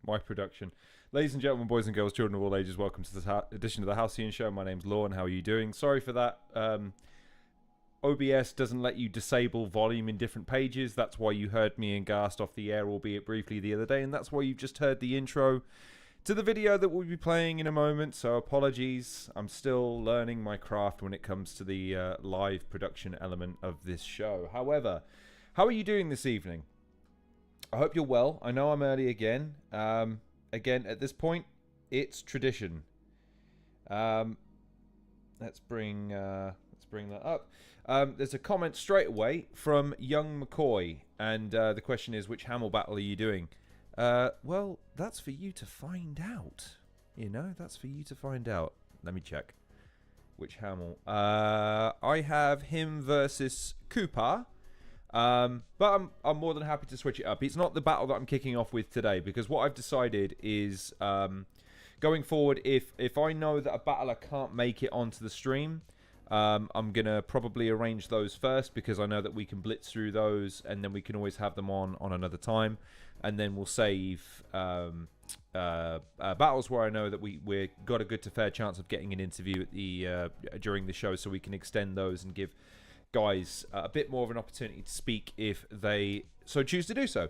my production. Ladies and gentlemen, boys and girls, children of all ages, welcome to this edition of the Halcyon Show. My name's Lorne. How are you doing? Sorry for that. OBS doesn't let you disable volume in different pages. That's why you heard me and Gast off the air, albeit briefly, the other day. And that's why you've just heard the intro to the video that we'll be playing in a moment. So apologies. I'm still learning my craft when it comes to the live production element of this show. However, how are you doing this evening? I hope you're well. I know I'm early again. Again, at this point, it's tradition. Let's bring that up. There's a comment straight away from Young McCoy, and the question is, which Hamill battle are you doing? Well, that's for you to find out. You know, that's for you to find out. Let me check. Which Hamill? I have him versus Cooper. But I'm more than happy to switch it up. It's not the battle that I'm kicking off with today, because what I've decided is going forward, if I know that a battler can't make it onto the stream, I'm going to probably arrange those first, because I know that we can blitz through those and then we can always have them on another time. And then we'll save battles where I know that we've got a good to fair chance of getting an interview at the during the show, so we can extend those and give guys a bit more of an opportunity to speak if they so choose to do so.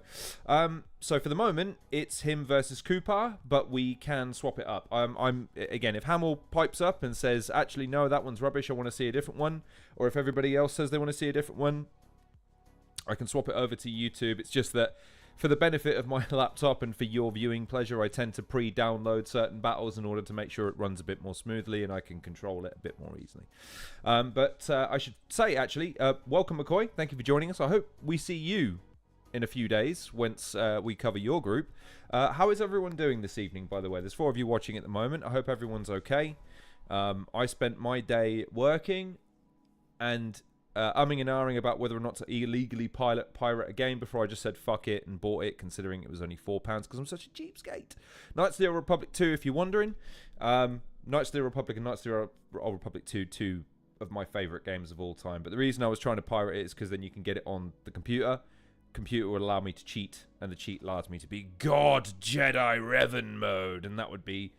So for the moment, it's him versus Cooper, but we can swap it up. I'm again, if Hamill pipes up and says, actually no, that one's rubbish, I want to see a different one, or if everybody else says they want to see a different one, I can swap it over to YouTube. It's just that for the benefit of my laptop and for your viewing pleasure, I tend to pre-download certain battles in order to make sure it runs a bit more smoothly and I can control it a bit more easily. But I should say, actually, welcome, McCoy. Thank you for joining us. I hope we see you in a few days once we cover your group. How is everyone doing this evening, by the way? There's 4 of you watching at the moment. I hope everyone's okay. I spent my day working and umming and ahhing about whether or not to illegally pirate a game before I just said fuck it and bought it, considering it was only £4 because I'm such a cheapskate. Knights of the Old Republic 2, if you're wondering. Knights of the Republic and Knights of the Old Republic 2, 2 of my favourite games of all time. But the reason I was trying to pirate it is because then you can get it on the computer. Computer would allow me to cheat, and the cheat allows me to be God Jedi Revan mode, and that would be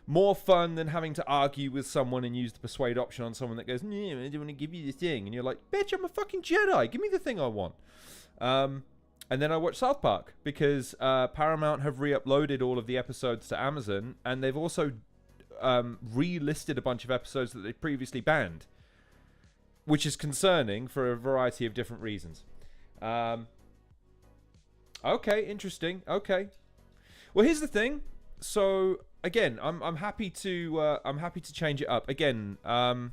more fun than having to argue with someone and use the persuade option on someone that goes, "No, I don't want to give you the thing," and you're like, "Bitch, I'm a fucking Jedi. Give me the thing I want." And then I watched South Park because Paramount have re-uploaded all of the episodes to Amazon, and they've also relisted a bunch of episodes that they previously banned, which is concerning for a variety of different reasons. Okay, interesting. Okay. Well, here's the thing. So again, I'm happy to change it up. Again, I'll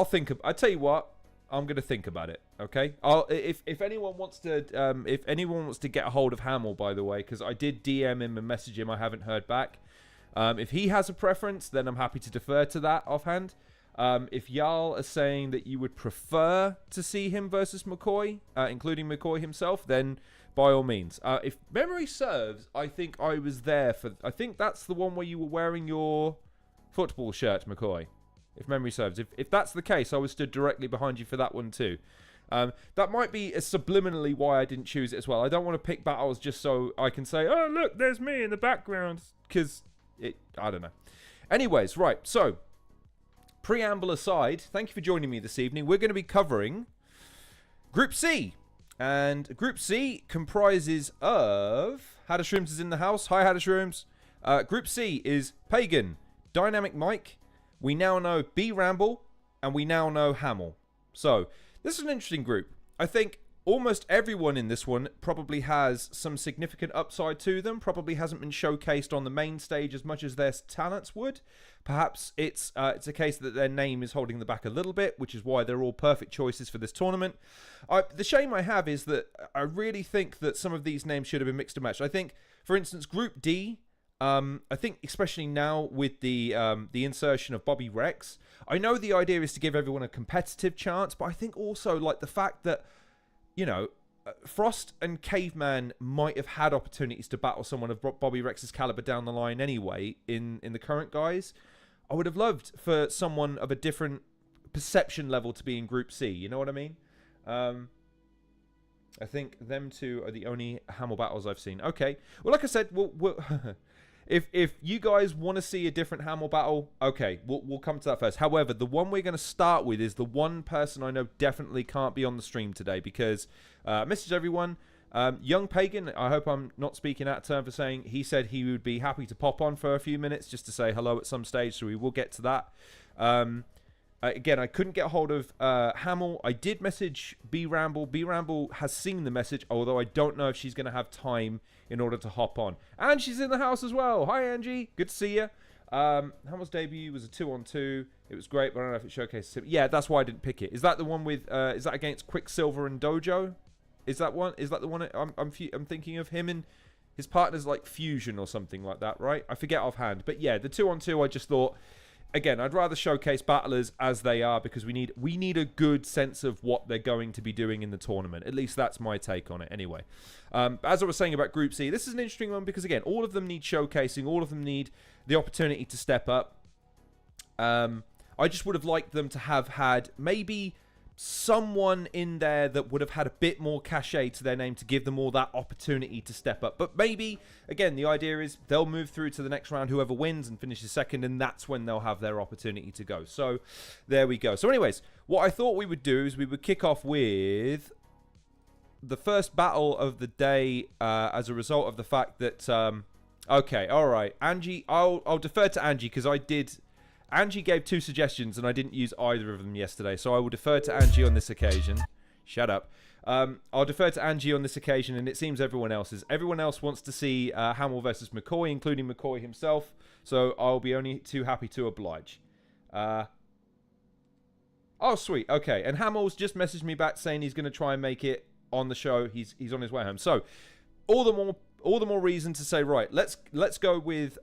think. I tell you what, I'm gonna think about it. Okay. If anyone wants to get a hold of Hamill, by the way, because I did DM him and message him, I haven't heard back. If he has a preference, then I'm happy to defer to that offhand. If y'all are saying that you would prefer to see him versus McCoy, including McCoy himself, then by all means. If memory serves, I think I was there for... I think that's the one where you were wearing your football shirt, McCoy. If memory serves. If that's the case, I was stood directly behind you for that one too. That might be subliminally why I didn't choose it as well. I don't want to pick battles just so I can say, oh, look, there's me in the background. Because I don't know. Anyways, right, so... Preamble aside, thank you for joining me this evening. We're going to be covering Group C. And Group C comprises of... Hadishrooms is in the house. Hi, Hadishrooms. Group C is Pagan, Dynamic Mike. We now know B Ramble. And we now know Hamill. So, this is an interesting group. I think almost everyone in this one probably has some significant upside to them. Probably hasn't been showcased on the main stage as much as their talents would. Perhaps it's a case that their name is holding them back a little bit, which is why they're all perfect choices for this tournament. The shame I have is that I really think that some of these names should have been mixed and matched. I think, for instance, Group D, I think especially now with the insertion of Bobby Rex, I know the idea is to give everyone a competitive chance, but I think also like the fact that, you know, Frost and Caveman might have had opportunities to battle someone of Bobby Rex's caliber down the line anyway in the current guys. I would have loved for someone of a different perception level to be in Group C. You know what I mean? I think them two are the only Hamill battles I've seen. Okay. Well, like I said, we'll if you guys want to see a different Hamill battle, okay, we'll come to that first. However, the one we're going to start with is the one person I know definitely can't be on the stream today because, message everyone, young Pagan, I hope I'm not speaking out of turn for saying, he said he would be happy to pop on for a few minutes just to say hello at some stage, so we will get to that. Again, I couldn't get a hold of Hamill. I did message B Ramble. B Ramble has seen the message, although I don't know if she's going to have time in order to hop on. And she's in the house as well. Hi, Angie. Good to see you. Hamill's debut was a 2-on-2. It was great, but I don't know if it showcased him. Yeah, that's why I didn't pick it. Is that the one with? Is that against Quicksilver and Dojo? Is that one? Is that the one? I'm thinking of him and his partner's like Fusion or something like that, right? I forget offhand, but yeah, the 2-on-2. I just thought. Again, I'd rather showcase battlers as they are because we need a good sense of what they're going to be doing in the tournament. At least that's my take on it anyway. As I was saying about Group C, this is an interesting one because, again, all of them need showcasing. All of them need the opportunity to step up. I just would have liked them to have had maybe someone in there that would have had a bit more cachet to their name to give them all that opportunity to step up. But maybe, again, the idea is they'll move through to the next round, whoever wins and finishes second, and that's when they'll have their opportunity to go. So there we go. So anyways, what I thought we would do is we would kick off with the first battle of the day as a result of the fact that... okay, all right. Angie, I'll defer to Angie because Angie gave 2 suggestions, and I didn't use either of them yesterday, so I will defer to Angie on this occasion. Shut up. I'll defer to Angie on this occasion, and it seems everyone else wants to see Hamill versus McCoy, including McCoy himself, so I'll be only too happy to oblige. Oh, sweet. Okay, and Hamill's just messaged me back saying he's going to try and make it on the show. He's on his way home. So, all the more reason to say, right, let's go with...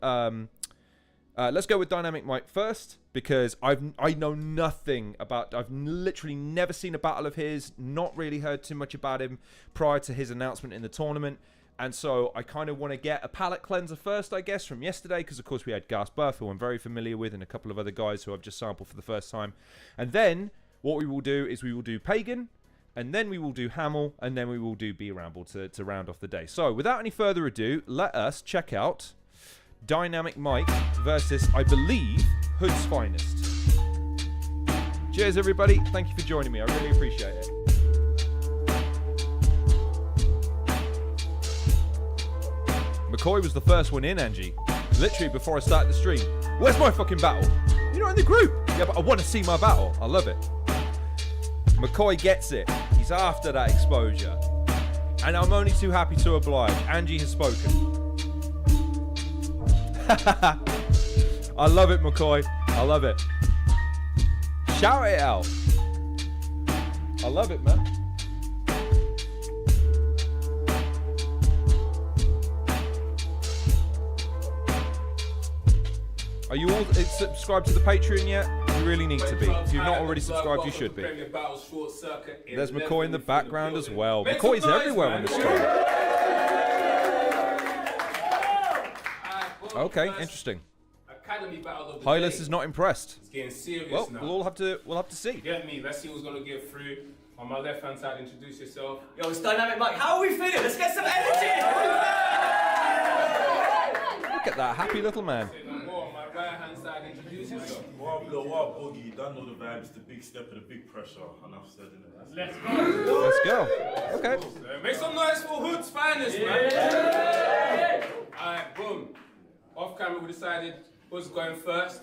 let's go with Dynamic Mike first because I know nothing about. I've literally never seen a battle of his. Not really heard too much about him prior to his announcement in the tournament, and so I kind of want to get a palate cleanser first, I guess, from yesterday because of course we had Gas Buff, who I'm very familiar with, and a couple of other guys who I've just sampled for the first time. And then what we will do is we will do Pagan, and then we will do Hamill, and then we will do B Ramble to round off the day. So without any further ado, let us check out Dynamic Mike versus, I believe, Hood's Finest. Cheers, everybody. Thank you for joining me. I really appreciate it. McCoy was the first one in, Angie. Literally before I started the stream. Where's my fucking battle? You're not in the group. Yeah, but I want to see my battle. I love it. McCoy gets it. He's after that exposure. And I'm only too happy to oblige. Angie has spoken. I love it, McCoy. I love it. Shout it out. I love it, man. Are you all subscribed to the Patreon yet? You really need to be. If you've not already subscribed, you should be. There's McCoy in the background as well. McCoy's everywhere on the stream. Okay, interesting. Academy battle of the Hylas day. is not impressed. It's getting serious well, now. We'll have to see. Get me. Let's see who's gonna get through. On my left hand side, introduce yourself. Yo, it's Dynamic Mike. How are we feeling? Let's get some energy. Look at that happy little man. On my right hand side, introduce yourself. What Boogie, you don't know the vibes, the big step and the big pressure. Enough said in it. Let's go. Let's go. Okay. Make some noise for Hood's Finest, man. Alright, boom. Off camera, we decided who's going first.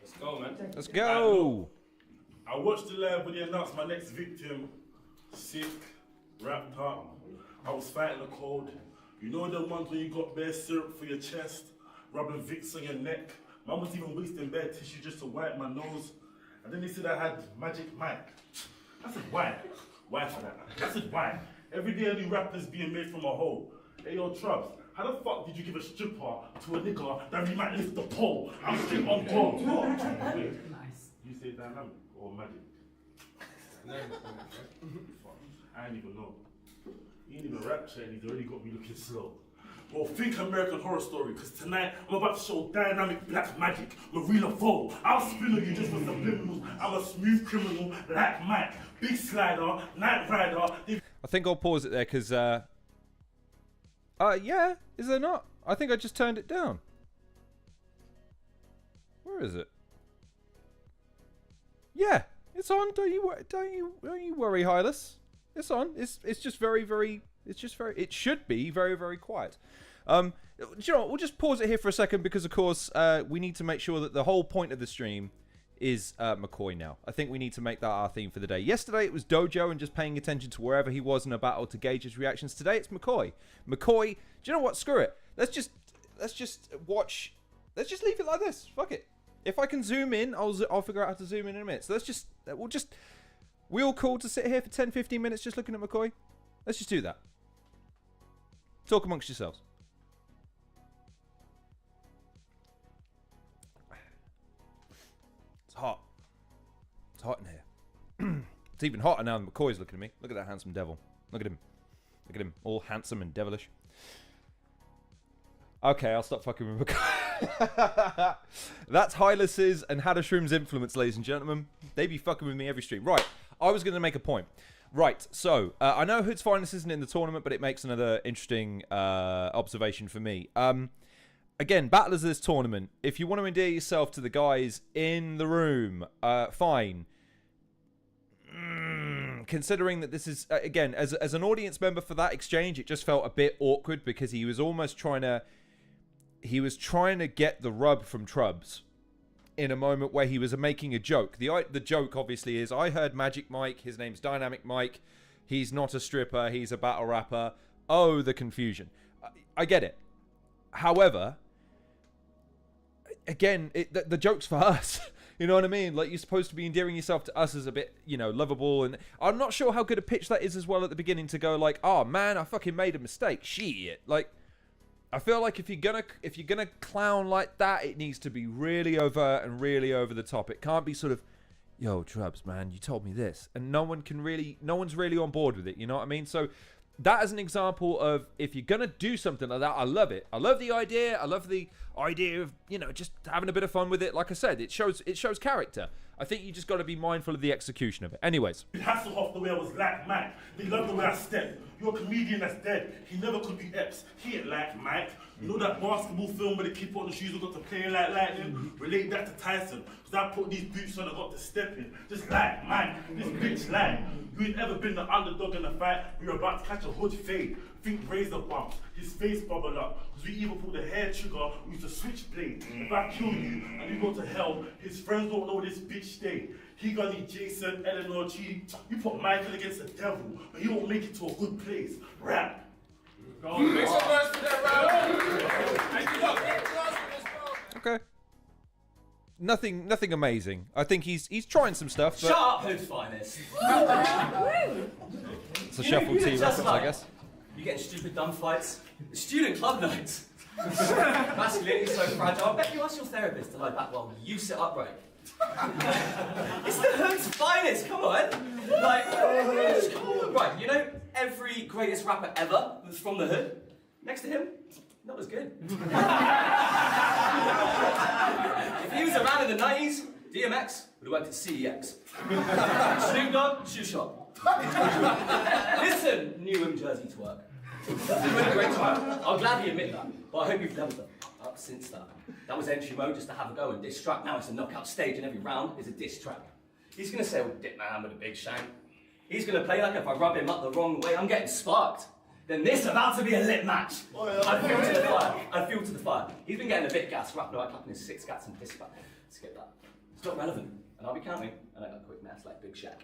Let's go, man. Let's go. I watched the live when they announced my next victim. Sick, wrapped up. I was fighting the cold. You know the ones where you got bare syrup for your chest, rubbing Vicks on your neck. Mum was even wasting bare tissue just to wipe my nose. And then they said I had Magic Mike. I said, why? Why for that? I said, why? Every day a new rapper's being made from a hole. Hey, yo, Trubs, how the fuck did you give a stripper to a nigga that we might lift the pole? I'm straight on gold. Wait, you say dynamic or magic? I ain't even know. He ain't even rap chatting, he's already got me looking slow. Well, think American Horror Story, because tonight I'm about to show dynamic black magic, Marina Vole. I'll spin on you just with subliminals. I'm a smooth criminal like Mike. Big slider, night rider. I think I'll pause it there because, yeah, is there not? I think I just turned it down. Where is it? Yeah, it's on. Don't you worry, Hylas. It's on. It's just very, very. It's just very. It should be very, very quiet. Do you know what? We'll just pause it here for a second because, of course, we need to make sure that the whole point of the stream is McCoy now. I think we need to make that our theme for the day. Yesterday it was Dojo and just paying attention to wherever he was in a battle to gauge his reactions. Today it's McCoy. McCoy, do you know what? Screw it. Let's just watch. Let's just leave it like this. Fuck it. If I can zoom in, I'll figure out how to zoom in a minute. So we all cool to sit here for 10-15 minutes just looking at McCoy? Let's just do that. Talk amongst yourselves. It's hot. It's hot in here. It's even hotter now than McCoy's looking at me. Look at that handsome devil. Look at him. Look at him. All handsome and devilish. Okay, I'll stop fucking with McCoy. That's Hylas's and Hadashroom's influence, ladies and gentlemen. They be fucking with me every stream. Right, I was going to make a point. Right, so, I know Hood's Finest isn't in the tournament, but it makes another interesting observation for me. Again, battlers of this tournament, if you want to endear yourself to the guys in the room, fine. Considering that this is, again, as an audience member for that exchange, it just felt a bit awkward because he was almost trying to get the rub from Trubs in a moment where he was making a joke. The joke, obviously, is I heard Magic Mike. His name's Dynamic Mike. He's not a stripper. He's a battle rapper. Oh, the confusion. I get it. However, again, the joke's for us. You know what I mean? Like, you're supposed to be endearing yourself to us as a bit, lovable. And I'm not sure how good a pitch that is as well at the beginning to go like, oh, man, I fucking made a mistake. Shit. Like, I feel like if you're gonna clown like that, it needs to be really overt and really over the top. It can't be sort of, yo, Trubs, man, you told me this, and no one's really on board with it. You know what I mean? So that is an example of if you're gonna do something like that, I love it. I love the idea. I love the idea of just having a bit of fun with it. Like I said, it shows character. I think you just got to be mindful of the execution of it. Anyways. Hasselhoff the way I was like Mike. They love the way I step. You're a comedian that's dead. He never could be Epps. He ain't like Mike. You know that basketball film where the kid put on the shoes and got to play like lightning? Relate that to Tyson. Because I put these boots on and got to step in. Just like Mike. This bitch like. You ain't ever been the underdog in a fight. You're about to catch a hood fade. Think razor bumps. His face bubble up. Because we either pull the hair trigger, we used to switch blades. If I kill you and you go to hell, his friends don't know this bitch stay. He gonna need Jason, Eleanor, G. You put Michael against the devil, but he won't make it to a good place. Rap. Make some noise for that round. Okay. Nothing amazing. I think he's trying some stuff. But Shut up, Hood's Finest. it's a shuffle T reference, I guess. You getting stupid dumb fights? Student club nights. Masculinity is so fragile. I bet you ask your therapist to lie back while you sit upright. It's the Hood's Finest, come on! Like, just come on. Right, every greatest rapper ever was from the Hood. Next to him, not as good. If he was around in the 90s, DMX would have worked at CEX. Snoop Dogg, shoe shop. Listen, Newham Jersey twerk. It's been a great time. I'll gladly admit that, but I hope you've leveled up since that. That was entry mode just to have a go and diss track. Now it's a knockout stage and every round is a diss track. He's gonna say, well, Dick Man with a big shank. He's gonna play like if I rub him up the wrong way, I'm getting sparked. Then this about to be a lit match. I feel to the fire. I feel to the fire. He's been getting a bit gas, rapping like clapping his 6 gats and piss back. Skip that. It's not relevant. And I'll be counting. And I got a quick mess like Big Shaq.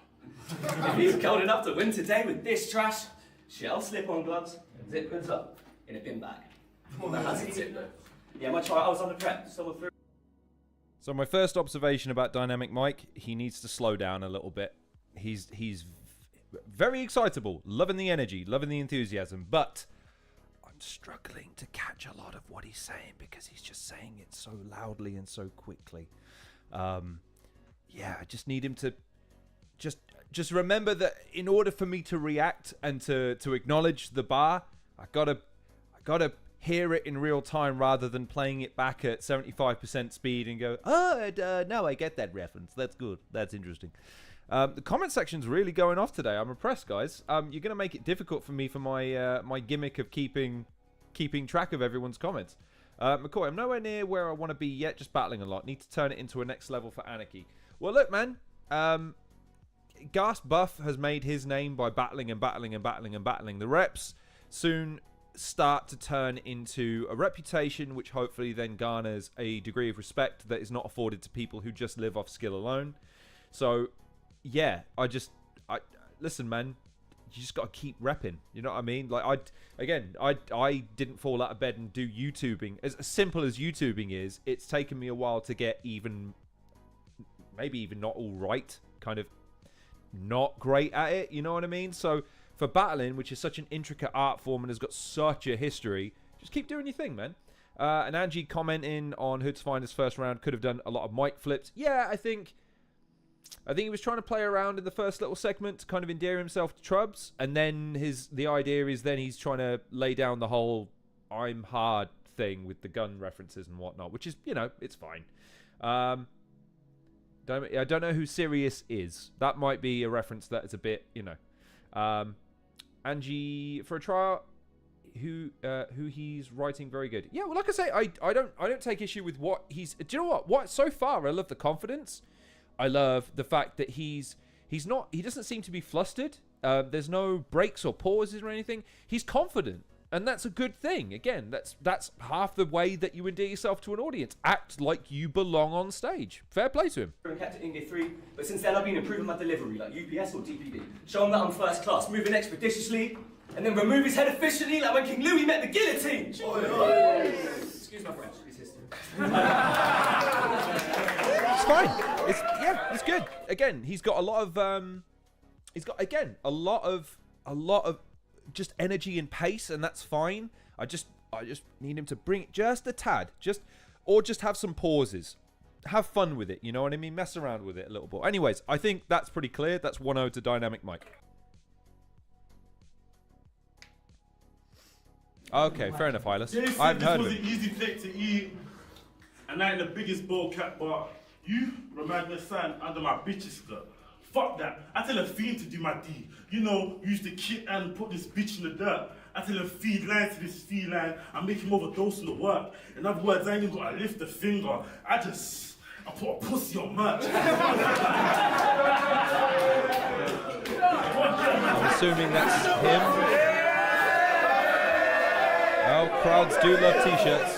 If he's cold enough to win today with this trash, shell slip-on gloves and zip goods up in a bin bag. That has its zip though. Yeah, I was under prep. So my first observation about Dynamic Mike, he needs to slow down a little bit. He's very excitable, loving the energy, loving the enthusiasm, but I'm struggling to catch a lot of what he's saying because he's just saying it so loudly and so quickly. Yeah, I just need him to just remember that in order for me to react and to acknowledge the bar, I gotta hear it in real time rather than playing it back at 75% speed and go, oh, no, I get that reference. That's good. That's interesting. The comment section's really going off today. I'm impressed, guys. You're going to make it difficult for me for my my gimmick of keeping track of everyone's comments. McCoy, I'm nowhere near where I want to be yet, just battling a lot. Need to turn it into a next level for Anarchy. Well, look, man. Gas Buff has made his name by battling and battling and battling and battling. The reps soon start to turn into a reputation, which hopefully then garners a degree of respect that is not afforded to people who just live off skill alone. So, yeah, I listen, man. You just got to keep repping. You know what I mean? Like, I didn't fall out of bed and do YouTubing. As simple as YouTubing is, it's taken me a while to get maybe even not all right, kind of not great at it. You know what I mean? So for battling, which is such an intricate art form and has got such a history, just keep doing your thing, man. And Angie commenting on Hood's Finest first round, could have done a lot of mic flips. Yeah, I think he was trying to play around in the first little segment to kind of endear himself to Trubs, and then the idea is then he's trying to lay down the whole I'm hard thing with the gun references and whatnot, which is, you know, it's fine. I don't know who Sirius is. That might be a reference that is a bit, you know. Angie, for a trial, who he's writing very good. Yeah, well, like I say, I don't take issue with what he's. Do you know what? So far, I love the confidence. I love the fact that he doesn't seem to be flustered. There's no breaks or pauses or anything. He's confident. And that's a good thing. Again, that's half the way that you endear yourself to an audience. Act like you belong on stage. Fair play to him. Kept it in gear 3, but since then I've been improving my delivery, like UPS or DPD. Show him that I'm first class, moving expeditiously, and then remove his head efficiently, like when King Louis met the guillotine. Excuse my French, it's history. It's fine. It's good. Again, he's got a lot of just energy and pace, and that's fine. I just need him to bring it just a tad, just have some pauses, have fun with it, you know what I mean, mess around with it a little bit. Anyways, I think that's pretty clear. That's 1-0 to Dynamic Mike. Okay, fair enough, Hylas. I haven't heard of it. This was an easy plate to eat, and I ain't the biggest ball cat, but you remind me of something under my bitch's skirt. Fuck that. I tell a fiend to do my D. You know, use the kit and put this bitch in the dirt. I tell him feed lines to this feline and make him overdose on the work. In other words, I ain't even gotta lift a finger. I put a pussy on merch. I'm assuming that's him. Oh, crowds do love t-shirts.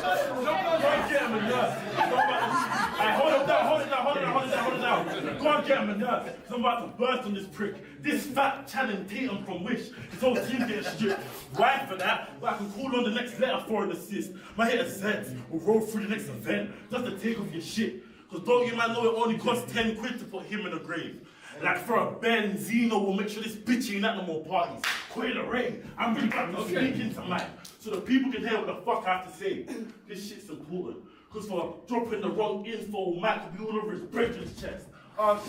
Go and get him a nurse, because I'm about to burst on this prick. This fat Channing Tatum from Wish. His whole team getting stripped. Why for that? But I can call on the next letter for an assist. My hitter says we'll roll through the next event just to take off your shit. Because don't you man know it only costs 10 quid to put him in a grave. Like for a Benzino, we'll make sure this bitch ain't at no more parties. Quail Ray, I'm really about to speak into Mike, so the people can hear what the fuck I have to say. This shit's important. Because for dropping the wrong info, Mike will be all over his brethren's chest.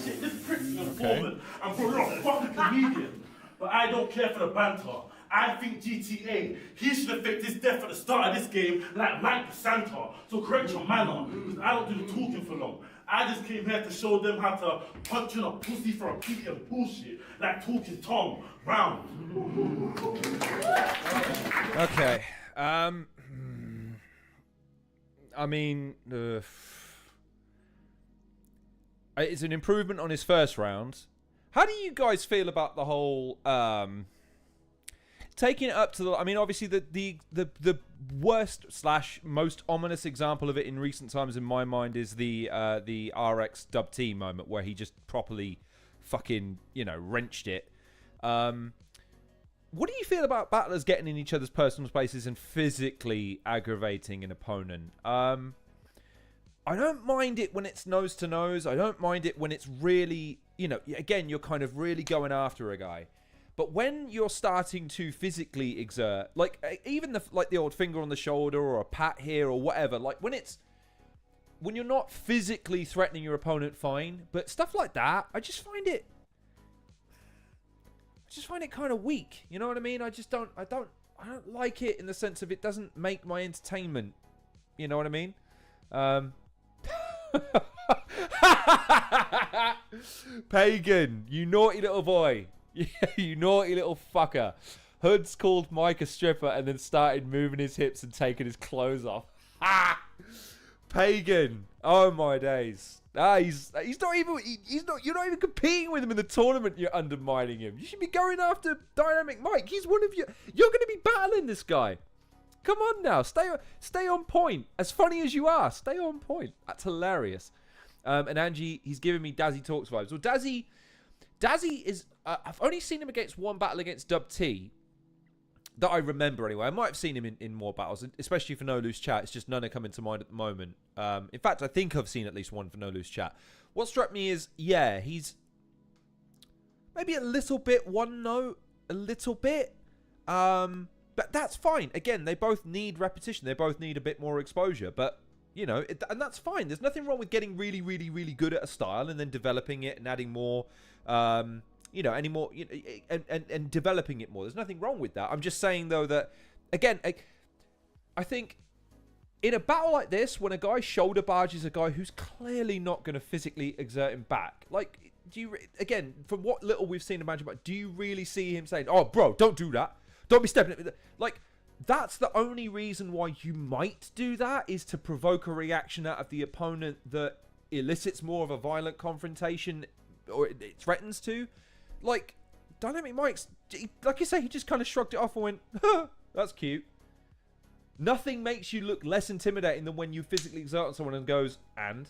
Shit, this prick's an informant. I'm for a fucking comedian. But I don't care for the banter. I think GTA, he should have faked his death at the start of this game like Mike the Santa. So correct your manner, because I don't do the talking for long. I just came here to show them how to punch in a pussy for a piece of bullshit, like talking Tom round. Okay. I mean, it's an improvement on his first round. How do you guys feel about the whole taking it up to the? I mean, obviously the worst / most ominous example of it in recent times in my mind is the RX Dub T moment where he just properly fucking wrenched it. What do you feel about battlers getting in each other's personal spaces and physically aggravating an opponent? I don't mind it when it's nose to nose. I don't mind it when it's really, again, you're kind of really going after a guy. But when you're starting to physically exert, like even the old finger on the shoulder or a pat here or whatever, like when you're not physically threatening your opponent, fine. But stuff like that, I just find it kind of weak. You know what I mean? I don't like it in the sense of it doesn't make my entertainment. You know what I mean? Pagan, you naughty little boy. You naughty little fucker. Hood's called Mike a stripper and then started moving his hips and taking his clothes off. Pagan. Oh my days. He's not even you're not even competing with him in the tournament. You're undermining him. You should be going after Dynamic Mike. He's one of you. You're going to be battling this guy. Come on now, stay on point. As funny as you are, stay on point. That's hilarious. And Angie, he's giving me Dazzy Talks vibes. Well, Dazzy is. I've only seen him against one battle against Dub T that I remember anyway. I might have seen him in more battles, especially for No Loose Chat. It's just none are coming to mind at the moment. In fact, I think I've seen at least one for No Loose Chat. What struck me is, yeah, he's maybe a little bit one note, a little bit. But that's fine. Again, they both need repetition. They both need a bit more exposure. But, you know, and that's fine. There's nothing wrong with getting really, really, really good at a style and then developing it and adding more, you know, any more, you know, and developing it more. There's nothing wrong with that. I'm just saying, though, that, again, I think in a battle like this, when a guy shoulder barges a guy who's clearly not going to physically exert him back, like, do you, again, from what little we've seen of Magic Mike, do you really see him saying, oh, bro, don't do that? Don't be stepping at me. Like, that's the only reason why you might do that, is to provoke a reaction out of the opponent that elicits more of a violent confrontation, or it threatens to. Like, Dynamic Mike's, like you say, he just kind of shrugged it off and went, huh, that's cute. Nothing makes you look less intimidating than when you physically exert on someone and goes, and?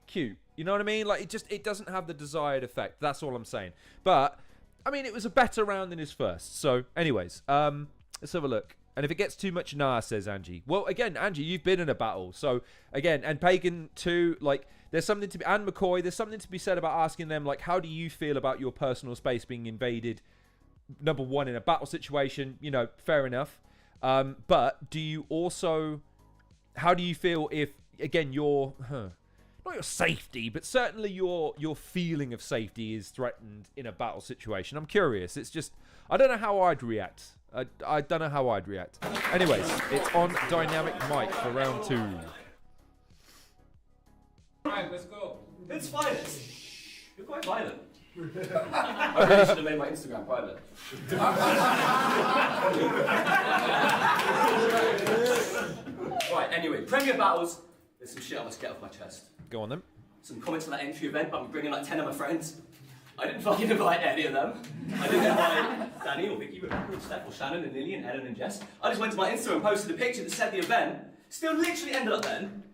Cute. You know what I mean? Like, it doesn't have the desired effect. That's all I'm saying. But I mean, it was a better round than his first. So, anyways, let's have a look. And if it gets too much, nah, says Angie. Well, again, Angie, you've been in a battle. So, again, and Pagan too, like, there's something to be, and McCoy, there's something to be said about asking them, like, how do you feel about your personal space being invaded? Number one, in a battle situation, you know, fair enough. But do you also, how do you feel if, again, your, not your safety, but certainly your feeling of safety is threatened in a battle situation? I'm curious. It's just, I don't know how I'd react. I don't know how I'd react. Anyways, it's on Dynamic Mike for round 2. Right, let's go. It's violent. You're quite violent. I really should have made my Instagram private. Right, anyway, Premier Battles. There's some shit I must get off my chest. Go on then. Some comments on that entry event, but I'm bringing like 10 of my friends. I didn't fucking invite any of them. I didn't invite Danny or Vicky, Rebecca or Steph or Shannon and Lily and Ellen and Jess. I just went to my Insta and posted a picture that said the event. Still literally ended up then.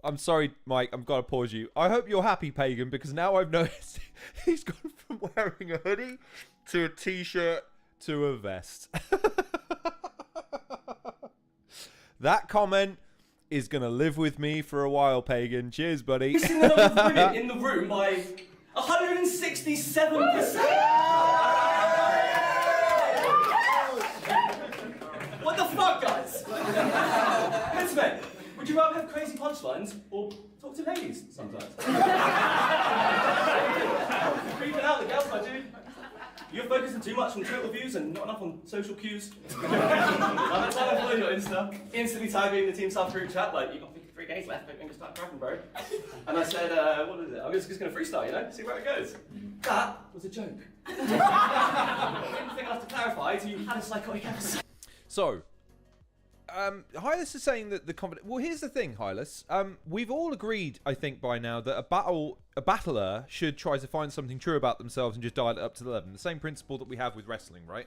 I'm sorry, Mike, I've got to pause you. I hope you're happy, Pagan, because now I've noticed he's gone from wearing a hoodie to a t-shirt to a vest. That comment is going to live with me for a while, Pagan. Cheers, buddy. Increasing the number of women in the room by 167%. What the fuck, guys? Listen, mate, would you rather have crazy punchlines or talk to ladies sometimes? Creeping out the girls, my dude. You're focusing too much on Twitter views and not enough on social cues. By the time I followed your Insta, instantly tagging the Team South group chat, like, you got 53 days left, but I'm gonna start cracking, bro. And I said, what is it? I'm just gonna freestyle, you know, see where it goes. That was a joke. The only thing I have to clarify is you had a psychotic episode. So, Hylas is saying that the confidence. Well, here's the thing, Hylas. We've all agreed, I think, by now that a battler should try to find something true about themselves and just dial it up to 11. The same principle that we have with wrestling, right?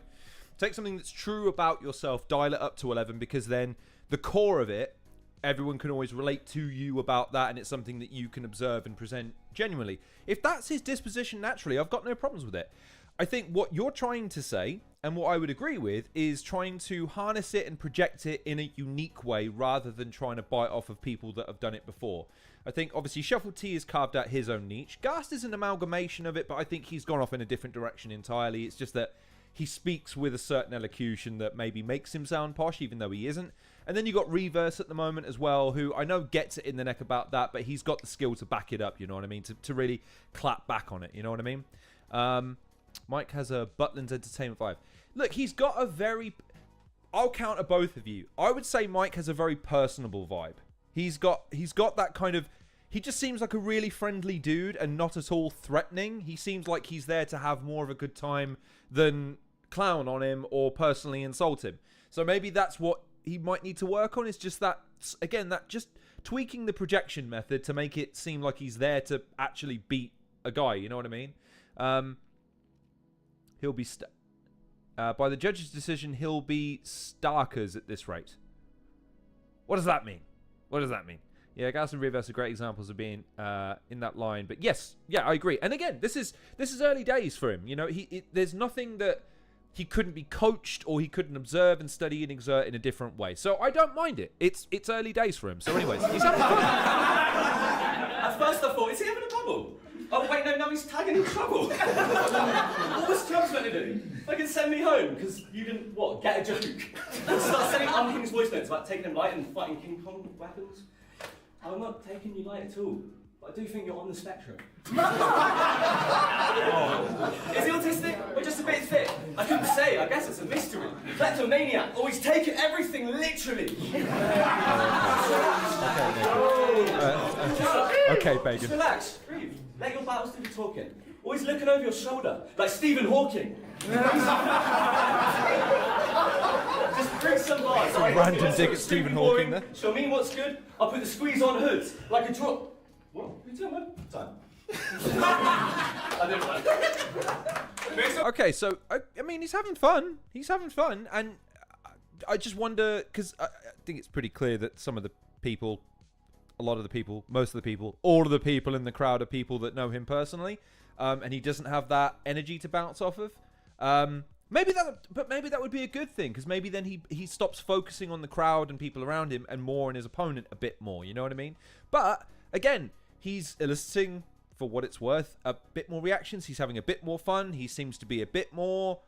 Take something that's true about yourself, dial it up to 11, because then the core of it, everyone can always relate to you about that, and it's something that you can observe and present genuinely. If that's his disposition naturally, I've got no problems with it. I think what you're trying to say, and what I would agree with, is trying to harness it and project it in a unique way rather than trying to bite off of people that have done it before. I think, obviously, Shuffle T has carved out his own niche. Gast is an amalgamation of it, but I think he's gone off in a different direction entirely. It's just that he speaks with a certain elocution that maybe makes him sound posh, even though he isn't. And then you got Reverse at the moment as well, who I know gets it in the neck about that, but he's got the skill to back it up, you know what I mean? To really clap back on it, you know what I mean? Mike has a Butland's Entertainment 5. Look, he's got a very... I'll counter both of you. I would say Mike has a very personable vibe. He's got that kind of... he just seems like a really friendly dude and not at all threatening. He seems like he's there to have more of a good time than clown on him or personally insult him. So maybe that's what he might need to work on, is just that, again, that just tweaking the projection method to make it seem like he's there to actually beat a guy, you know what I mean? He'll be by the judge's decision, he'll be Starkers at this rate. What does that mean? What does that mean? Yeah, Gas and Rivas are great examples of being in that line. But yes, yeah, I agree. And again, this is early days for him. You know, there's nothing that he couldn't be coached or he couldn't observe and study and exert in a different way. So I don't mind it. It's early days for him. So anyways, he's having fun. At first I thought, is he having a bubble? Oh wait, no, he's tagging in trouble. What was Chubbs meant to do? Fucking send me home because you didn't, get a joke? Start sending King's voice notes about taking him light and fighting King Kong with weapons. I'm not taking you light at all, but I do think you're on the spectrum. Is he autistic or just a bit thick? I couldn't say, I guess it's a mystery. Kleptomaniac, always taking everything literally. Okay, Pagan. Just relax, breathe. Let your battles do the talking. Always looking over your shoulder, like Stephen Hawking. Just bring some bars. Random dig at Stephen Hawking there. Show me what's good. I'll put the squeeze on hoods, like a drop. What? You tell me? Time. I didn't like. Okay, so I mean, he's having fun. He's having fun, and I just wonder, because I think it's pretty clear that some of the people, a lot of the people, most of the people, all of the people in the crowd are people that know him personally, and he doesn't have that energy to bounce off of. Maybe that would be a good thing, because maybe then he stops focusing on the crowd and people around him and more on his opponent a bit more. You know what I mean? But again, he's eliciting, for what it's worth, a bit more reactions. He's having a bit more fun. He seems to be a bit more,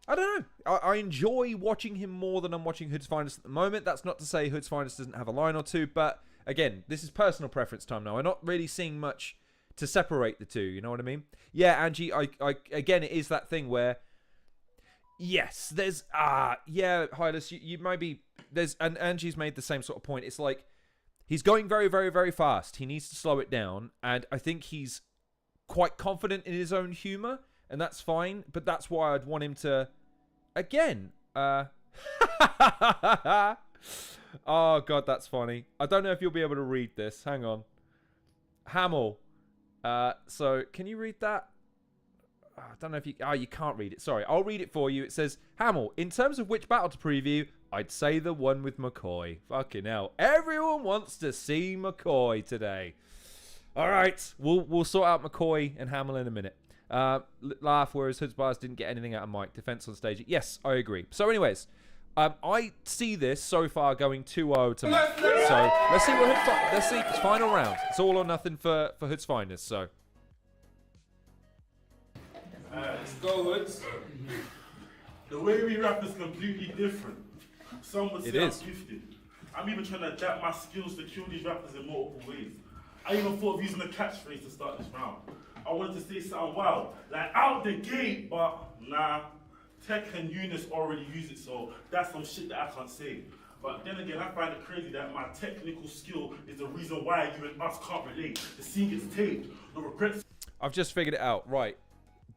I don't know. I enjoy watching him more than I'm watching Hood's Finest at the moment. That's not to say Hood's Finest doesn't have a line or two, but again, this is personal preference time now. I'm not really seeing much to separate the two. You know what I mean? Yeah, Angie, I again, it is that thing where, yes, there's, yeah, Hylas, you might be, and Angie's made the same sort of point. It's like, he's going very, very, very fast. He needs to slow it down. And I think he's quite confident in his own humor. And that's fine. But that's why I'd want him to, again, oh, God, that's funny. I don't know if you'll be able to read this. Hang on. Hamill. So, can you read that? I don't know if you... you can't read it. Sorry, I'll read it for you. It says, Hamill, in terms of which battle to preview, I'd say the one with McCoy. Fucking hell. Everyone wants to see McCoy today. All right. We'll sort out McCoy and Hamill in a minute. Laugh, whereas Hood's Bars didn't get anything out of Mike. Defense on stage. Yes, I agree. So anyways, I see this so far going 2-0 to Mike. So let's see what let's see. It's final round. It's all or nothing for Hood's Finest. So... let's go, Hoods. The way we rap is completely different. Some would say I'm is. gifted. I'm even trying to adapt my skills to kill these rappers in multiple ways. I even thought of using a catchphrase to start this round. I wanted to say something wild, like out the gate, but nah. Tech and Eunice already use it, so that's some shit that I can't say. But then again, I find it crazy that my technical skill is the reason why you and us can't relate. The scene gets taped. No regrets. I've just figured it out. Right.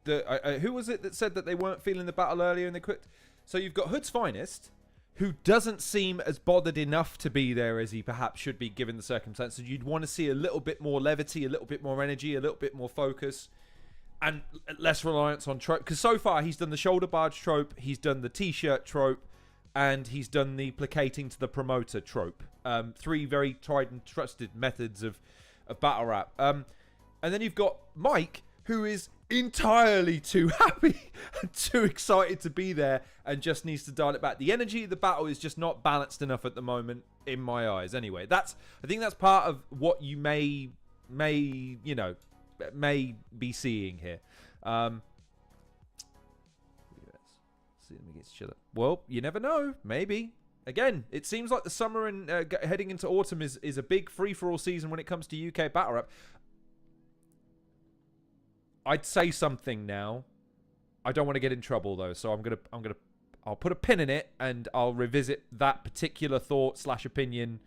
Who was it that said that they weren't feeling the battle earlier and they quit? So you've got Hood's Finest, who doesn't seem as bothered enough to be there as he perhaps should be given the circumstances. You'd want to see a little bit more levity, a little bit more energy, a little bit more focus, and less reliance on trope. Because so far he's done the shoulder barge trope, he's done the t-shirt trope, and he's done the placating to the promoter trope. Three very tried and trusted methods of battle rap. And then you've got Mike, who is entirely too happy and too excited to be there and just needs to dial it back. The energy of the battle is just not balanced enough at the moment in my eyes. Anyway, I think that's part of what you may be seeing here. See them against each other. Well, you never know. Maybe. Again, it seems like the summer and heading into autumn is a big free-for-all season when it comes to UK battle rap. I'd say something now. I don't want to get in trouble though, so I'll put a pin in it and I'll revisit that particular thought / opinion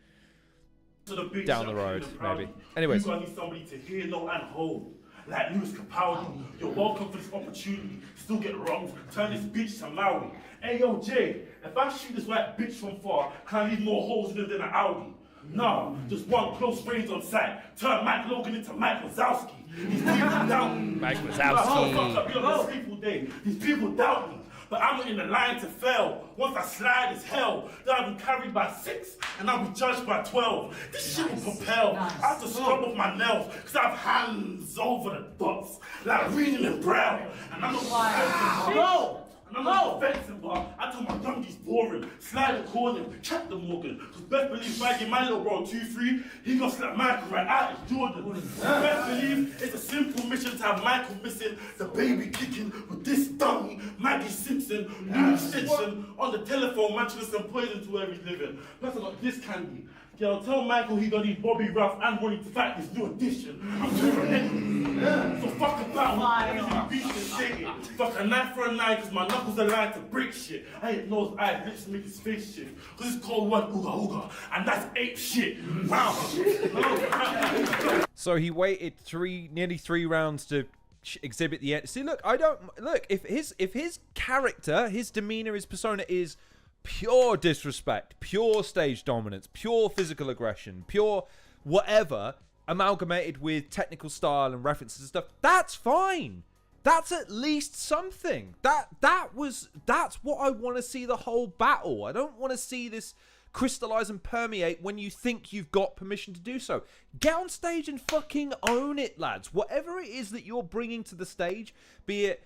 to the big down the shot, road, feeling proud. maybe. Anyways. You gotta need somebody to hear, know, and hold. Like Lewis Capaldi, you're welcome for this opportunity. Still get wrong, turn this bitch to Maui. Hey yo, Jay, if I shoot this white bitch from far, can I leave more holes in it than an Audi? Nah, just one close range on sight. Turn Mike Logan into Mike Wazowski. These people doubt me. Mike Nah, Wazowski. fuck up, you know, these people day. These people doubt me. But I'm not in the line to fail. Once I slide, it's hell. Then I'll be carried by 6, and I'll be judged by 12. This shit will propel. I have to scrub off my nails, because I have hands over the dots, like reading in Braille. And I'm not and I'm not offensive, but I tell my youngie's boring. Slide the corner, check the Morgan. Because best believe if I give my little bro 2-3, he gonna slap Michael right out as Jordan. Best believe it's a simple mission to have Michael missing, the baby kicking with this dummy, Maggie Simpson, new extension on the telephone, matching some poison to where he's living. Plus I got this candy. Yo, tell Michael he gonna need Bobby Ruff and Ronnie to fight this new edition. I'm too relentless. So fuck about me. Fuck a knife for a knife, cause my knuckles are lying to break shit. I ain't nose eyes, lips to make his face shift. Cause it's called one ooga ooga, and that's ape shit. Wow. So he waited nearly three rounds to exhibit the end. See, look, if his character, his demeanor, his persona is pure disrespect, pure stage dominance, pure physical aggression, pure whatever, amalgamated with technical style and references and stuff, that's fine. That's at least something. That's what I want to see the whole battle. I don't want to see this crystallize and permeate when you think you've got permission to do so. Get on stage and fucking own it, lads. Whatever it is that you're bringing to the stage, be it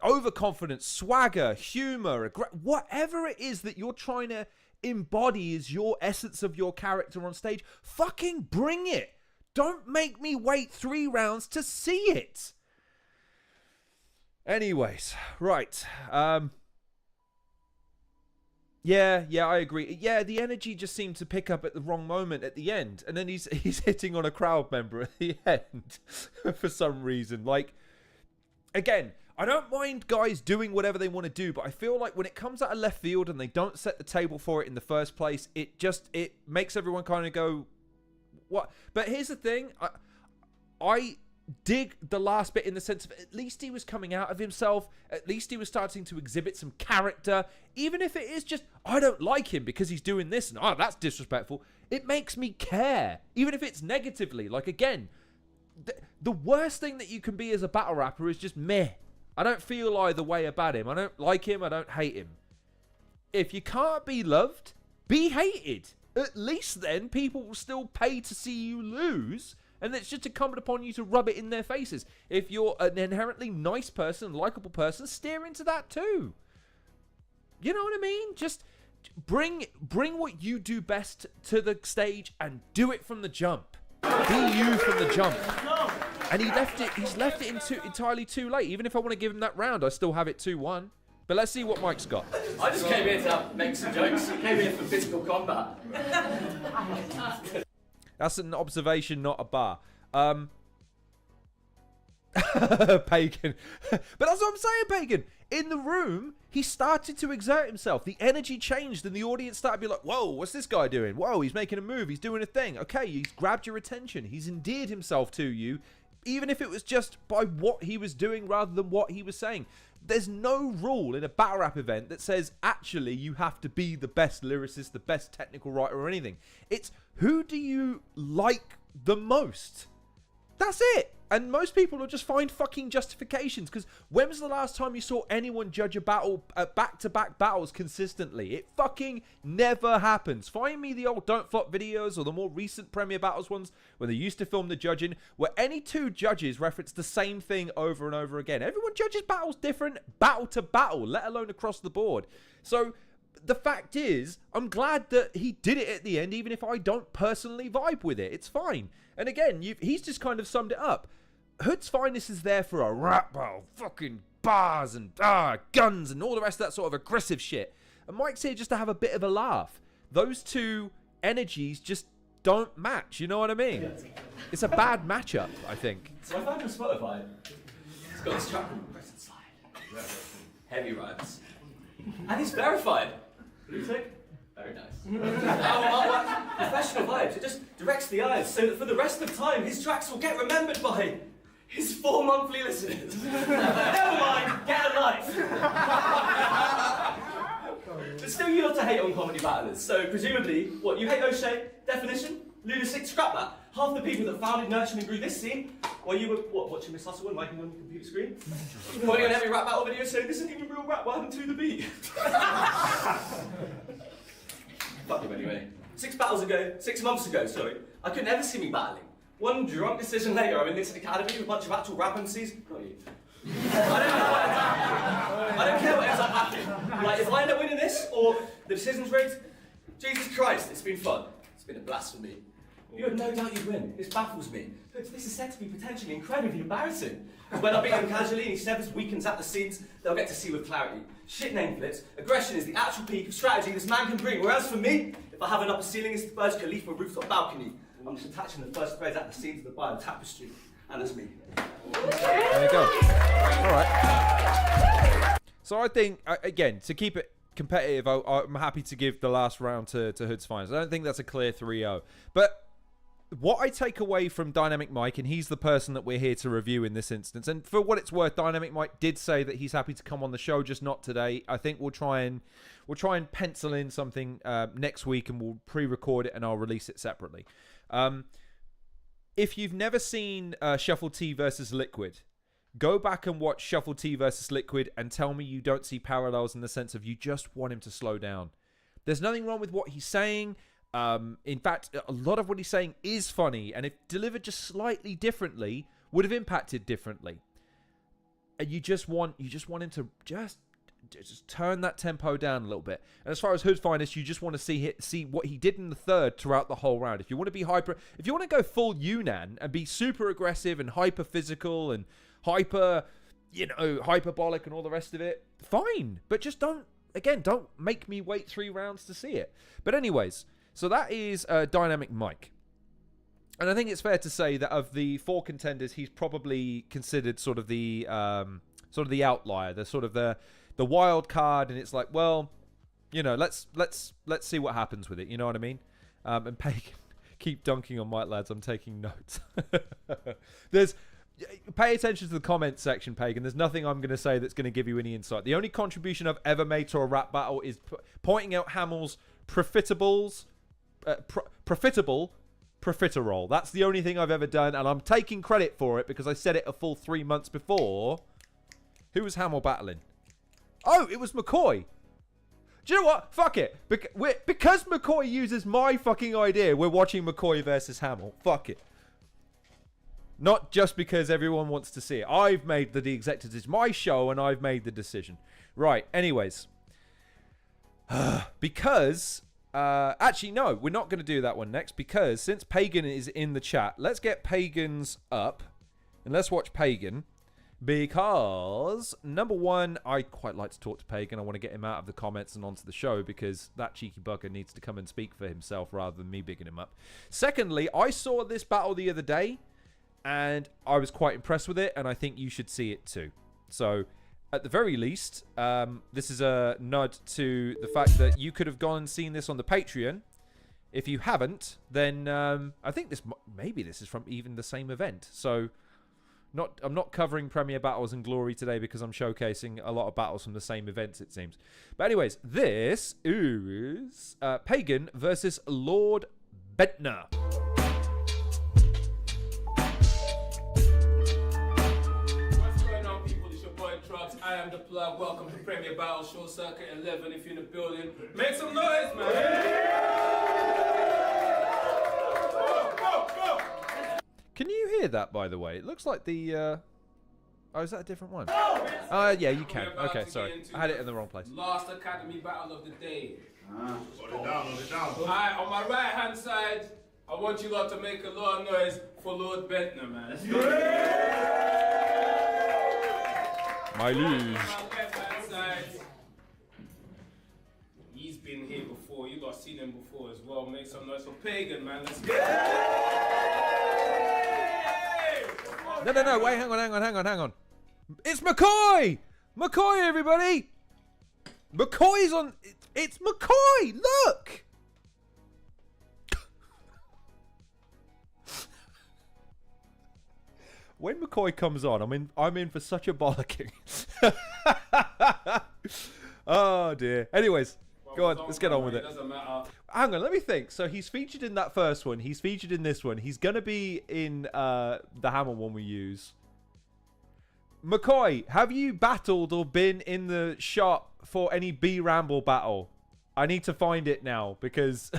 overconfidence, swagger, humor, whatever it is that you're trying to embody is your essence of your character on stage, fucking bring it. Don't make me wait 3 rounds to see it. Anyways, right. Yeah, I agree. Yeah, the energy just seemed to pick up at the wrong moment at the end. And then he's hitting on a crowd member at the end for some reason. Like, again, I don't mind guys doing whatever they want to do, but I feel like when it comes out of left field and they don't set the table for it in the first place, it makes everyone kind of go, what? But here's the thing. I dig the last bit in the sense of at least he was coming out of himself. At least he was starting to exhibit some character. Even if it is just, I don't like him because he's doing this and, that's disrespectful. It makes me care. Even if it's negatively. Like, again, the worst thing that you can be as a battle rapper is just meh. I don't feel either way about him. I don't like him. I don't hate him. If you can't be loved, be hated. At least then people will still pay to see you lose. And it's just incumbent upon you to rub it in their faces. If you're an inherently nice person, likable person, steer into that too. You know what I mean? Just bring what you do best to the stage and do it from the jump. Be you from the jump. And he's left it entirely too late. Even if I want to give him that round, I still have it 2-1. But let's see what Mike's got. I just came here to make some jokes. I came here for physical combat. That's an observation, not a bar. Pagan. But that's what I'm saying, Pagan. In the room, he started to exert himself. The energy changed and the audience started to be like, whoa, what's this guy doing? Whoa, he's making a move. He's doing a thing. Okay, he's grabbed your attention. He's endeared himself to you, even if it was just by what he was doing rather than what he was saying. There's no rule in a battle rap event that says, actually, you have to be the best lyricist, the best technical writer or anything. It's who do you like the most? That's it. And most people will just find fucking justifications. Because when was the last time you saw anyone judge a battle, back-to-back battles consistently? It fucking never happens. Find me the old Don't Flop videos or the more recent Premier Battles ones where they used to film the judging, where any 2 judges reference the same thing over and over again. Everyone judges battles different, battle to battle, let alone across the board. So the fact is, I'm glad that he did it at the end, even if I don't personally vibe with it. It's fine. And again, he's just kind of summed it up. Hood's Finest is there for a rap battle, fucking bars and guns and all the rest of that sort of aggressive shit. And Mike's here just to have a bit of a laugh. Those 2 energies just don't match, you know what I mean? It's a bad matchup, I think. So I found on Spotify, it's got this track called Press and Slide. Heavy rhymes. And it's verified. Blue tick? Very nice. Professional vibes. It just directs the eyes so that for the rest of time, his tracks will get remembered by his 4 monthly listeners. Never mind, get a life. But still, you love to hate on comedy battlers. So presumably, what, you hate O'Shea? Definition? Lunatic, scrap that. Half the people that founded, nurtured and grew this scene, while you were, what, watching Miss Hustle and writing on your computer screen? Pointing on every rap battle video saying, this isn't even real rap, what happened to the beat? Fuck him anyway. 6 months ago, I could never see me battling. One drunk decision later, I'm in this academy with a bunch of actual rap MCs. Not you. I don't care what ends up happening. Like, if I end up winning this, or the decision's rigged, Jesus Christ, it's been fun. It's been a blasphemy. You have no doubt you'd win. This baffles me. But this is said to be potentially incredibly embarrassing. When I beat him casually and he severs, weakens at the seams, they'll get to see with clarity. Shit name flips. Aggression is the actual peak of strategy this man can bring. Whereas for me, if I have an upper ceiling, it's the Burj Khalifa rooftop balcony. I'm just attaching the first threads at the seams of the bio tapestry. And that's me. There you go. All right. So I think, again, to keep it competitive, I'm happy to give the last round to Hood's Finest. I don't think that's a clear 3-0. But what I take away from Dynamic Mike, and he's the person that we're here to review in this instance, and for what it's worth, Dynamic Mike did say that he's happy to come on the show, just not today. I think we'll try and pencil in something next week, and we'll pre-record it and I'll release it separately. If you've never seen Shuffle T versus Liquid, go back and watch Shuffle T versus Liquid and tell me you don't see parallels in the sense of you just want him to slow down. There's nothing wrong with what he's saying. In fact, a lot of what he's saying is funny, and if delivered just slightly differently, would have impacted differently. And you just want him to just turn that tempo down a little bit. And as far as Hood's Finest, you just want to see what he did in the third throughout the whole round. If you want to be if you want to go full Yunnan and be super aggressive and hyper physical and hyper, hyperbolic and all the rest of it, fine. But just don't make me wait 3 rounds to see it. But anyways. So that is Dynamic Mike. And I think it's fair to say that of the 4 contenders, he's probably considered sort of the outlier, the wild card, and it's like, well, let's see what happens with it, you know what I mean? And Pagan, keep dunking on Mike, lads, I'm taking notes. Pay attention to the comment section, Pagan. There's nothing I'm going to say that's going to give you any insight. The only contribution I've ever made to a rap battle is pointing out Hamill's profitable profiterole. That's the only thing I've ever done, and I'm taking credit for it because I said it a full 3 months before. Who was Hamill battling? Oh, it was McCoy. Do you know what? Fuck it. Because McCoy uses my fucking idea, we're watching McCoy versus Hamill. Fuck it. Not just because everyone wants to see it. I've made the executive. It's my show, and I've made the decision. Right. Anyways. Because... actually, no, we're not going to do that one next because since Pagan is in the chat, let's get Pagan's up and let's watch Pagan because, number one, I quite like to talk to Pagan. I want to get him out of the comments and onto the show because that cheeky bugger needs to come and speak for himself rather than me bigging him up. Secondly, I saw this battle the other day and I was quite impressed with it, and I think you should see it too. So... at the very least, this is a nod to the fact that you could have gone and seen this on the Patreon. If you haven't, then I think maybe this is from even the same event. So I'm not covering Premier Battles and Glory today because I'm showcasing a lot of battles from the same events, it seems. But anyways, this is Pagan versus Lord Bentner. I am the plug. Welcome to Premier Battle Show Circuit 11. If you're in the building, make some noise, man. Go. Can you hear that, by the way? It looks like the... Oh, is that a different one? Yeah, you can. Okay, sorry. I had it in the wrong place. Last Academy Battle of the day. Hold it down. Alright, on my right hand side, I want you lot to make a lot of noise for Lord Bentner, man. My luge. On my left hand side, he's been here before. You lot seen him before as well. Make some noise for Pagan, man. Let's go. No. Wait, hang on. It's McCoy! McCoy, everybody! McCoy's on... It's McCoy! Look! when McCoy comes on, I'm in for such a bollocking. Oh dear. Anyways, go on, let's get on with it. Doesn't matter. Hang on, let me think. So he's featured in that first one. He's featured in this one. He's gonna be in the Hamill one we use. McCoy, have you battled or been in the shop for any B-Ramble battle? I need to find it now because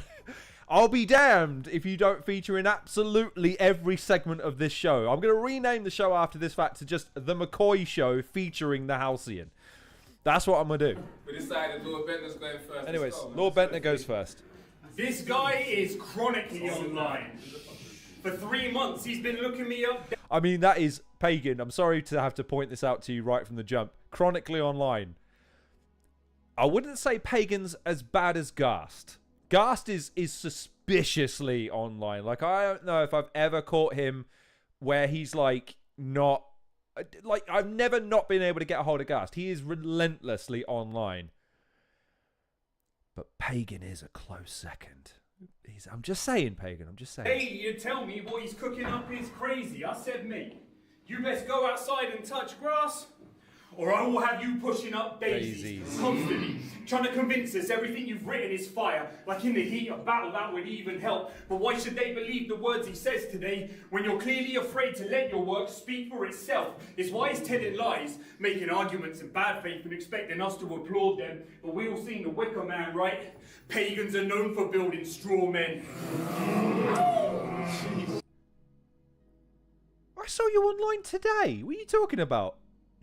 I'll be damned if you don't feature in absolutely every segment of this show. I'm going to rename the show after this fact to just The McCoy Show featuring the Halcyon. That's what I'm going to do. We decided Lord Bentner's going first. Anyways, Lord Bentner goes first. This guy is chronically online. For 3 months, he's been looking me up. I mean, that is Pagan. I'm sorry to have to point this out to you right from the jump. Chronically online. I wouldn't say Pagan's as bad as Gast. Gast is suspiciously online. Like, I don't know if I've ever caught him where he's like not... Like, I've never not been able to get a hold of Gast. He is relentlessly online. But Pagan is a close second. I'm just saying, Pagan. I'm just saying. Hey, you tell me what he's cooking up is crazy. I said, mate, you best go outside and touch grass, or I will have you pushing up daisies. Constantly trying to convince us everything you've written is fire. Like in the heat of battle, that would even help. But why should they believe the words he says today when you're clearly afraid to let your work speak for itself? It's why he's telling lies, making arguments in bad faith and expecting us to applaud them. But we all seen the Wicker Man, right? Pagans are known for building straw men. I saw you online today. What are you talking about?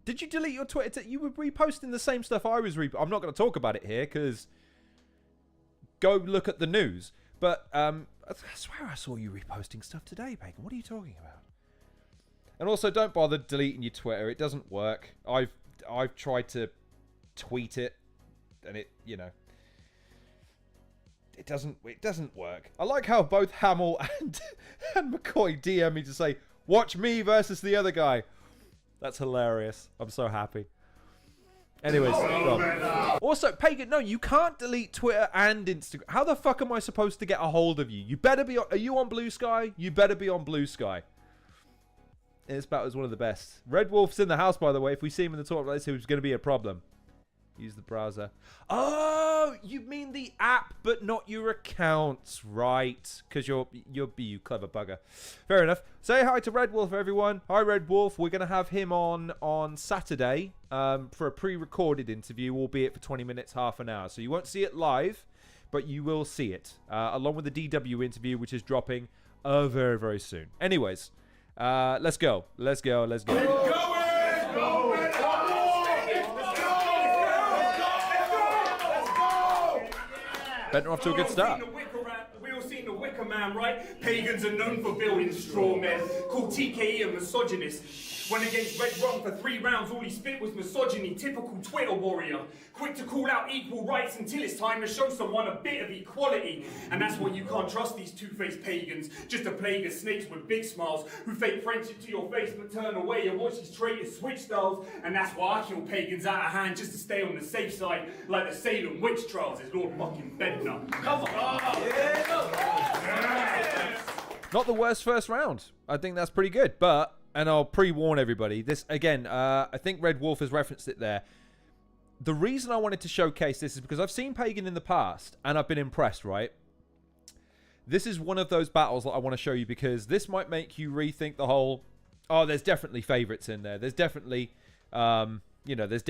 Did you delete your Twitter? You were reposting the same stuff I was I'm not going to talk about it here because go look at the news. But I swear I saw you reposting stuff today, Pagan. What are you talking about? And also, don't bother deleting your Twitter. It doesn't work. I've tried to tweet it, and it doesn't work. I like how both Hamill and McCoy DM me to say, "Watch me versus the other guy." That's hilarious. I'm so happy. Anyways, also, Pagan, no, you can't delete Twitter and Instagram. How the fuck am I supposed to get a hold of you? You better be. Are you on Blue Sky? You better be on Blue Sky. This battle is one of the best. Red Wolf's in the house, by the way. If we see him in the talk like this, it's going to be a problem. Use the browser. Oh, you mean the app, but not your accounts, right? Because you're you clever bugger. Fair enough. Say hi to Red Wolf, everyone. Hi, Red Wolf. We're going to have him on Saturday for a pre-recorded interview, albeit for 20 minutes, half an hour. So you won't see it live, but you will see it, along with the DW interview, which is dropping very, very soon. Anyways, let's go. Let's go. Let's go. Bentner off to a good start. We all seen the Wicker Man, right? Pagans are known for building straw men, called TKE a misogynist. Went against Red Rum for 3 rounds, all he spit was misogyny, typical Twitter warrior. Quick to call out equal rights until it's time to show someone a bit of equality. And that's why you can't trust these two-faced pagans, just a plague of snakes with big smiles, who fake friendship to your face but turn away and watch these traitors switch styles. And that's why I kill pagans out of hand just to stay on the safe side, like the Salem witch trials is Lord fucking Bentner. Come on! Not the worst first round. I think that's pretty good, but... And I'll pre-warn everybody. This, again, I think Red Wolf has referenced it there. The reason I wanted to showcase this is because I've seen Pagan in the past, and I've been impressed, right? This is one of those battles that I want to show you because this might make you rethink the whole... Oh, there's definitely favourites in there. There's definitely, there's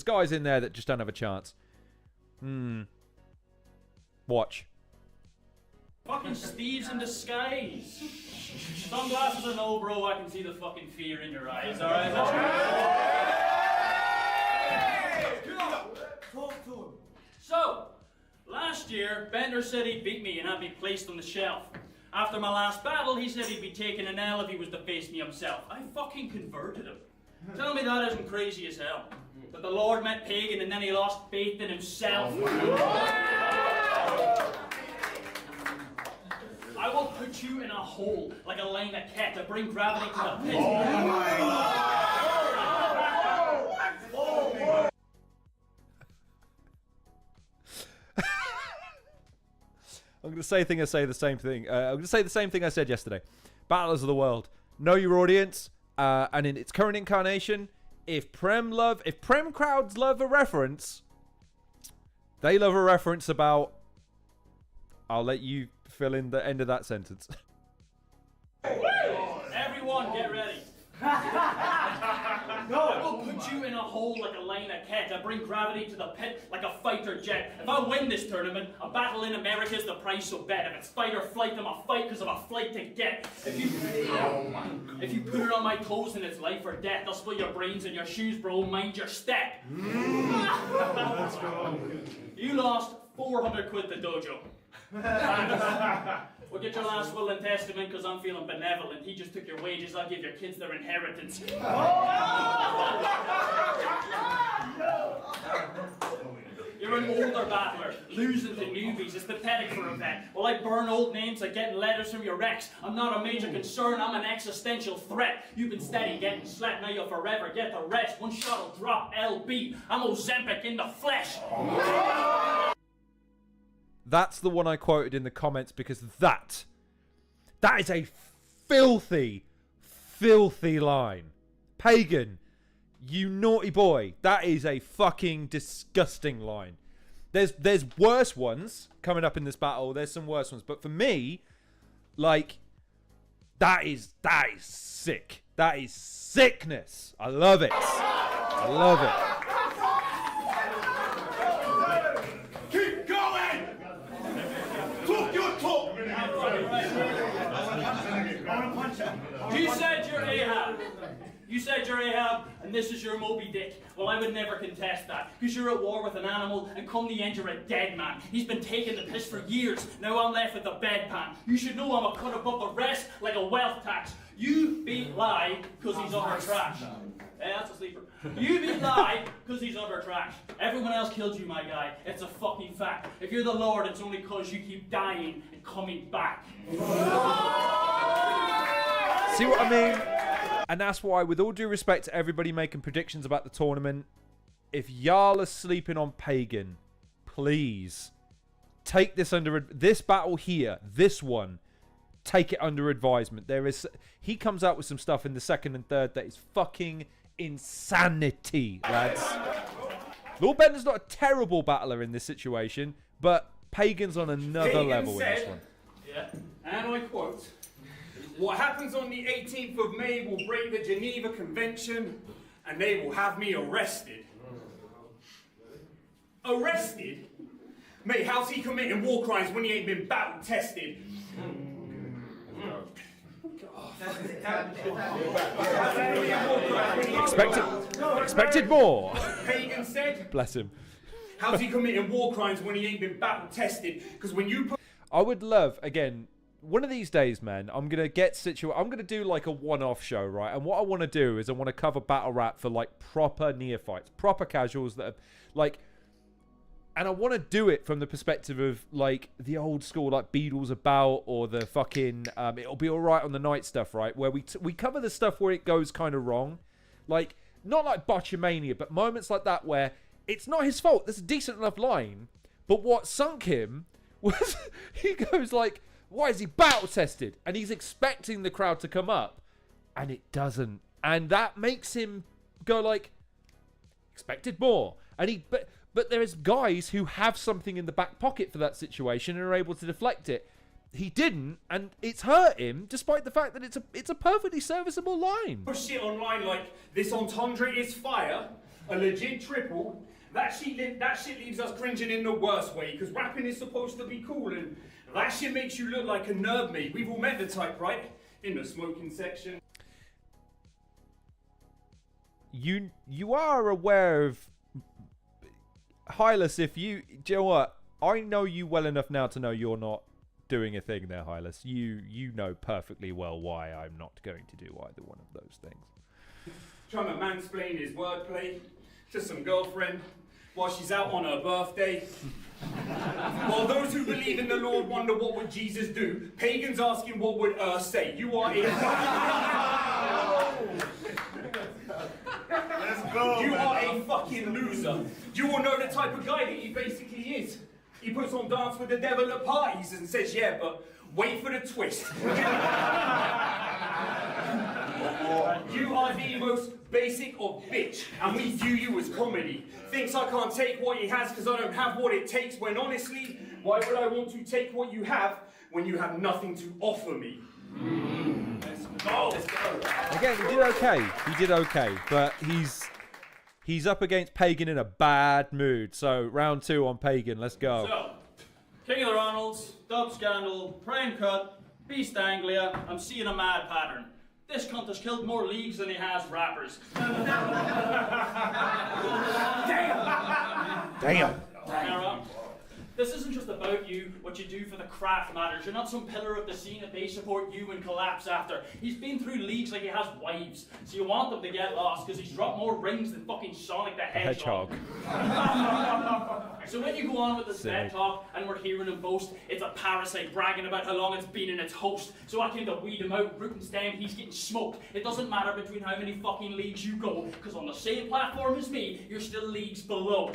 guys in there that just don't have a chance. Watch. Fucking Steve's in disguise. Sunglasses or no, bro, I can see the fucking fear in your eyes, alright? Talk to him. So, last year, Bender said he'd beat me and I'd be placed on the shelf. After my last battle, he said he'd be taking an L if he was to face me himself. I fucking converted him. Tell me that isn't crazy as hell. But the Lord met Pagan and then he lost faith in himself. I will put you in a hole like a line of cat to bring gravity to the pit. I'm going to say the same thing I said yesterday. Battlers of the World, know your audience, and in its current incarnation, if Prem crowds love a reference, they love a reference about. I'll let you fill in the end of that sentence. Everyone, get ready. I will put you in a hole like a line of cat. I bring gravity to the pit like a fighter jet. If I win this tournament, a battle in America is the price of bet. If it's fight or flight, I'm a fight because of a flight to get. If you put it on my toes, then it's life or death. I'll split your brains and your shoes, bro. Mind your step. You lost 400 quid to dojo. We'll get your last will and testament because I'm feeling benevolent. He just took your wages, I'll give your kids their inheritance. You're an older battler, losing to newbies. It's pathetic for a vet. Well, I burn old names like getting letters from your ex. I'm not a major concern, I'm an existential threat. You've been steady getting slapped, now you'll forever get the rest. One shot will drop LB. I'm Ozempic in the flesh. That's the one I quoted in the comments because that is a filthy, filthy line. Pagan, you naughty boy. That is a fucking disgusting line. There's worse ones coming up in this battle. There's some worse ones. But for me, like, that is sick. That is sickness. I love it. I love it. You said you're Ahab, and this is your Moby Dick. Well, I would never contest that, because you're at war with an animal, and come the end you're a dead man. He's been taking the piss for years, now I'm left with the bedpan. You should know I'm a cut above the rest, like a wealth tax. You beat Lie, because he's under trash. Yeah, that's a sleeper. You beat Lie, because he's under trash. Everyone else killed you, my guy. It's a fucking fact. If you're the Lord, it's only because you keep dying and coming back. See what I mean? And that's why, with all due respect to everybody making predictions about the tournament, if y'all are sleeping on Pagan, please take this under this battle here, this one, take it under advisement. He comes out with some stuff in the second and third that is fucking insanity, lads. Lord Bender's not a terrible battler in this situation, but Pagan's on another level in this one. Yeah, and I quote, "What happens on the 18th of May will break the Geneva Convention, and they will have me arrested." Arrested? Mate, how's he committing war crimes when he ain't been battle tested? Expected more. Pagan said, Bless him. how's he committing war crimes when he ain't been battle tested? Because when you put... I would love, again, one of these days, man, I'm going to get I'm going to do like a one-off show, right? And what I want to do is I want to cover battle rap for like proper neophytes, proper casuals that are like... And I want to do it from the perspective of like the old school, like Beatles About, or the fucking It'll Be Alright on the Night stuff, right? Where we cover the stuff where it goes kind of wrong. Like, not like Botchamania, but moments like that where it's not his fault. There's a decent enough line. But what sunk him was he goes like, why is he battle tested? And he's expecting the crowd to come up. And it doesn't. And that makes him go like, expected more. And But there's guys who have something in the back pocket for that situation and are able to deflect it. He didn't, and it's hurt him, despite the fact that it's a perfectly serviceable line. Push shit online like, this entendre is fire, a legit triple. That shit leaves us cringing in the worst way, because rapping is supposed to be cool, and that shit makes you look like a nerd, mate. We've all met the type, right? In the smoking section. You are aware of... Hylas, do you know what? I know you well enough now to know you're not doing a thing there, Hylas. You know perfectly well why I'm not going to do either one of those things. Trying to mansplain his wordplay to some girlfriend while she's out on her birthday. While those who believe in the Lord wonder what would Jesus do, pagans asking what would Earth say. You are a... You are a fucking loser. You all know the type of guy that he basically is. He puts on Dance with the Devil at parties and says, yeah, but Wait for the twist. You are the most basic of bitch, and we view you as comedy. Thinks I can't take what he has because I don't have what it takes, when honestly, why would I want to take what you have when you have nothing to offer me? Let's go. Again, he did okay. He did okay, but he's up against Pagan in a bad mood. So round 2 on Pagan. Let's go. So, King of the Ronalds, Dub Scandal, Prime Cut, Beast Anglia. I'm seeing a mad pattern. This cunt has killed more leagues than he has rappers. Damn. This isn't just about you, what you do for the craft matters. You're not some pillar of the scene that they support you and collapse after. He's been through leagues like he has wives, so you want them to get lost because he's dropped more rings than fucking Sonic the Hedgehog. So when you go on with this bed talk and we're hearing him boast, it's a parasite bragging about how long it's been in its host. So I came to weed him out, root and stem, he's getting smoked. It doesn't matter between how many fucking leagues you go, because on the same platform as me, you're still leagues below.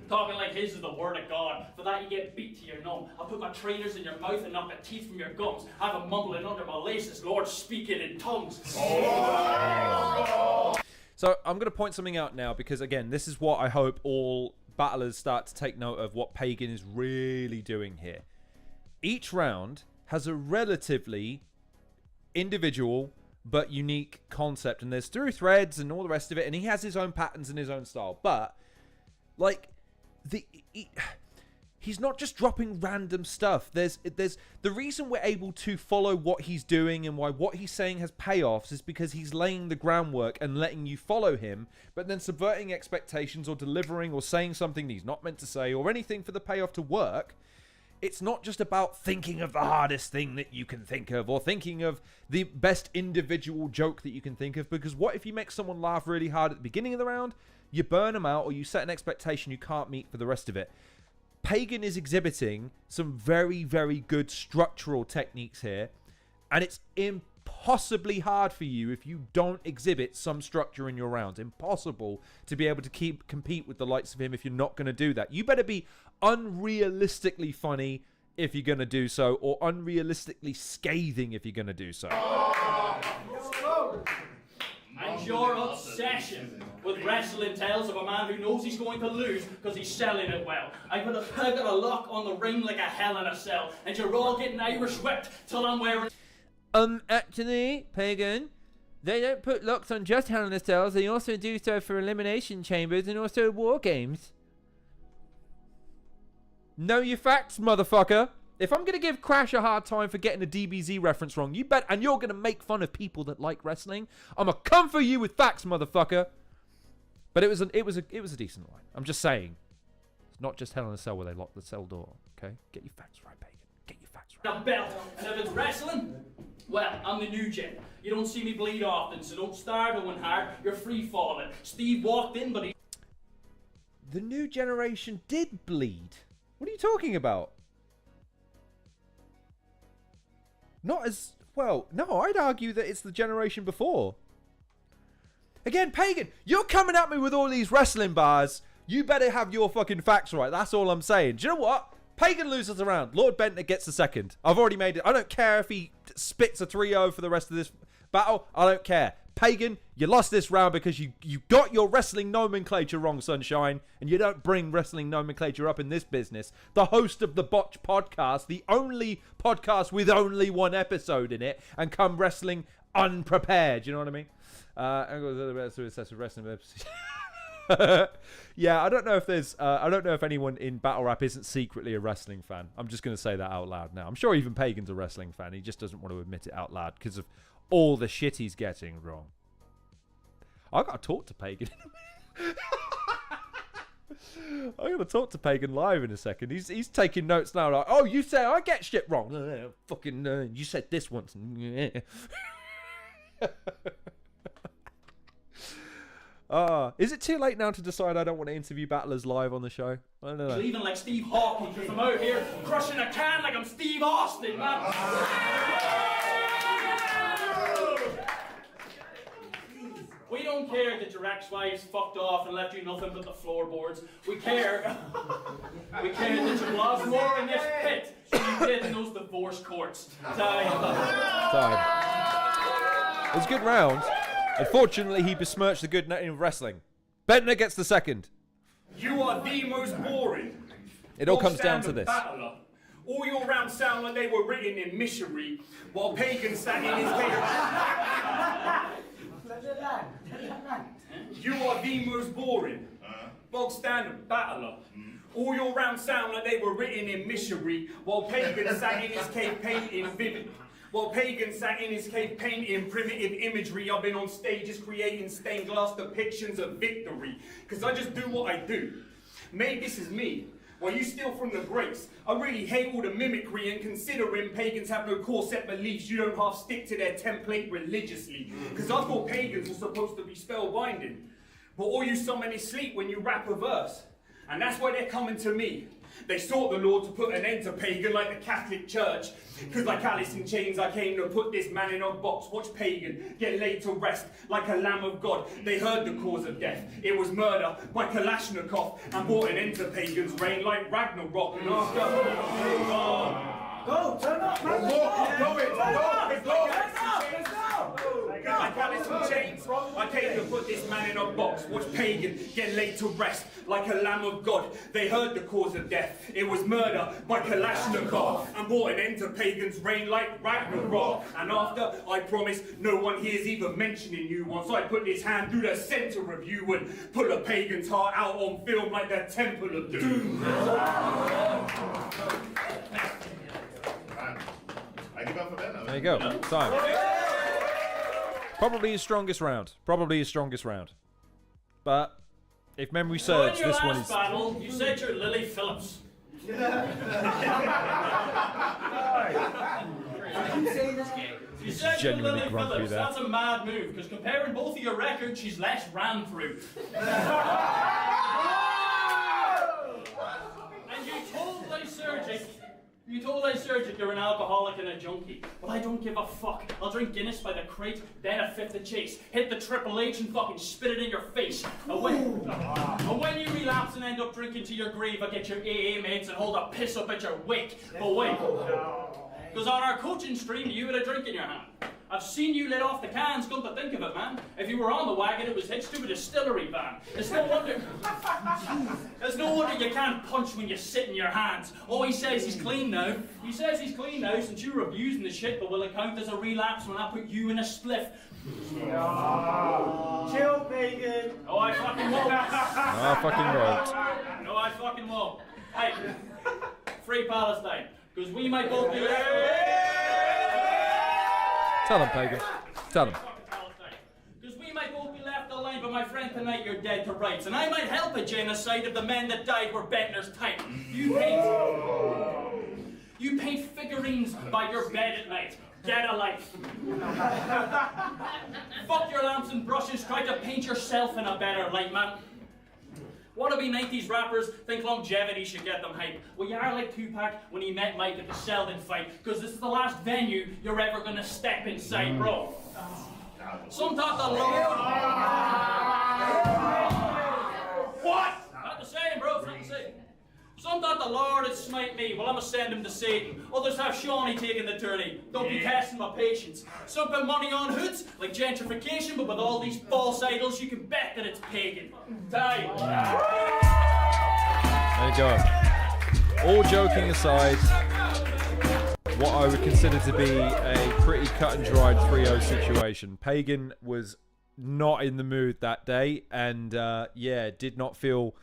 Talking like his is the word of God. For that you get beat to your numb. I'll put my trainers in your mouth and knock the teeth from your gums. I have a mumbling under my laces, Lord speaking in tongues. So I'm going to point something out now, because again, this is what I hope all battlers start to take note of, what Pagan is really doing here. Each round has a relatively individual but unique concept, and there's through threads and all the rest of it, and he has his own patterns and his own style. But like he's not just dropping random stuff. There's the reason we're able to follow what he's doing and why what he's saying has payoffs is because he's laying the groundwork and letting you follow him, but then subverting expectations or delivering or saying something that he's not meant to say or anything for the payoff to work. It's not just about thinking of the hardest thing that you can think of or thinking of the best individual joke that you can think of, because what if you make someone laugh really hard at the beginning of the round, you burn them out, or you set an expectation you can't meet for the rest of it. Pagan is exhibiting some very, very good structural techniques here, and it's impossibly hard for you if you don't exhibit some structure in your rounds. Impossible to be able to compete with the likes of him if you're not going to do that. You better be unrealistically funny if you're going to do so, or unrealistically scathing if you're going to do so. And your obsession with wrestling tales of a man who knows he's going to lose because he's selling it well. I've got a lock on the ring like a hell in a cell, and you're all getting Irish whipped till I'm wearing... Actually, Pagan, they don't put locks on just Hell in a Cell, they also do so for Elimination Chambers and also War Games. Know your facts, motherfucker. If I'm going to give Crash a hard time for getting a DBZ reference wrong, you bet, and you're going to make fun of people that like wrestling, I'm going to come for you with facts, motherfucker. But it was a decent line. I'm just saying. It's not just Hell in a Cell where they lock the cell door, okay? Get your facts right, Pagan. Get your facts right. A belt, and if it's wrestling, well, I'm the new gen. You don't see me bleed often, so don't start going hard. You're free falling. Steve walked in, but he... The new generation did bleed. What are you talking about? Not as... Well, no, I'd argue that it's the generation before. Again, Pagan, you're coming at me with all these wrestling bars. You better have your fucking facts right. That's all I'm saying. Do you know what? Pagan loses a round. Lord Bentner gets the second. I've already made it. I don't care if he spits a 3-0 for the rest of this battle. I don't care. Pagan, you lost this round because you got your wrestling nomenclature wrong, Sunshine, and you don't bring wrestling nomenclature up in this business. The host of the Botch podcast, the only podcast with only one episode in it, and come wrestling unprepared. You know what I mean? Wrestling. Yeah, I don't know if there's I don't know if anyone in battle rap isn't secretly a wrestling fan. I'm just going to say that out loud now. I'm sure even Pagan's a wrestling fan. He just doesn't want to admit it out loud because of all the shit he's getting wrong. I got to talk to Pagan. I'm going to talk to Pagan live in a second. He's taking notes now. Like, oh, you say I get shit wrong. Fucking, you said this once. Is it too late now to decide I don't want to interview battlers live on the show? I don't know. Leaving like Steve Hawking because I'm out here crushing a can like I'm Steve Austin, man. We don't care that your ex-wife's fucked off and left you nothing but the floorboards. We care that you lost more in this pit, so you dead in those divorce courts. Time. It was a good round. Unfortunately, he besmirched the good in wrestling. Bentner gets the second. You are the most boring. It all comes down to this. Battler. All your rounds sound like they were written in missionary, while Pagan sat in his cave. You are the most boring. Bog standard battler. All your rounds sound like they were written in missionary, while Pagan sat in his cave painting vivid. While Pagan sat in his cave painting primitive imagery, I've been on stages creating stained glass depictions of victory. Cause I just do what I do. Maybe this is me. While you steal from the greats, I really hate all the mimicry, and considering pagans have no core set beliefs, you don't half stick to their template religiously. Cause I thought pagans were supposed to be spellbinding. But all you summon is sleep when you rap a verse. And that's why they're coming to me. They sought the Lord to put an end to pagan like the Catholic Church. Cause like Alice in Chains, I came to put this man in a box. Watch pagan get laid to rest like a lamb of God. They heard the cause of death. It was murder by Kalashnikov, and brought an end to pagan's reign like Ragnarok. And after... Go, turn up, man. Like Alice in Chains, I came to put this man in a box. Watch pagan get laid to rest like a lamb of God. They heard the cause of death. It was murder by Kalashnikov, and brought an end to pagan's reign like Ragnarok. And after, I promise no one here's even mentioning you. Once I put this hand through the center of you and pull a pagan's heart out on film like the Temple of Doom. I give up for Ben. There you go. Time. Probably his strongest round. But if memory serves, this one is... battle, you said you're Lily Phillips. You said you're Genuinely Lily grumpy Phillips. there. That's a mad move, because comparing both of your records, she's less ran through. And you told Lysergic you're an alcoholic and a junkie. Well, I don't give a fuck. I'll drink Guinness by the crate, then a fifth of chase. Hit the Triple H and fucking spit it in your face. And when you relapse and end up drinking to your grave, I get your AA mates and hold a piss up at your wake. But wait. Because on our coaching stream, you had a drink in your hand. I've seen you let off the cans, come to think of it, man. If you were on the wagon, it was hitched to a distillery van. It's no wonder... There's no wonder you can't punch when you sit in your hands. Oh, he says he's clean now. He says he's clean now since you were abusing the shit, but will it count as a relapse when I put you in a spliff? Chill, pagan. No, I fucking won't. I fucking won't. No, I fucking won't. Hey, free Palestine. Because we might both be... Tell him, Pagan. Tell him. Because we might both be left alive, but my friend, tonight you're dead to rights. And I might help a genocide if the men that died were Bentner's type. You paint figurines by your bed at night. Get a life. Fuck your lamps and brushes, try to paint yourself in a better light, man. Wannabe 90s rappers think longevity should get them hype. Well, you are like Tupac when he met Mike at the Sheldon fight, because this is the last venue you're ever gonna step inside, bro. Some thought the Lord... What? Not the same, bro, it's not the same. Some thought the Lord would smite me. Well, I'ma send him to Satan. Others have Shawnee taking the tourney. Don't be testing my patience. Some put money on hoods, like gentrification, but with all these false idols, you can bet that it's pagan. Time. There you go. All joking aside, what I would consider to be a pretty cut and dried 3-0 situation. Pagan was not in the mood that day, and did not feel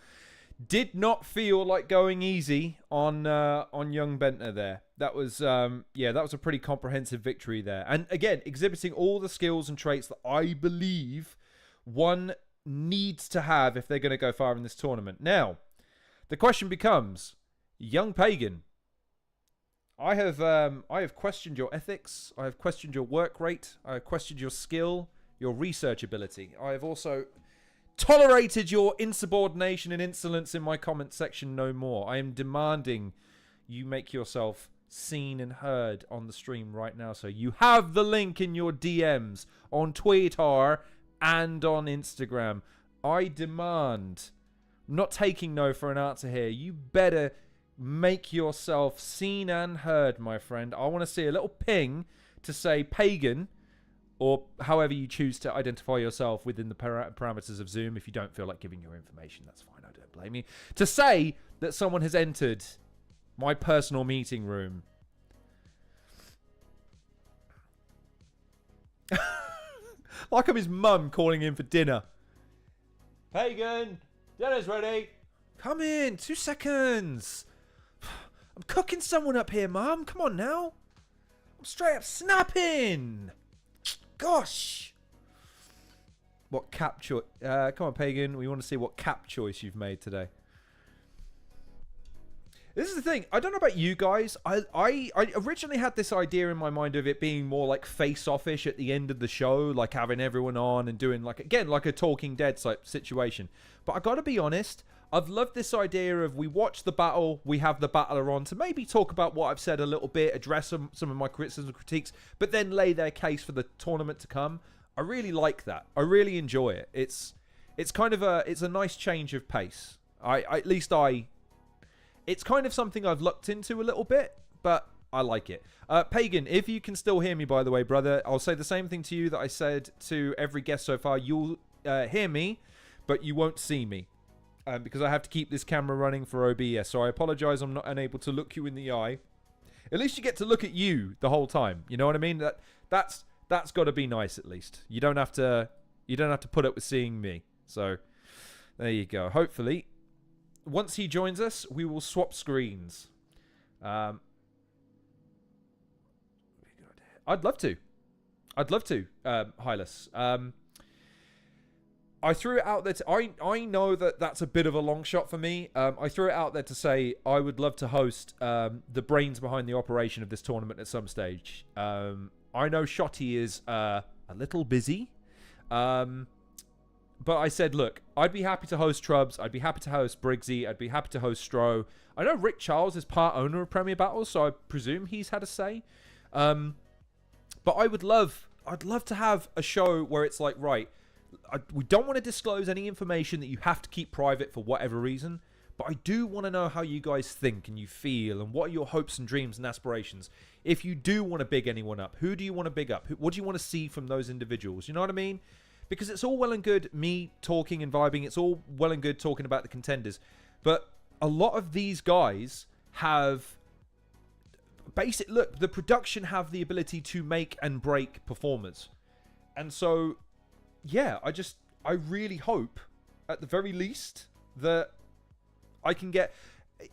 like going easy on young Bentner there. That was that was a pretty comprehensive victory there, and again exhibiting all the skills and traits that I believe one needs to have if they're going to go far in this tournament. Now, the question becomes, young Pagan, I have questioned your ethics, I have questioned your work rate, I have questioned your skill, your research ability. I have also tolerated your insubordination and insolence in my comment section no more. I am demanding you make yourself seen and heard on the stream right now. So you have the link in your DMs on Twitter and on Instagram. I demand, I'm not taking no for an answer here. You better make yourself seen and heard, my friend. I want to see a little ping to say Pagan, or however you choose to identify yourself within the parameters of Zoom. If you don't feel like giving your information, that's fine. I don't blame you. To say that someone has entered my personal meeting room. Like I'm his mum calling in for dinner. Pagan, dinner's ready. Come in, 2 seconds. I'm cooking someone up here, Mum. Come on now. I'm straight up snapping. Gosh. What cap choice? Come on, Pagan. We want to see what cap choice you've made today. This is the thing. I don't know about you guys. I originally had this idea in my mind of it being more like face-off-ish at the end of the show, like having everyone on and doing like, again, like a Talking Dead type situation. But I got to be honest, I've loved this idea of we watch the battle, we have the battler on to maybe talk about what I've said a little bit, address some of my criticisms and critiques, but then lay their case for the tournament to come. I really like that. I really enjoy it. It's kind of it's a nice change of pace. It's kind of something I've looked into a little bit, but I like it. Pagan, if you can still hear me, by the way, brother, I'll say the same thing to you that I said to every guest so far. You'll hear me, but you won't see me. Because I have to keep this camera running for OBS. So I apologize I'm not unable to look you in the eye. At least you get to look at you the whole time. You know what I mean? That's got to be nice at least. You don't have to put up with seeing me. So there you go. Hopefully once he joins us, we will swap screens. I'd love to. Hylas. I threw it out there. I know that that's a bit of a long shot for me. I threw it out there to say I would love to host the brains behind the operation of this tournament at some stage. I know Shotty is a little busy. But I said, look, I'd be happy to host Trubs. I'd be happy to host Briggsy. I'd be happy to host Stro. I know Rick Charles is part owner of Premier Battles, so I presume he's had a say. But I'd love to have a show where it's like, right, we don't want to disclose any information that you have to keep private for whatever reason, but I do want to know how you guys think and you feel and what are your hopes and dreams and aspirations. If you do want to big anyone up, who do you want to big up? What do you want to see from those individuals? You know what I mean? Because it's all well and good me talking and vibing. It's all well and good talking about the contenders. But a lot of these guys have look, the production have the ability to make and break performers. And so, yeah, I really hope, at the very least, that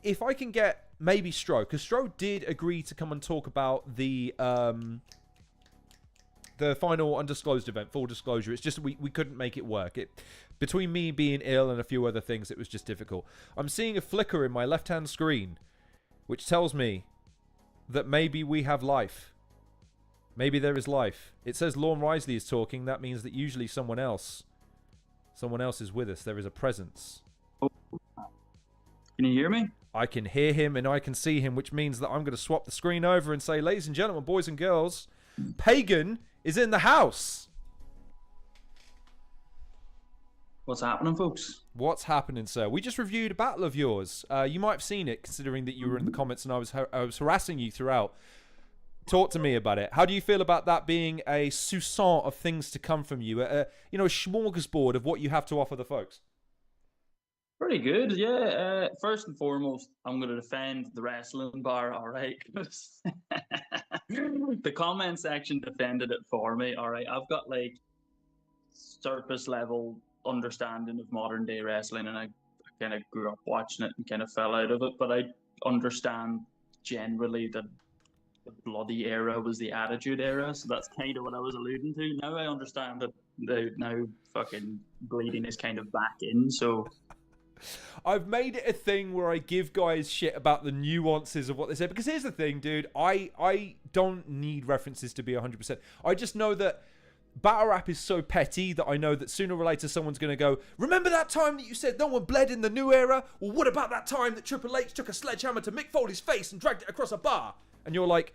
if I can get maybe Stro, because Stro did agree to come and talk about the final undisclosed event, full disclosure. It's just we couldn't make it work. Between me being ill and a few other things, it was just difficult. I'm seeing a flicker in my left-hand screen, which tells me that maybe we have life. Maybe there is life. It says Lorne Risley is talking. That means that usually someone else is with us. There is a presence. Can you hear me? I can hear him and I can see him, which means that I'm going to swap the screen over and say, ladies and gentlemen, boys and girls, Pagan is in the house. What's happening, folks? What's happening, sir? We just reviewed a battle of yours. You might have seen it, considering that you were in the comments and I was harassing you throughout. Talk to me about it. How do you feel about that being a sousson of things to come from you? A smorgasbord of what you have to offer the folks. Pretty good, yeah. First and foremost, I'm going to defend the wrestling bar, all right? The comment section defended it for me, all right? I've got, like, surface level understanding of modern day wrestling, and I kind of grew up watching it and kind of fell out of it, but I understand generally that the bloody era was the attitude era, so that's kind of what I was alluding to. Now I understand that now fucking bleeding is kind of back in, so... I've made it a thing where I give guys shit about the nuances of what they say, because here's the thing, dude, I don't need references to be 100%. I just know that battle rap is so petty that I know that sooner or later someone's going to go, remember that time that you said no one bled in the new era? Well, what about that time that Triple H took a sledgehammer to Mick Foley's face and dragged it across a bar? And you're like,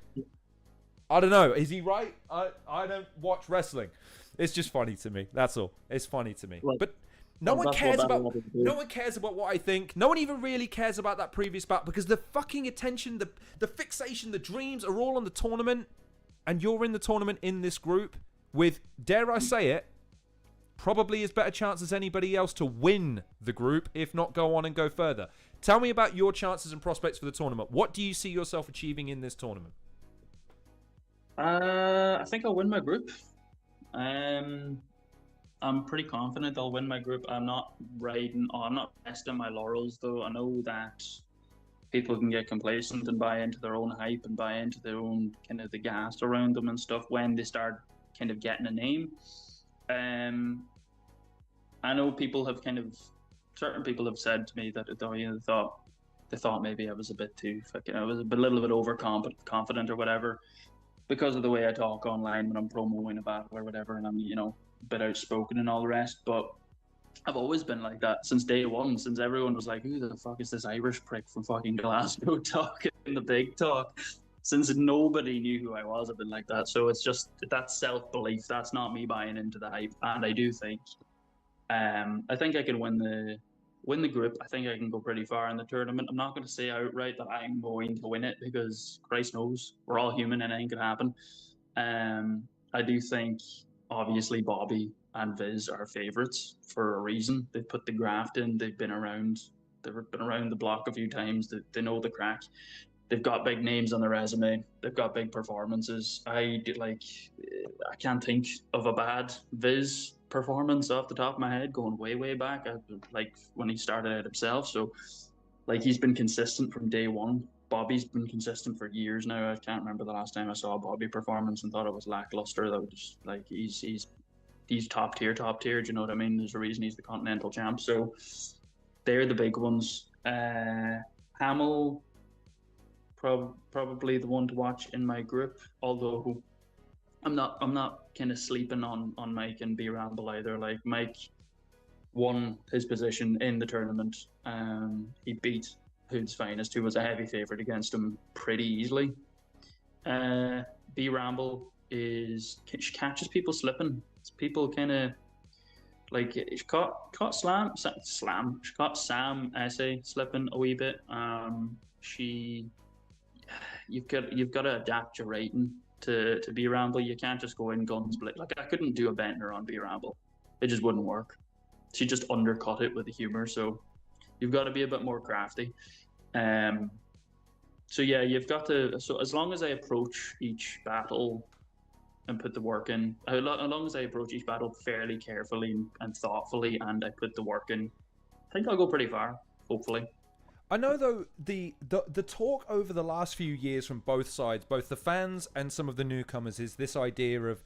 I don't know, is he right? I don't watch wrestling. It's just funny to me, that's all. It's funny to me. Like, but No one That's cares what about. battle rappers do. No one cares about what I think. No one even really cares about that previous battle because the fucking attention, the fixation, the dreams are all on the tournament, and you're in the tournament in this group with, dare I say it, probably as better chance as anybody else to win the group, if not go on and go further. Tell me about your chances and prospects for the tournament. What do you see yourself achieving in this tournament? I think I'll win my group. I'm pretty confident I'll win my group. I'm not resting my laurels though. I know that people can get complacent and buy into their own hype and buy into their own kind of the gas around them and stuff when they start kind of getting a name. I know certain people have said to me that they thought maybe I was a bit too fucking, I was a little bit overconfident or whatever because of the way I talk online when I'm promoting a battle or whatever, and I'm a bit outspoken and all the rest. But I've always been like that since day one, since everyone was like, who the fuck is this Irish prick from fucking Glasgow talking the big talk? Since nobody knew who I was, I've been like that. So it's just that self-belief. That's not me buying into the hype. And I do think, I think I can win the group. I think I can go pretty far in the tournament. I'm not going to say outright that I'm going to win it because Christ knows we're all human and anything can happen. I do think obviously Bobby and Viz are favourites for a reason. They've put the graft in. They've been around the block a few times. They know the crack. They've got big names on their resume. They've got big performances. I can't think of a bad Viz performance off the top of my head going way back, like when he started out himself. So like he's been consistent from day one. Bobby's been consistent for years now. I can't remember the last time I saw a Bobby performance and thought it was lackluster. That was just like he's top tier. Do you know what I mean? There's a reason he's the Continental champ. So they're the big ones. Hamill, probably the one to watch in my group. Although I'm not kind of sleeping on Mike and B Ramble either. Like Mike won his position in the tournament. He beat Hood's Finest, who was a heavy favourite against him pretty easily. B Ramble she catches people slipping. People kind of like she caught Sam Essay slipping a wee bit. You've got to adapt your rating to B Ramble. You can't just go in guns blazing. Like I couldn't do a Bentner on B Ramble. It just wouldn't work. She just undercut it with the humor. So you've got to be a bit more crafty. So yeah, you've got to. So as long as I approach each battle and put the work in, as long as I approach each battle fairly carefully and thoughtfully, and I put the work in, I think I'll go pretty far. Hopefully. I know though the talk over the last few years from both sides, both the fans and some of the newcomers, is this idea of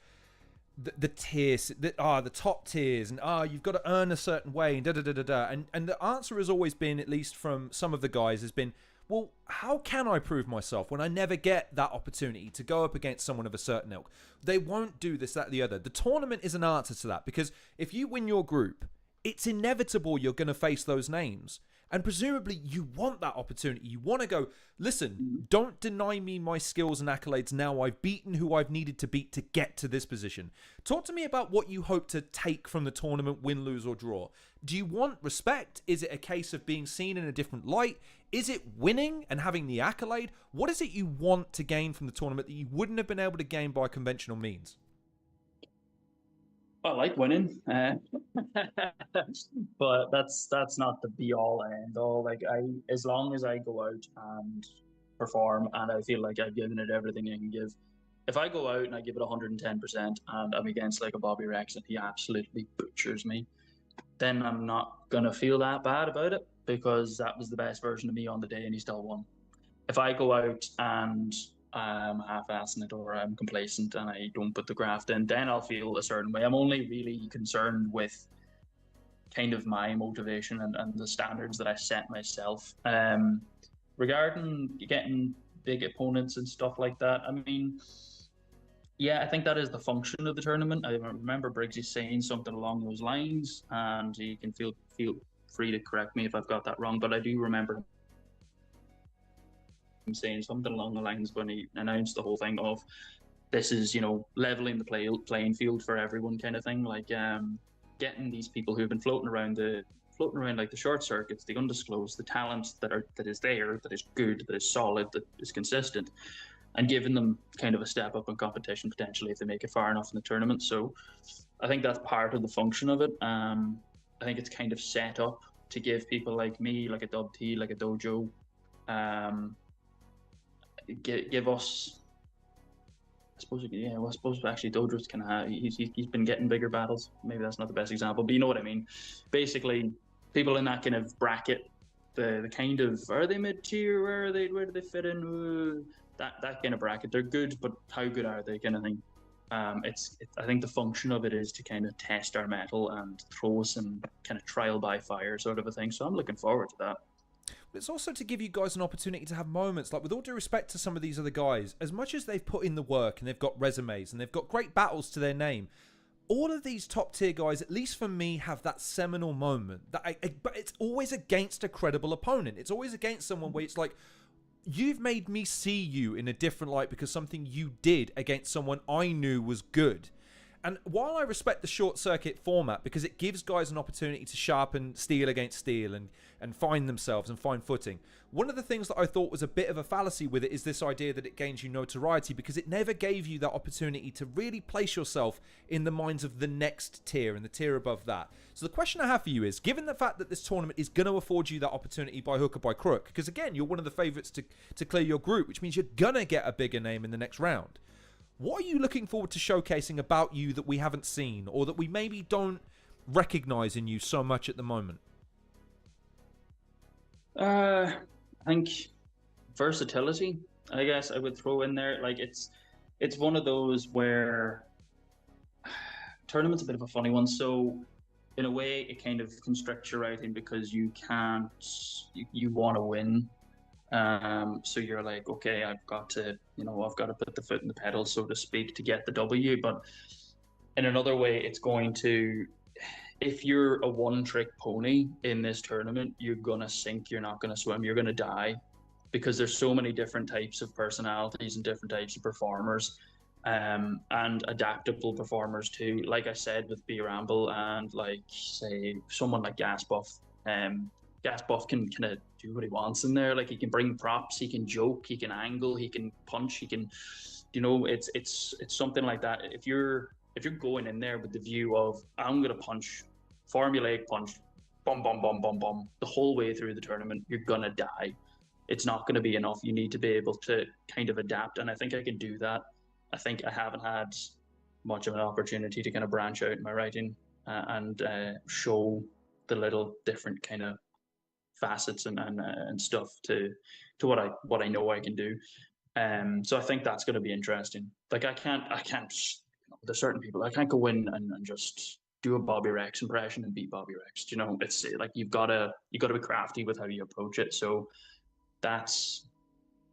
the tiers, the top tiers, and you've got to earn a certain way, and and the answer has always been, at least from some of the guys, has been, well, how can I prove myself when I never get that opportunity to go up against someone of a certain ilk? They won't do this, that, the other. The tournament is an answer to that, because if you win your group, it's inevitable you're going to face those names. And presumably you want that opportunity. You want to go, listen, don't deny me my skills and accolades now. I've beaten who I've needed to beat to get to this position. Talk to me about what you hope to take from the tournament, win, lose, or draw. Do you want respect? Is it a case of being seen in a different light? Is it winning and having the accolade? What is it you want to gain from the tournament that you wouldn't have been able to gain by conventional means? I like winning, but that's not the be all end all. Like as long as I go out and perform and I feel like I've given it everything I can give. If I go out and I give it 110% and I'm against like a Bobby Rex and he absolutely butchers me, then I'm not gonna feel that bad about it because that was the best version of me on the day and he still won. If I go out and I'm half-assing it or I'm complacent and I don't put the graft in, then I'll feel a certain way. I'm only really concerned with kind of my motivation and the standards that I set myself. Regarding getting big opponents and stuff like that, I mean, yeah, I think that is the function of the tournament. I remember Briggsy saying something along those lines, and you can feel free to correct me if I've got that wrong, but I do remember saying something along the lines when he announced the whole thing of this is, leveling the playing field for everyone kind of thing. Like getting these people who've been floating around like the short circuits, the undisclosed, the talent that is there, that is good, that is solid, that is consistent, and giving them kind of a step up in competition potentially if they make it far enough in the tournament. So I think that's part of the function of it. I think it's kind of set up to give people like me, like a Dub T, like a Dojo, give us. I suppose actually Dojo's kind of he's been getting bigger battles. Maybe that's not the best example, but you know what I mean. Basically, people in that kind of bracket, the kind of, are they mid tier? Where do they fit in? That kind of bracket, they're good, but how good are they? Kind of thing. I think the function of it is to kind of test our metal and throw some kind of trial by fire sort of a thing. So I'm looking forward to that. But it's also to give you guys an opportunity to have moments, like with all due respect to some of these other guys, as much as they've put in the work and they've got resumes and they've got great battles to their name, all of these top tier guys, at least for me, have that seminal moment. But it's always against a credible opponent. It's always against someone where it's like, you've made me see you in a different light because something you did against someone I knew was good. And while I respect the short circuit format because it gives guys an opportunity to sharpen steel against steel and find themselves and find footing, one of the things that I thought was a bit of a fallacy with it is this idea that it gains you notoriety because it never gave you that opportunity to really place yourself in the minds of the next tier and the tier above that. So the question I have for you is, given the fact that this tournament is going to afford you that opportunity by hook or by crook, because again, you're one of the favourites to clear your group, which means you're going to get a bigger name in the next round. What are you looking forward to showcasing about you that we haven't seen or that we maybe don't recognise in you so much at the moment? I think versatility, I guess I would throw in there. Like it's one of those where tournament's a bit of a funny one. So in a way, it kind of constricts your routing because you want to win. So you're like, okay, I've got to put the foot in the pedal, so to speak, to get the W. But in another way, it's going to, if you're a one-trick pony in this tournament, you're gonna sink, you're not gonna swim, you're gonna die, because there's so many different types of personalities and different types of performers, and adaptable performers too. Like I said with B Ramble and like say someone like Gas Buff. Gas Buff can kind of do what he wants in there. Like he can bring props, he can joke, he can angle, he can punch, he can, it's something like that. If you're going in there with the view of I'm gonna punch, formulaic punch, bum bum bum bum bum the whole way through the tournament, you're gonna die. It's not gonna be enough. You need to be able to kind of adapt, and I think I can do that. I think I haven't had much of an opportunity to kind of branch out in my writing and show the little different kind of facets and stuff to what I know I can do. So I think that's going to be interesting. Like I can't there's certain people I can't go in and just do a Bobby Rex impression and beat Bobby Rex. It's like you've got to be crafty with how you approach it. So that's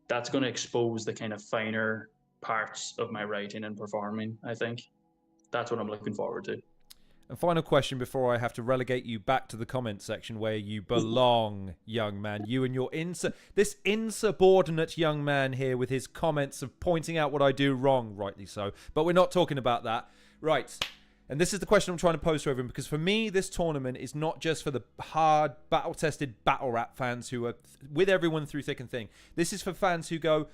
going to expose the kind of finer parts of my writing and performing. I think that's what I'm looking forward to. And final question before I have to relegate you back to the comment section where you belong, young man. You and your this insubordinate young man here with his comments of pointing out what I do wrong, rightly so. But we're not talking about that. Right. And this is the question I'm trying to pose to everyone, because for me, this tournament is not just for the hard, battle-tested battle rap fans who are with everyone through thick and thin. This is for fans who go,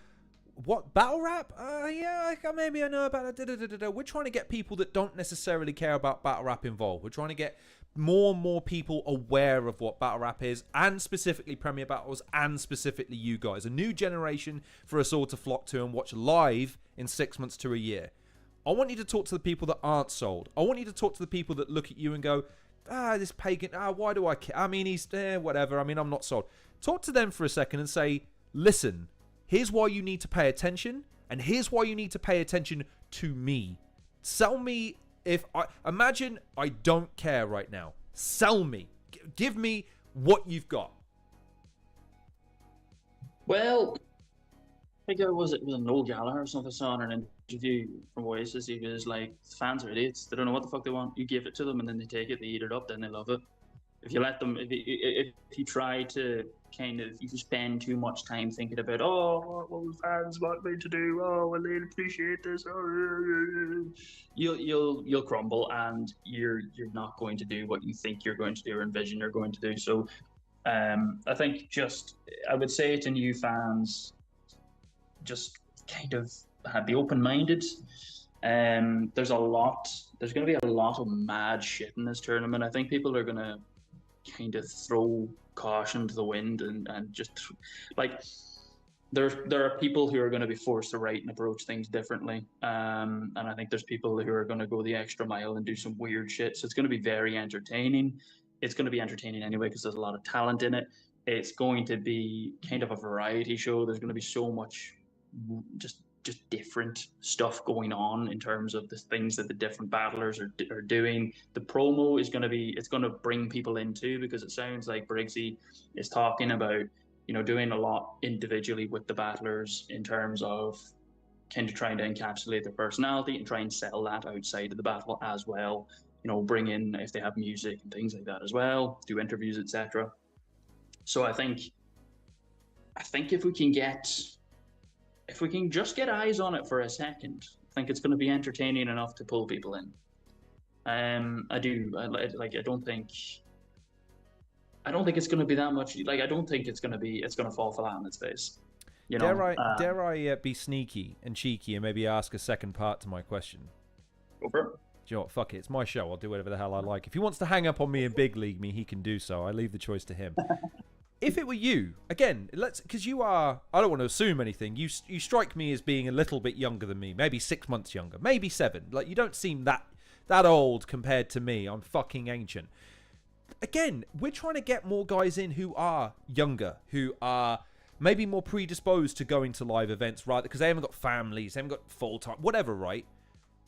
what, battle rap? Yeah, maybe I know about it. We're trying to get people that don't necessarily care about battle rap involved. We're trying to get more and more people aware of what battle rap is, and specifically Premier Battles, and specifically you guys. A new generation for us all to flock to and watch live in 6 months to a year. I want you to talk to the people that aren't sold. I want you to talk to the people that look at you and go, this Pagan, why do I care? I mean, he's whatever. I mean, I'm not sold. Talk to them for a second and say, listen, here's why you need to pay attention, and here's why you need to pay attention to me. Sell me imagine I don't care right now. Sell me. Give me what you've got. Well, I think it was Noel Gallagher or something saw in an interview from Oasis. He was like, fans are idiots. They don't know what the fuck they want. You give it to them and then they take it, they eat it up, then they love it. if you let them, if you try to kind of, if you spend too much time thinking about, what will the fans want me to do? Oh, will they appreciate this? You'll crumble, and you're not going to do what you think you're going to do or envision you're going to do. So, I think I would say to new fans, just kind of be open-minded. There's going to be a lot of mad shit in this tournament. I think people are going to kind of throw caution to the wind and just like there are people who are going to be forced to write and approach things differently, and I think there's people who are going to go the extra mile and do some weird shit. So it's going to be very entertaining. It's going to be entertaining anyway because there's a lot of talent in it. It's going to be kind of a variety show. There's going to be so much just different stuff going on in terms of the things that the different battlers are doing. The promo is going to bring people in too, because it sounds like Briggsy is talking about, doing a lot individually with the battlers in terms of kind of trying to encapsulate their personality and try and sell that outside of the battle as well. Bring in, if they have music and things like that as well, do interviews, etc. So I think if we can just get eyes on it for a second, I think it's going to be entertaining enough to pull people in. I don't think it's going to be that much. Like, I don't think it's going to fall flat on its face. Dare I be sneaky and cheeky and maybe ask a second part to my question? Over. Do you know what? Fuck it. It's my show. I'll do whatever the hell I like. If he wants to hang up on me and big league me, he can do so. I leave the choice to him. If it were you, again, because you are, I don't want to assume anything. You strike me as being a little bit younger than me, maybe 6 months younger, maybe 7. Like, you don't seem that old compared to me. I'm fucking ancient. Again, we're trying to get more guys in who are younger, who are maybe more predisposed to going to live events, right? Because they haven't got families, they haven't got full time, whatever, right?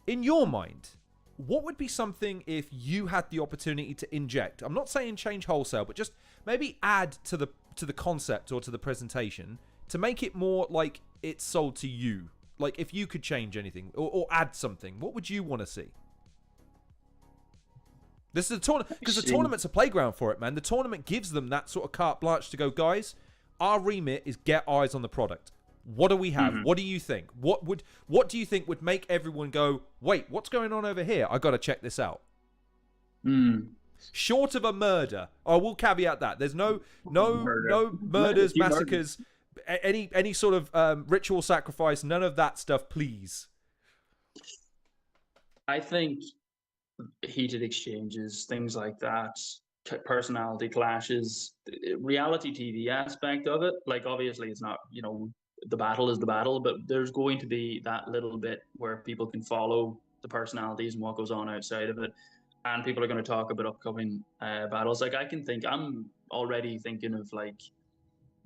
In your mind, what would be something if you had the opportunity to inject? I'm not saying change wholesale, but just maybe add to the concept or to the presentation to make it more like it's sold to you. Like, if you could change anything or add something, what would you want to see? This is a tournament, because the tournament's a playground for it, man. The tournament gives them that sort of carte blanche to go, guys, our remit is get eyes on the product. What do we have? Mm-hmm. What do you think? What do you think would make everyone go, wait, what's going on over here? I got to check this out. Short of a murder. I will caveat that. There's no murders, massacres, any sort of ritual sacrifice, none of that stuff, please. I think heated exchanges, things like that, personality clashes, reality TV aspect of it. Like, obviously it's not, the battle is the battle, but there's going to be that little bit where people can follow the personalities and what goes on outside of it. And people are going to talk about upcoming battles. Like, I'm already thinking of like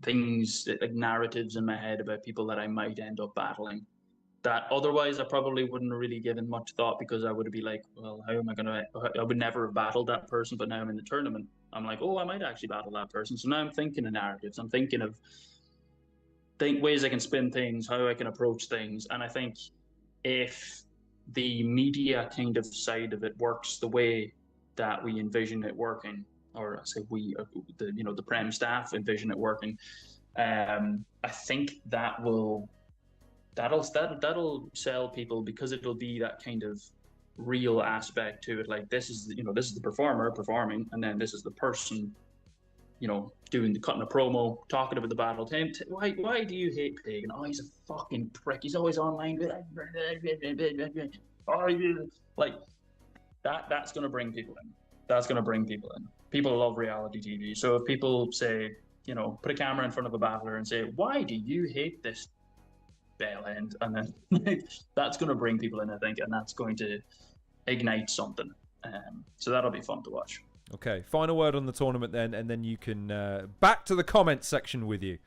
things, like narratives in my head about people that I might end up battling that otherwise I probably wouldn't have really given much thought, because I would be like, well, how am I going to, I would never have battled that person, but now I'm in the tournament. I'm like, oh, I might actually battle that person. So now I'm thinking of narratives. I'm thinking of ways I can spin things, how I can approach things. And I think if the media kind of side of it works the way that we envision it working, or I say we, the Prem staff envision it working, I think that'll sell people, because it'll be that kind of real aspect to it. Like, this is the performer performing, and then this is the person, cutting a promo, talking about the battle. Why do you hate Pagan? Oh, he's a fucking prick. He's always online. Like, that's going to bring people in. That's going to bring people in. People love reality TV. So if people say, put a camera in front of a battler and say, why do you hate this bell end? And then that's going to bring people in, I think, and that's going to ignite something. So that'll be fun to watch. Okay, final word on the tournament then, and then you can back to the comments section with you.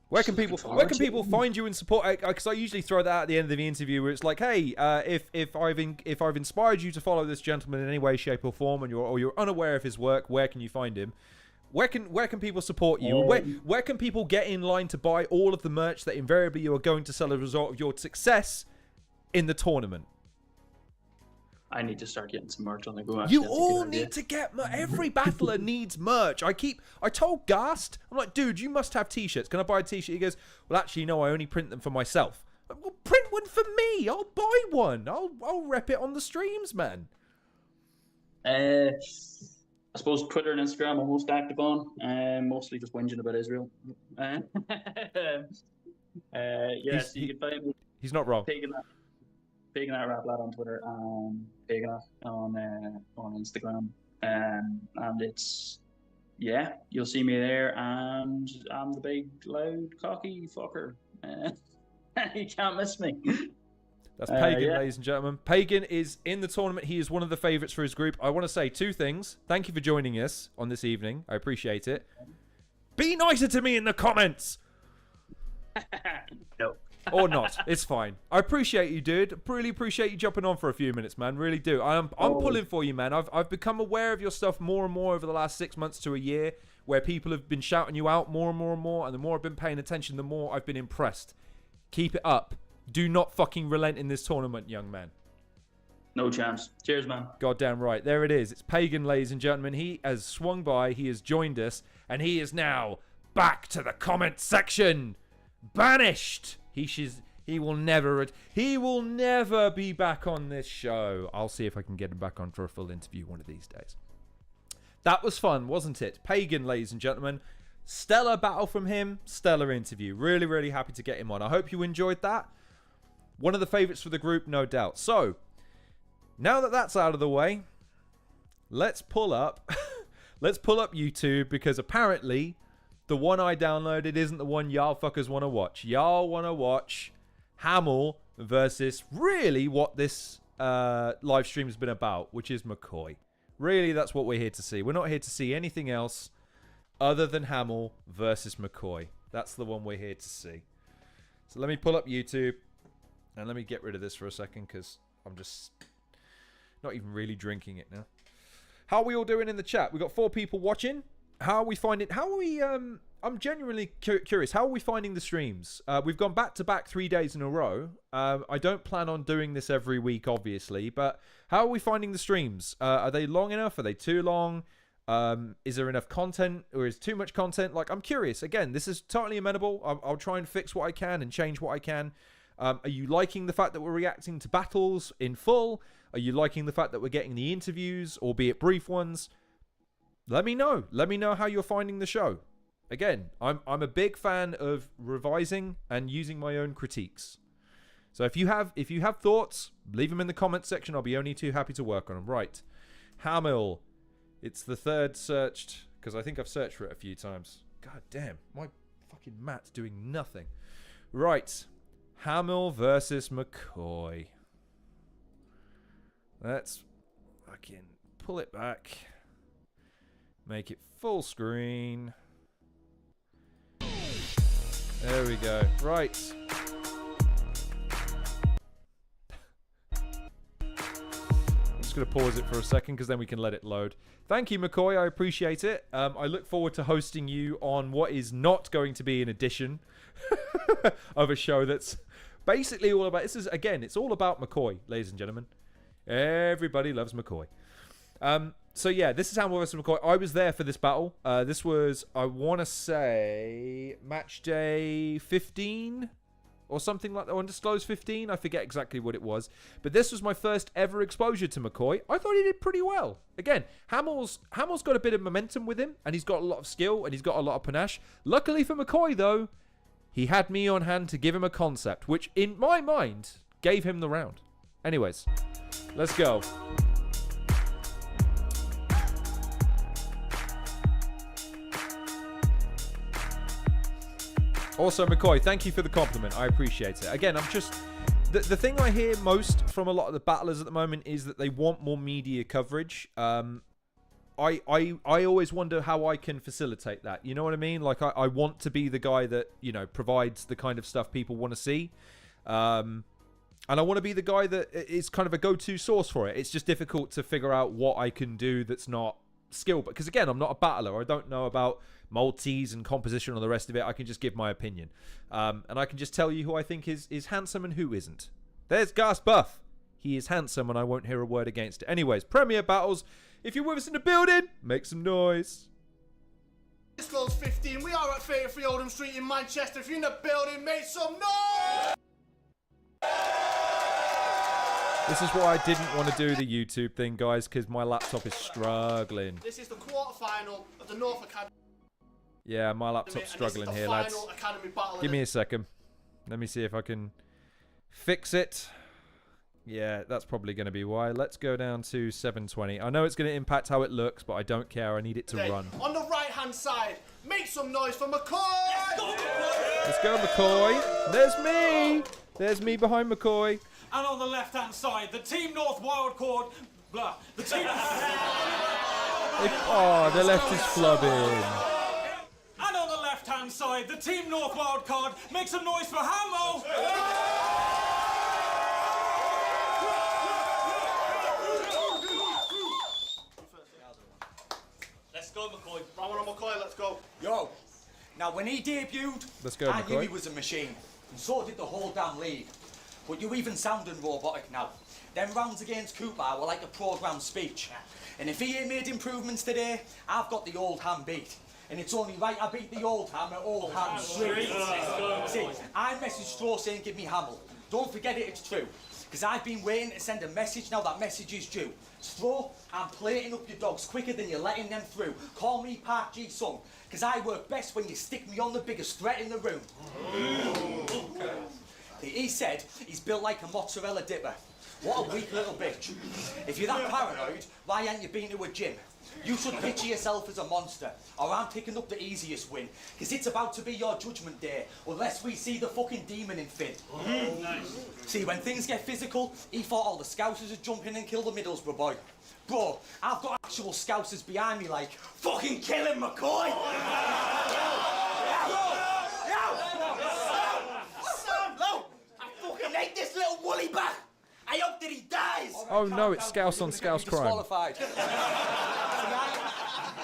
Where can people find you and support? Because I usually throw that at the end of the interview, where it's like, hey, if I've inspired you to follow this gentleman in any way, shape, or form, and you're unaware of his work, where can you find him? Where can people support you? Where can people get in line to buy all of the merch that invariably you are going to sell as a result of your success in the tournament? I need to start getting some merch on the go. You all need to get every battler needs merch. I told Gast, I'm like, dude, you must have t-shirts. Can I buy a t-shirt? He goes, well, actually, no, I only print them for myself. Well, print one for me. I'll buy one. I'll rep it on the streams, man. I suppose Twitter and Instagram I'm most active on. Mostly just whinging about Israel. Yes, you can find me. He's not wrong. Pagan that rap lad on Twitter and Pagan on Instagram. And it's you'll see me there, and I'm the big loud cocky fucker. You can't miss me. That's Pagan, ladies and gentlemen. Pagan is in the tournament. He is one of the favourites for his group. I want to say 2 things. Thank you for joining us on this evening. I appreciate it. Be nicer to me in the comments. No. Or not. It's fine. I appreciate you, dude. Really appreciate you jumping on for a few minutes, man. Really do. I'm pulling for you, man. I've become aware of your stuff more and more over the last 6 months to a year, where people have been shouting you out more and more and more, and the more I've been paying attention, the more I've been impressed. Keep it up. Do not fucking relent in this tournament, young man. No chance. Cheers, man. Goddamn right. There it is. It's Pagan, ladies and gentlemen. He has swung by. He has joined us, and he is now back to the comment section. Banished. He will never be back on this show. I'll see if I can get him back on for a full interview one of these days. That was fun, wasn't it? Pagan, ladies and gentlemen. Stellar battle from him. Stellar interview. Really, really happy to get him on. I hope you enjoyed that. One of the favourites for the group, no doubt. So, now that that's out of the way, let's pull up YouTube, because apparently the one I downloaded isn't the one y'all fuckers want to watch. Y'all want to watch Hamill versus really what this live stream has been about, which is McCoy. Really, that's what we're here to see. We're not here to see anything else other than Hamill versus McCoy. That's the one we're here to see. So let me pull up YouTube, and let me get rid of this for a second, because I'm just not even really drinking it now. How are we all doing in the chat? We've got 4 people watching. How are we finding... I'm genuinely curious. How are we finding the streams? We've gone back-to-back 3 days in a row. I don't plan on doing this every week, obviously. But how are we finding the streams? Are they long enough? Are they too long? Is there enough content? Or is too much content? Like, I'm curious. Again, this is totally amenable. I'll try and fix what I can and change what I can. Are you liking the fact that we're reacting to battles in full? Are you liking the fact that we're getting the interviews, albeit brief ones? Let me know. Let me know how you're finding the show. Again, I'm a big fan of revising and using my own critiques. So if you have thoughts, leave them in the comments section. I'll be only too happy to work on them. Right. Hamill. It's the 3rd searched, because I think I've searched for it a few times. God damn. My fucking mat's doing nothing. Right. Hamill versus McCoy. Let's fucking pull it back. Make it full screen. There we go. Right. I'm just going to pause it for a second, because then we can let it load. Thank you, McCoy. I appreciate it. I look forward to hosting you on what is not going to be an edition of a show that's basically all about... This is, again, it's all about McCoy, ladies and gentlemen. Everybody loves McCoy. So yeah, this is Hamill versus McCoy. I was there for this battle. This was, I want to say, match day 15 or something like that. Undisclosed 15. I forget exactly what it was. But this was my first ever exposure to McCoy. I thought he did pretty well. Again, Hamill's got a bit of momentum with him, and he's got a lot of skill, and he's got a lot of panache. Luckily for McCoy, though, he had me on hand to give him a concept, which in my mind gave him the round. Anyways, let's go. Also, McCoy, thank you for the compliment. I appreciate it. Again, I'm just... The thing I hear most from a lot of the battlers at the moment is that they want more media coverage. I always wonder how I can facilitate that. You know what I mean? Like, I want to be the guy that, you know, provides the kind of stuff people want to see. And I want to be the guy that is kind of a go-to source for it. It's just difficult to figure out what I can do that's not skill. Because, again, I'm not a battler. I don't know about multis and composition or the rest of it. I can just give my opinion. And I can just tell you who I think is handsome and who isn't. There's Gas Buff. He is handsome, and I won't hear a word against it. Anyways, Premier Battles, if you're with us in the building, make some noise. This goes 15. We are at 33 Oldham Street in Manchester. If you're in the building, make some noise! This is why I didn't want to do the YouTube thing, guys, because my laptop is struggling. This is the quarter-final of the North Academy. Yeah, my laptop's struggling here, lads. Give me a second. Let me see if I can fix it. Yeah, that's probably going to be why. Let's go down to 720. I know it's going to impact how it looks, but I don't care. I need it to run. On the right-hand side, make some noise for McCoy! Let's go, McCoy. There's me. There's me behind McCoy. And on the left-hand side, the Team North Wildcard... Blah. The team... Oh, the left is flubbing. And on the left-hand side, the Team North Wildcard. Make some noise for Hamill! Let's go, McCoy. Ramble on McCoy, let's go. Yo, now when he debuted, Let's go, I knew McCoy. he was a machine, and so did the whole damn league. But you even sounding robotic now. Them rounds against Cooper were like a programmed speech. And if he ain't made improvements today, I've got the old ham beat. And it's only right I beat the old ham at Old Ham Street. See, I messaged Straw saying give me Hamill. Don't forget it, it's true. Because I've been waiting to send a message, now that message is due. Straw, I'm plating up your dogs quicker than you're letting them through. Call me Park G Sung, because I work best when you stick me on the biggest threat in the room. He said he's built like a mozzarella dipper. What a weak little bitch. If you're that paranoid, why ain't you been to a gym? You should picture yourself as a monster, or I'm picking up the easiest win, because it's about to be your judgment day, unless we see the fucking demon in Finn. Nice. See, when things get physical, he thought all the Scousers would jump in and kill the Middlesbrough boy. Bro, I've got actual Scousers behind me like, fucking kill him, McCoy! Sam, no! I fucking hate this little woolly back! I hope that he dies! Oh no, it's Scouse on Scouse crime. Disqualified.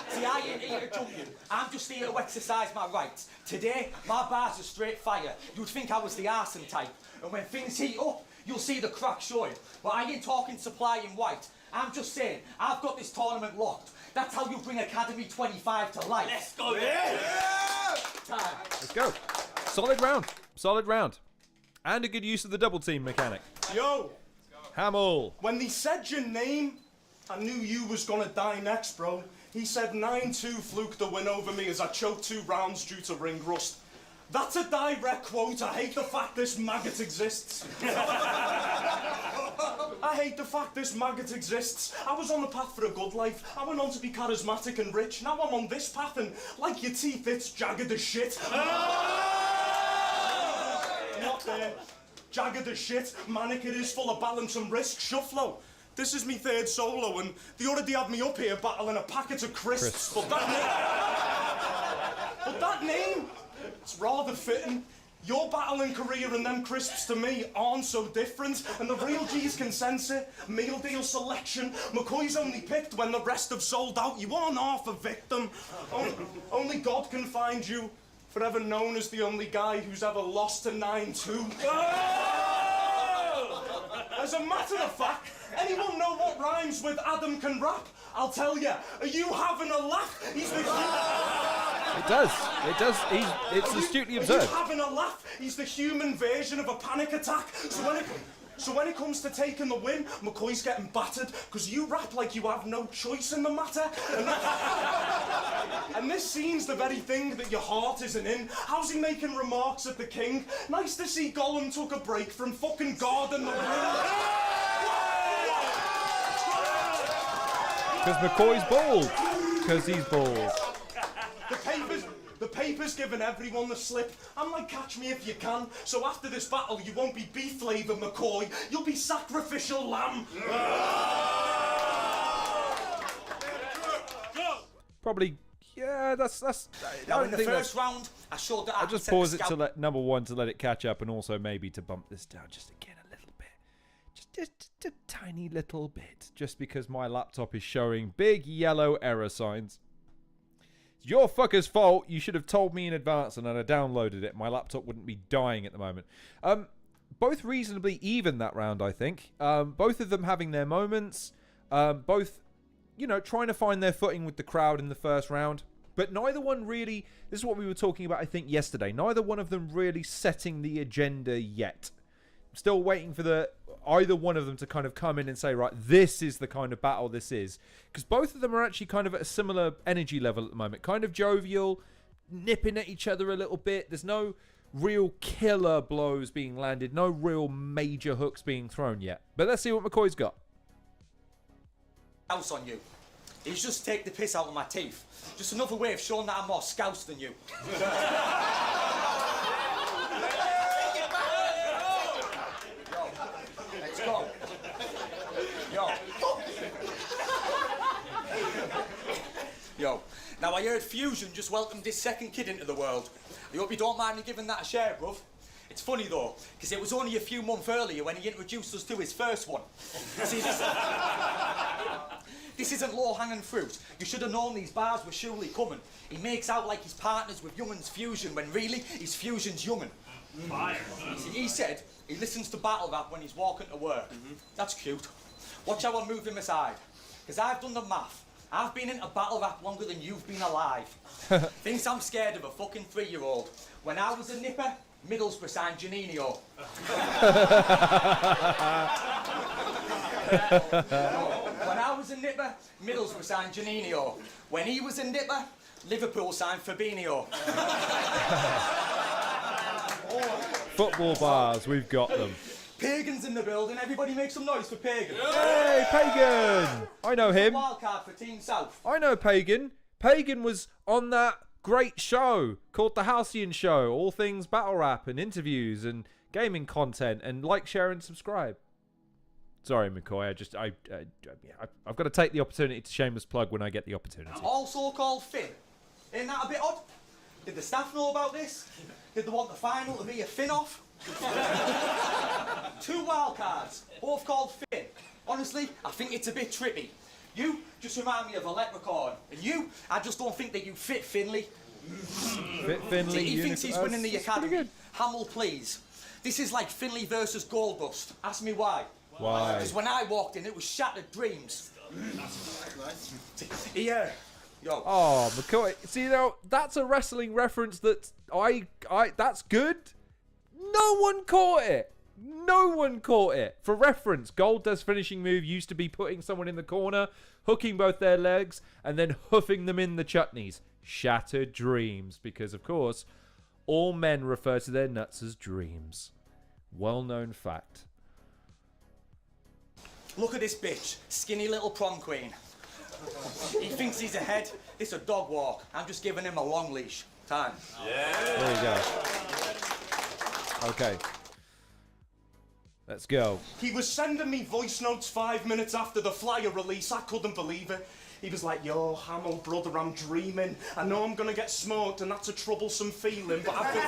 See, I ain't here to jump you. I'm just here to exercise my rights. Today, my bars are straight fire. You'd think I was the arson type. And when things heat up, you'll see the crack showing. But I ain't talking supply in white. I'm just saying, I've got this tournament locked. That's how you bring Academy 25 to life. Let's go. Time. Let's go. Solid round. Solid round. And a good use of the double team mechanic. Yo, Hamill. when they said your name, I knew you was gonna die next, bro. He said 9-2 fluke the win over me as I choked 2 rounds due to ring rust. That's a direct quote. I hate the fact this maggot exists. I hate the fact this maggot exists. I was on the path for a good life. I went on to be charismatic and rich. Now I'm on this path and, like your teeth, it's jagged as shit. Not there. Jagged as shit. Manic it is, full of balance and risk. Shufflo. This is me 3rd solo and they already had me up here battling a packet of crisps. But that name, it's rather fitting. Your battling career and them crisps to me aren't so different, and the real G's can sense it. Meal deal selection. McCoy's only picked when the rest have sold out. You aren't half a victim. Only God can find you, forever known as the only guy who's ever lost to 9-2. As a matter of fact, anyone know what rhymes with Adam can rap? I'll tell you. Are you having a laugh? He's the... It does. It does. It's astutely observed. Are you having a laugh? He's the human version of a panic attack. So when it comes to taking the win, McCoy's getting battered because you rap like you have no choice in the matter. And this scene's the very thing that your heart isn't in. How's he making remarks at the king? Nice to see Gollum took a break from fucking God and the ring. Because McCoy's bald. Because he's bald. The paper's giving everyone the slip. I'm like, catch me if you can. So after this battle, you won't be beef flavour McCoy. You'll be sacrificial lamb. Probably. Yeah, that's. Now in the first round, I showed that I'll just pause it to let number 1 to let it catch up, and also maybe to bump this down just again a little bit, just a tiny little bit, just because my laptop is showing big yellow error signs. It's your fucker's fault. You should have told me in advance, and then I downloaded it. My laptop wouldn't be dying at the moment. both reasonably even that round, I think. Both of them having their moments. Both, you know, trying to find their footing with the crowd in the first round. But neither one really, this is what we were talking about, I think, yesterday. Neither one of them really setting the agenda yet. I'm still waiting for either one of them to kind of come in and say, right, this is the kind of battle this is. Because both of them are actually kind of at a similar energy level at the moment. Kind of jovial, nipping at each other a little bit. There's no real killer blows being landed. No real major hooks being thrown yet. But let's see what McCoy's got. House on you. He's just take the piss out of my teeth. Just another way of showing that I'm more scouse than you. Let's go. Yo. Now I heard Fusion just welcomed his second kid into the world. I hope you don't mind me giving that a share, bruv. It's funny though, because it was only a few months earlier when he introduced us to his first one. See, this isn't low-hanging fruit. You should have known these bars were surely coming. He makes out like he's partners with Young'un's Fusion, when really, he's Fusion's Young'un. He said he listens to battle rap when he's walking to work. That's cute. Watch how I move him aside. Because I've done the math. I've been into battle rap longer than you've been alive. Thinks I'm scared of a fucking 3-year-old. When I was a nipper, Middlesbrough signed Janino. When I was a nipper, Middlesbrough signed Janino. When he was a nipper, Liverpool signed Fabinho. Football bars, we've got them. Pagan's in the building. Everybody make some noise for Pagan. Hey, Pagan! I know him. Wildcard for Team South. I know Pagan. Pagan was on that great show called the Halcyon Show. All things battle rap and interviews and gaming content, and like, share, and subscribe. Sorry, McCoy. I've got to take the opportunity to shameless plug when I get the opportunity. Also called Finn. Isn't that a bit odd? Did the staff know about this? Did they want the final to be a Finn-off? 2 wildcards, both called Finn. Honestly, I think it's a bit trippy. You just remind me of a leprechaun. And you, I just don't think that you fit Finley. Fit Finley. He thinks he's winning the academy. Hamill, please. This is like Finley versus Goldust. Ask me why. Why? Because when I walked in, it was shattered dreams. Yeah. Yo. Oh, McCoy. See, now, that's a wrestling reference that that's good. No one caught it. No one caught it. For reference, Goldust's finishing move used to be putting someone in the corner, hooking both their legs, and then hoofing them in the chutneys. Shattered dreams. Because, of course, all men refer to their nuts as dreams. Well-known fact. Look at this bitch. Skinny little prom queen. He thinks he's ahead. It's a dog walk. I'm just giving him a long leash. Time. Yeah. There you go. Okay. Let's go. He was sending me voice notes 5 minutes after the flyer release. I couldn't believe it. He was like, yo, Hamill, brother, I'm dreaming. I know I'm gonna get smoked and that's a troublesome feeling, but I've been...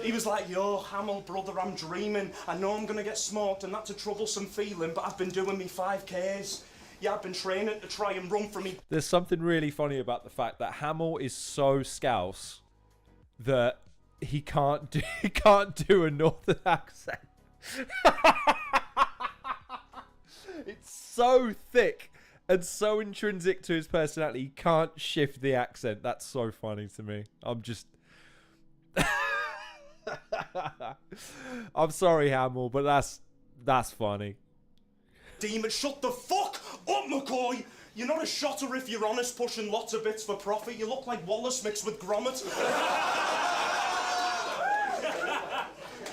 He was like, yo, Hamill, brother, I'm dreaming. I know I'm gonna get smoked and that's a troublesome feeling, but I've been doing me 5Ks. Yeah, I've been training to try and run from me. There's something really funny about the fact that Hamill is so scouse that he can't do a northern accent. It's so thick and so intrinsic to his personality. He can't shift the accent. That's so funny to me. I'm sorry, Hamill, but that's funny. Demon, shut the fuck up, McCoy! You're not a shotter if you're honest, pushing lots of bits for profit. You look like Wallace mixed with Gromit.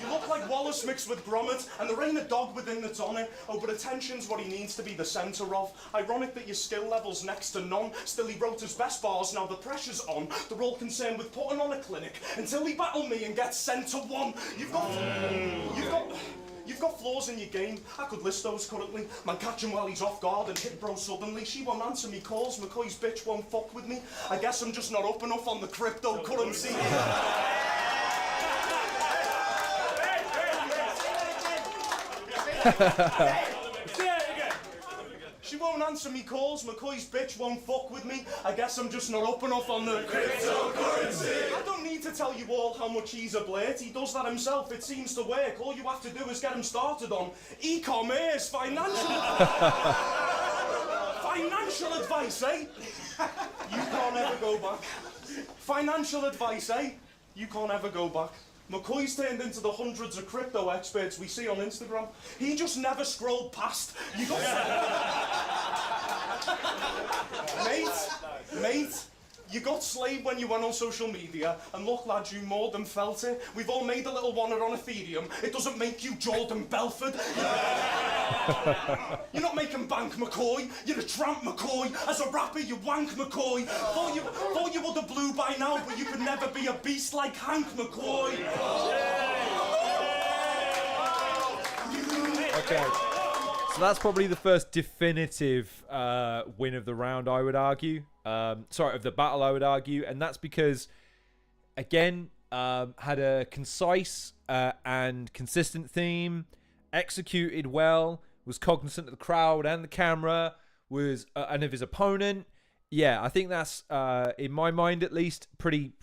You look like Wallace mixed with Gromit, and there ain't a dog within that's on it. Oh, but attention's what he needs to be the centre of. Ironic that your skill level's next to none. Still, he wrote his best bars, now the pressure's on. They're all concerned with putting on a clinic until he battle me and gets sent to one. You've got flaws in your game. I could list those currently. Man, catch him while he's off guard and hit bro suddenly. She won't answer me calls. McCoy's bitch won't fuck with me. I guess I'm just not up enough on the cryptocurrency. She won't answer me calls. McCoy's bitch won't fuck with me. I guess I'm just not up enough on the cryptocurrency. I don't need to tell you all how much he's a blade. He does that himself. It seems to work. All you have to do is get him started on e-commerce, financial advice, eh? You can't ever go back. Financial advice, eh? You can't ever go back. McCoy's turned into the hundreds of crypto experts we see on Instagram. He just never scrolled past. You got mate, you got slayed when you went on social media, and look, lads, you more than felt it. We've all made a little wanner on Ethereum. It doesn't make you Jordan Belford. You're not making bank, McCoy. You're a tramp, McCoy. As a rapper, you wank, McCoy. Thought you would have blew by now, but you could never be a beast like Hank, McCoy. Okay. So that's probably the first definitive win of the round, I would argue. Sorry, of the battle, I would argue. And that's because, again, had a concise and consistent theme, executed well, was cognizant of the crowd and the camera, was and of his opponent. Yeah, I think that's, in my mind at least, pretty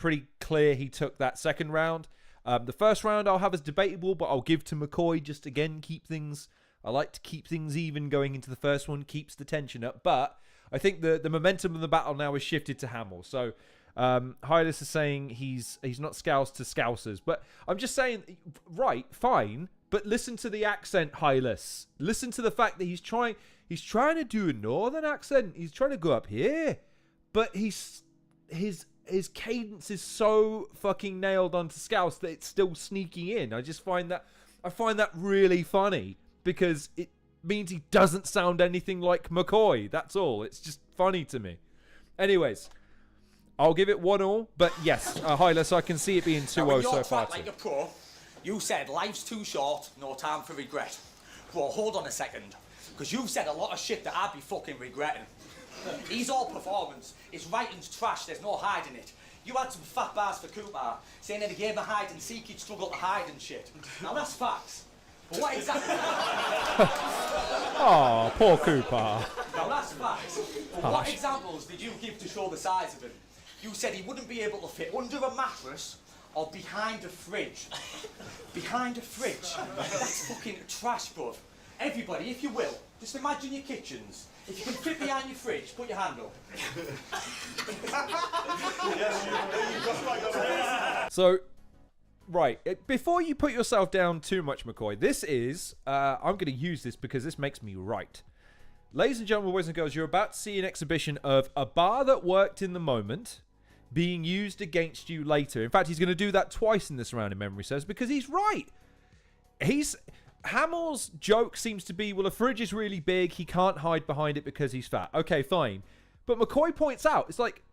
clear he took that second round. The first round I'll have as debatable, but I'll give to McCoy just, again, I like to keep things even going into the first one, keeps the tension up. But I think the momentum of the battle now has shifted to Hamill. So Hylas is saying he's not Scouse to Scousers. But I'm just saying, right, fine, but listen to the accent, Hylas. Listen to the fact that he's trying to do a northern accent. He's trying to go up here. But his cadence is so fucking nailed onto Scouse that it's still sneaking in. I find that really funny, because it means he doesn't sound anything like McCoy. That's all. It's just funny to me. Anyways, I'll give it 1-1. But yes, Hylas, I can see it being 2-0 so far. Like a pro, you said life's too short, no time for regret. Bro, hold on a second, because you've said a lot of shit that I'd be fucking regretting. He's all performance. His writing's trash. There's no hiding it. You had some fat bars for Cooper, saying in a game of hide and seek he'd struggle to hide and shit. Now that's facts. But what exactly? Oh, poor Cooper. Now that's facts. But what examples did you give to show the size of him? You said he wouldn't be able to fit under a mattress or behind a fridge. Behind a fridge? That's fucking trash, bruv. Everybody, if you will, just imagine your kitchens. If you can fit behind your fridge, put your hand up. So, right, before you put yourself down too much, McCoy, this is, I'm going to use this because this makes me right. Ladies and gentlemen, boys and girls, you're about to see an exhibition of a bar that worked in the moment being used against you later. In fact, he's going to do that twice in this round, in memory says, because he's right. Hamill's joke seems to be, well, a fridge is really big, he can't hide behind it because he's fat. Okay, fine. But McCoy points out, it's like,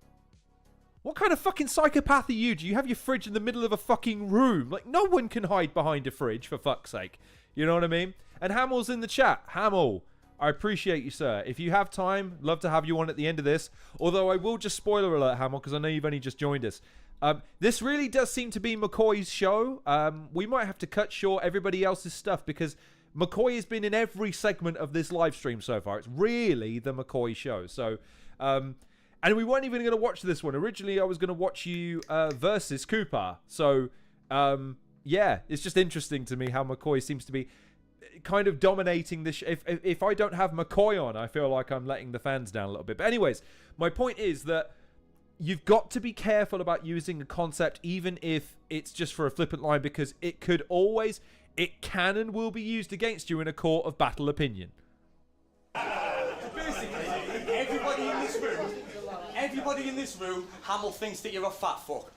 what kind of fucking psychopath are you? Do you have your fridge in the middle of a fucking room? Like, no one can hide behind a fridge, for fuck's sake. You know what I mean? And Hamill's in the chat. Hamill, I appreciate you, sir. If you have time, love to have you on at the end of this. Although I will just spoiler alert, Hamill, because I know you've only just joined us. This really does seem to be McCoy's show. We might have to cut short everybody else's stuff because McCoy has been in every segment of this live stream so far. It's really the McCoy show. So, and we weren't even going to watch this one. Originally, I was going to watch you versus Cooper. So, yeah, it's just interesting to me how McCoy seems to be kind of dominating this. If I don't have McCoy on, I feel like I'm letting the fans down a little bit. But anyways, my point is that you've got to be careful about using a concept, even if it's just for a flippant line, because it can and will be used against you in a court of battle opinion. Basically, everybody in this room, Hamill thinks that you're a fat fuck.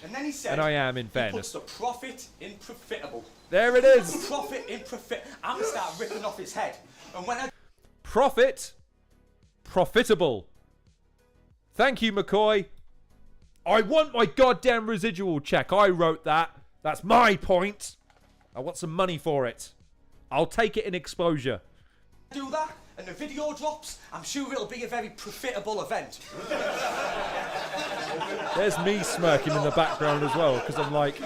And then he said, and I am, in fairness. He puts the profit in profitable. There it is. Profit in profit. I'm going to start ripping off his head. And when I... Profitable. Thank you, McCoy. I want my goddamn residual check. I wrote that. That's my point. I want some money for it. I'll take it in exposure. Do that, and the video drops, I'm sure it'll be a very profitable event. There's me smirking in the background as well, because I'm like,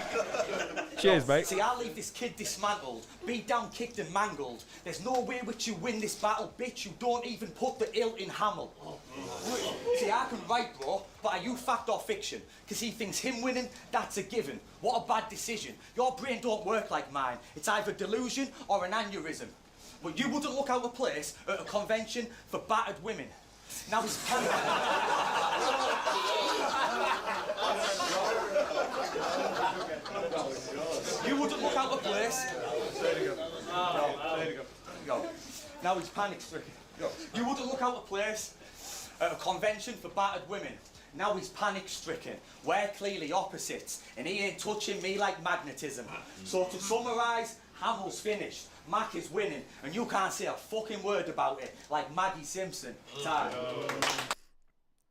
Cheers, mate. See, I'll leave this kid dismantled, beat down, kicked and mangled. There's no way which you win this battle, bitch. You don't even put the ill in Hamill. See, I can write, bro, but are you fact or fiction? Because he thinks him winning, that's a given. What a bad decision. Your brain don't work like mine. It's either delusion or an aneurysm. But you wouldn't look out of place at a convention for battered women. Now it's panic. You wouldn't look out of place. Go. Now he's panic stricken. You wouldn't look out of place at a convention for battered women. Now he's panic stricken. We're clearly opposites, and he ain't touching me like magnetism. So to summarise, Hamill's finished. Mac is winning, and you can't say a fucking word about it, like Maggie Simpson. Time.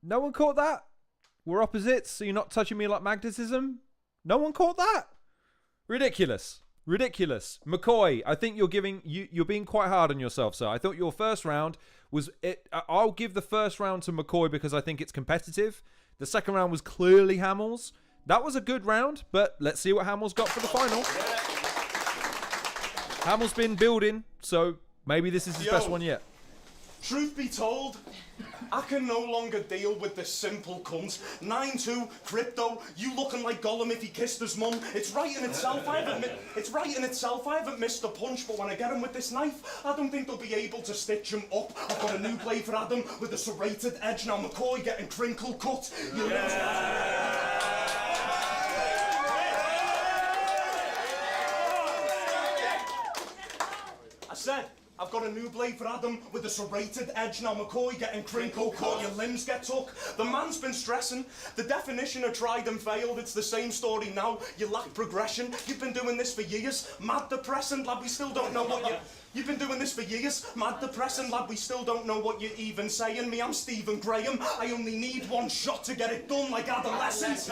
No one caught that? We're opposites, so you're not touching me like magnetism? No one caught that? Ridiculous. Ridiculous. McCoy, I think you're being quite hard on yourself, sir. I thought your first round was it. I'll give the first round to McCoy because I think it's competitive. The second round was clearly Hamill's. That was a good round, but let's see what Hamill's got for the final. Hamill's been building, so maybe this is his best one yet. Truth be told, I can no longer deal with this simple cunt. 9-2, crypto, you looking like Gollum if he kissed his mum. It's right in itself, I haven't missed a punch, but when I get him with this knife, I don't think they'll be able to stitch him up. I've got a new blade for Adam with a serrated edge. Now McCoy getting crinkle cut. I said, I've got a new blade for Adam with a serrated edge. Now McCoy getting crinkle cut, your limbs get took. The man's been stressing. The definition of tried and failed, it's the same story now. You lack progression. You've been doing this for years. Mad depressing, lad, we still don't know what You've been doing this for years. Mad depressing, lad, we still don't know what you're even saying. Me, I'm Stephen Graham. I only need one shot to get it done like adolescents.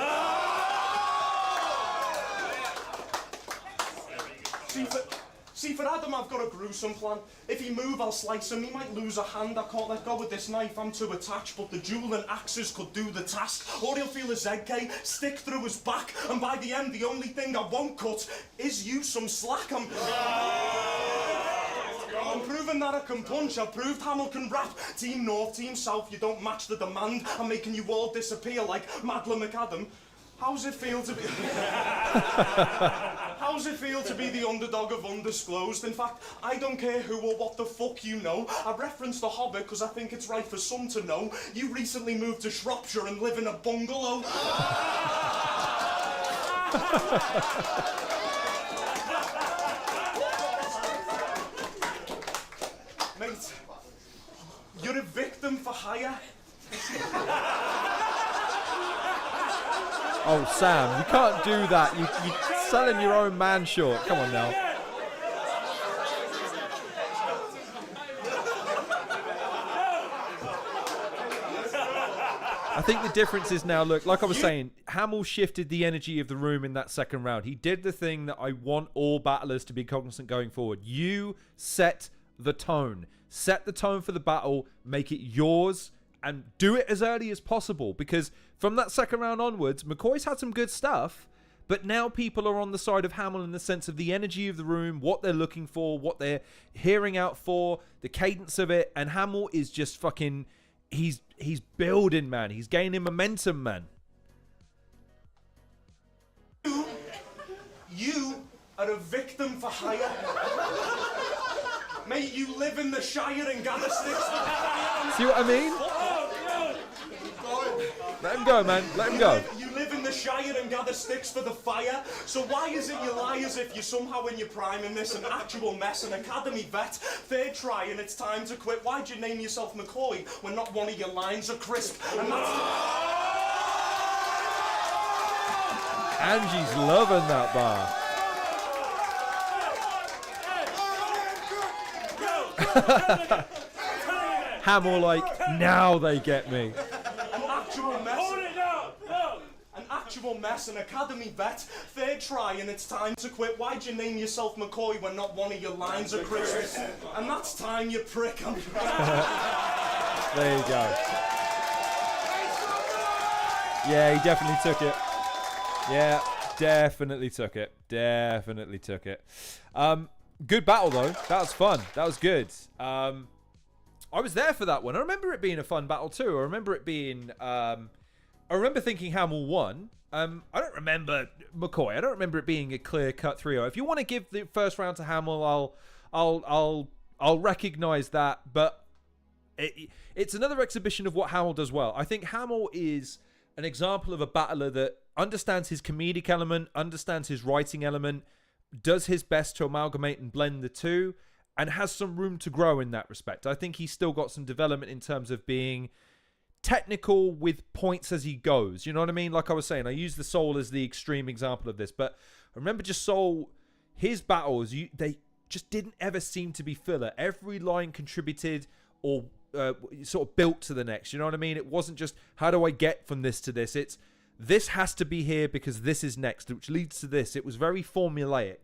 See, for Adam, I've got a gruesome plan. If he move, I'll slice him. He might lose a hand. I can't let go with this knife. I'm too attached, but the dueling axes could do the task. Or he'll feel a ZK stick through his back. And by the end, the only thing I won't cut is you some slack. I'm proving that I can punch. I've proved Hamill can rap. Team North, Team South, you don't match the demand. I'm making you all disappear like Madeleine McAdam. How's it feel to be... How's it feel to be the underdog of Undisclosed? In fact, I don't care who or what the fuck you know. I reference The Hobbit because I think it's right for some to know. You recently moved to Shropshire and live in a bungalow. Mate, you're a victim for hire. Oh, Sam, you can't do that. You're selling your own man short. Come on now. I think the difference is now, look, like I was saying, Hamill shifted the energy of the room in that second round. He did the thing that I want all battlers to be cognizant going forward. You set the tone. Set the tone for the battle. Make it yours. And do it as early as possible, because from that second round onwards, McCoy's had some good stuff, but now people are on the side of Hamill in the sense of the energy of the room, what they're looking for, what they're hearing out for, the cadence of it, and Hamill is just fucking, he's building, man. He's gaining momentum, man. You are a victim for hire. Mate, you live in the Shire and gather sticks. See what I mean? Let him go, man. Let him go. You live in the Shire and gather sticks for the fire. So why is it you lie as if you're somehow in your prime in this? An actual mess, an academy vet. Third try and it's time to quit. Why'd you name yourself McCoy when not one of your lines are crisp? And that's... Angie's loving that bar. Hamill like, now they get me. An actual mess. Hold it down. No. An actual mess, an academy vet. Third try and it's time to quit. Why'd you name yourself McCoy when not one of your lines are crisp? And that's time, you prick. There you go. Yeah, he definitely took it. Yeah, Definitely took it. Definitely took it. Good battle, though. That was fun. That was good. I was there for that one. I remember it being a fun battle, too. I remember it being... I remember thinking Hamill won. I don't remember McCoy. I don't remember it being a clear-cut 3-0. If you want to give the first round to Hamill, I'll recognize that. But it's another exhibition of what Hamill does well. I think Hamill is an example of a battler that understands his comedic element, understands his writing element, does his best to amalgamate and blend the two, and has some room to grow in that respect. I think he's still got some development in terms of being technical with points as he goes. You know what I mean? Like I was saying, I use the Soul as the extreme example of this, but I remember just Soul, his battles, they just didn't ever seem to be filler. Every line contributed or sort of built to the next. You know what I mean? It wasn't just, how do I get from this to this? It's, this has to be here because this is next, which leads to this. It was very formulaic.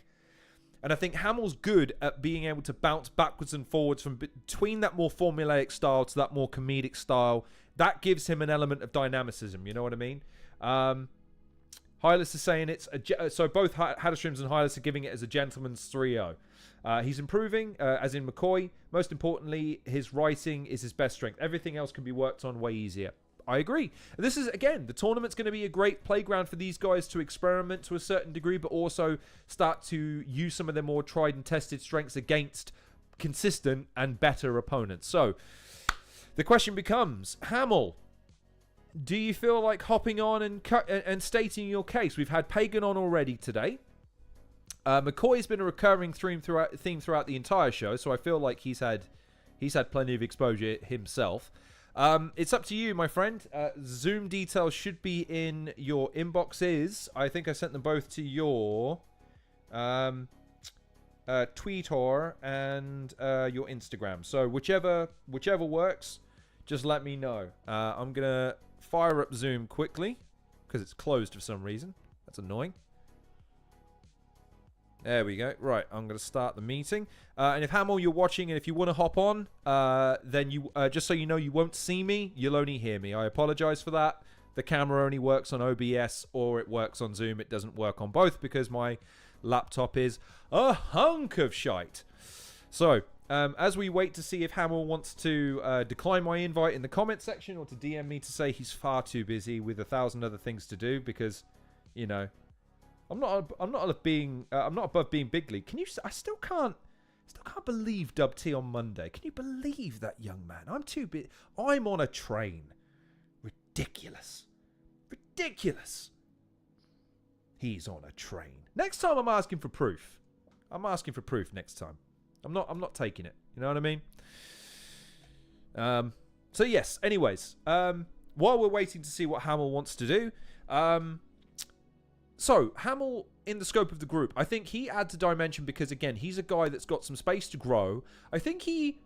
And I think Hamill's good at being able to bounce backwards and forwards from between that more formulaic style to that more comedic style. That gives him an element of dynamicism. You know what I mean? Hylas is saying it's so both Hadastreams and Hylas are giving it as a gentleman's 3-0. He's improving, as in McCoy. Most importantly, his writing is his best strength. Everything else can be worked on way easier. I agree. This is, again, the tournament's going to be a great playground for these guys to experiment to a certain degree, but also start to use some of their more tried and tested strengths against consistent and better opponents. So, the question becomes, Hamill, do you feel like hopping on and stating your case? We've had Pagan on already today. McCoy's been a recurring theme throughout the entire show, so I feel like he's had plenty of exposure himself. It's up to you, my friend. Zoom details should be in your inboxes. I think I sent them both to your Twitter and your Instagram. So whichever works, just let me know. I'm gonna fire up Zoom quickly because it's closed for some reason. That's annoying. There we go. Right, I'm going to start the meeting. And if Hamill, you're watching, and if you want to hop on, then you just so you know, you won't see me. You'll only hear me. I apologize for that. The camera only works on OBS or it works on Zoom. It doesn't work on both because my laptop is a hunk of shite. So, as we wait to see if Hamill wants to decline my invite in the comment section or to DM me to say he's far too busy with 1,000 other things to do because, you know, I'm not above being big league. Can you? I still can't believe Dub T on Monday. Can you believe that, young man? I'm too big. I'm on a train. Ridiculous. He's on a train. Next time, I'm asking for proof. Next time. I'm not taking it. You know what I mean? So yes. Anyways, while we're waiting to see what Hamill wants to do, So, Hamill, in the scope of the group, I think he adds a dimension because, again, he's a guy that's got some space to grow. I think he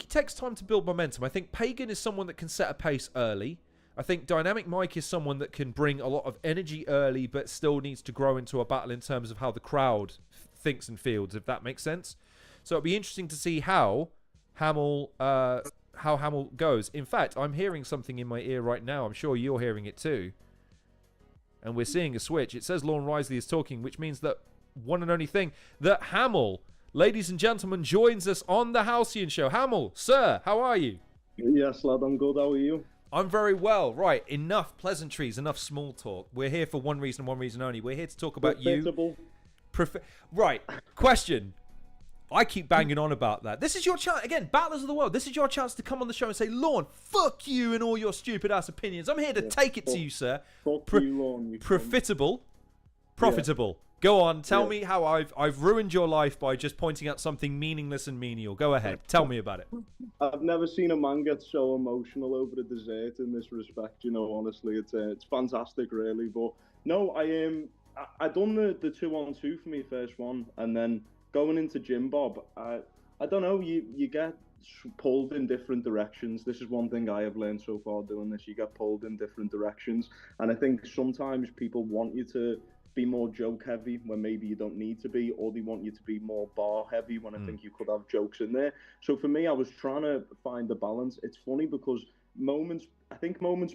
takes time to build momentum. I think Pagan is someone that can set a pace early. I think Dynamic Mike is someone that can bring a lot of energy early but still needs to grow into a battle in terms of how the crowd thinks and feels, if that makes sense. So, it'll be interesting to see how Hamill goes. In fact, I'm hearing something in my ear right now. I'm sure you're hearing it too. And we're seeing a switch. It says Lorne Risley is talking, which means that one and only thing, that Hamill, ladies and gentlemen, joins us on the Halcyon Show. Hamill, sir, how are you? Yes, lad, I'm good. How are you? I'm very well. Right, enough pleasantries, enough small talk. We're here for one reason only. We're here to talk about you. Right, question. I keep banging on about that. This is your chance. Again, Battlers of the World. This is your chance to come on the show and say, Lorne, fuck you and all your stupid ass opinions. I'm here to take it to you, sir. Fuck you, Lorne. Profitable. Yeah. Go on. Tell me how I've ruined your life by just pointing out something meaningless and menial. Go ahead. Tell me about it. I've never seen a man get so emotional over a dessert in this respect. You know, honestly, it's fantastic, really. But no, I done the 2-on-2 for me first one, and then going into Jim Bob, I don't know, you get pulled in different directions. This is one thing I have learned so far doing this. You get pulled in different directions. And I think sometimes people want you to be more joke heavy when maybe you don't need to be, or they want you to be more bar heavy when I think you could have jokes in there. So for me, I was trying to find the balance. It's funny because moments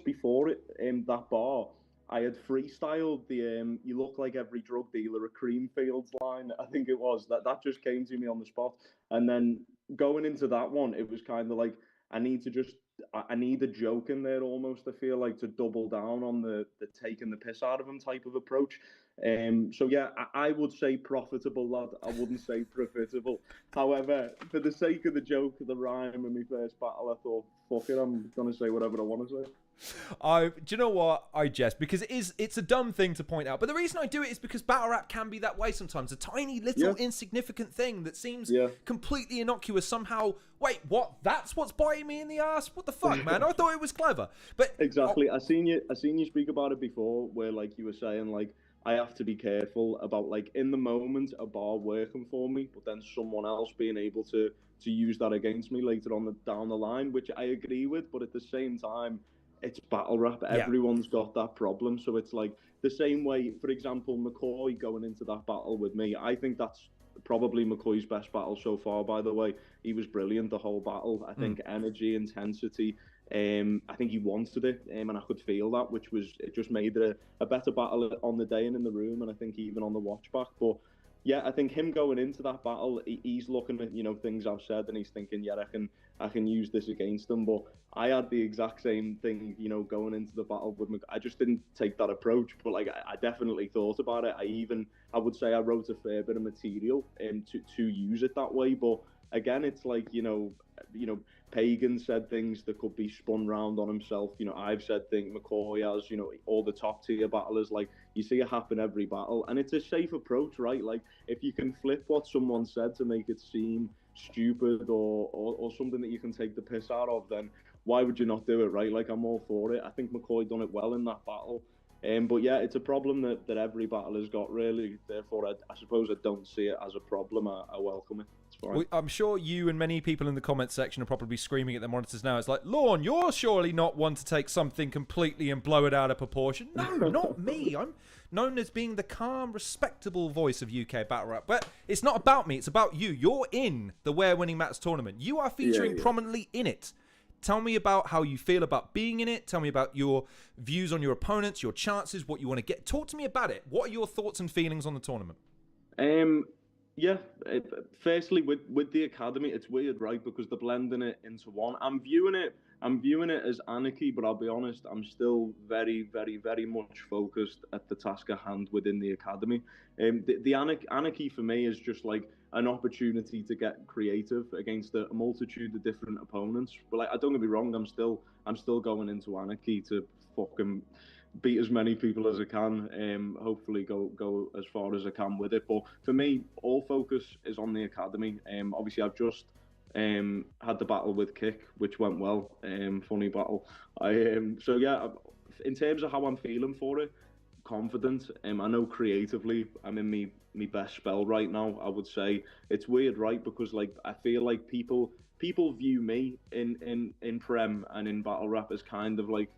before it, that bar, I had freestyled the "You look like every drug dealer at Creamfields" line. I think it was that just came to me on the spot, and then going into that one, it was kind of like I need a joke in there almost. I feel like to double down on the taking the piss out of him type of approach. So yeah, I would say profitable, lad. I wouldn't say profitable. However, for the sake of the joke, the rhyme, and my first battle, I thought, fuck it, I'm gonna say whatever I want to say. Do you know what? I jest because it's a dumb thing to point out, but the reason I do it is because battle rap can be that way sometimes. A tiny little insignificant thing that seems completely innocuous somehow. Wait, what? That's what's biting me in the ass? What the fuck, man? I thought it was clever. But exactly, I seen you speak about it before, where like you were saying like I have to be careful about like in the moment a bar working for me, but then someone else being able to use that against me later on down the line, which I agree with, but at the same time, it's battle rap. Everyone's got that problem. So it's like the same way, for example, McCoy going into that battle with me. I think that's probably McCoy's best battle so far, by the way. He was brilliant the whole battle. I think energy, intensity, I think he wanted it, and I could feel that, it just made it a better battle on the day and in the room, and I think even on the watch back. But yeah, I think him going into that battle, he's looking at things I've said, and he's thinking, yeah, I can use this against him. But I had the exact same thing, going into the battle with I just didn't take that approach, but like I definitely thought about it. I would say I wrote a fair bit of material to use it that way. But again, it's like Pagan said things that could be spun round on himself. I've said things, McCoy has, all the top tier battlers, like you see it happen every battle, and it's a safe approach, right? Like if you can flip what someone said to make it seem stupid or something that you can take the piss out of, then why would you not do it, right? Like I'm all for it. I think McCoy done it well in that battle. But yeah, it's a problem that every battler's got, really. Therefore, I suppose I don't see it as a problem. I welcome it. It's fine. Well, I'm sure you and many people in the comments section are probably screaming at their monitors now. It's like, Lorne, you're surely not one to take something completely and blow it out of proportion. No, not me. I'm known as being the calm, respectable voice of UK battle rap. But it's not about me. It's about you. You're in the Where Winning Matters tournament. You are featuring prominently in it. Tell me about how you feel about being in it. Tell me about your views on your opponents, your chances, what you want to get. Talk to me about it. What are your thoughts and feelings on the tournament? Yeah, firstly, with the academy, it's weird, right? Because they're blending it into one. I'm viewing it as anarchy, but I'll be honest, I'm still very, very, very much focused at the task at hand within the academy. The anarchy for me is just like an opportunity to get creative against a multitude of different opponents. But like, I don't get me wrong, I'm still going into anarchy to fucking beat as many people as I can. Hopefully go as far as I can with it. But for me, all focus is on the academy. Obviously, I've just had the battle with Kick, which went well. Funny battle. So yeah, in terms of how I'm feeling for it, confident. I know creatively I'm in me best spell right now. I would say it's weird, right? Because like I feel like people view me in Prem and in battle rap as kind of like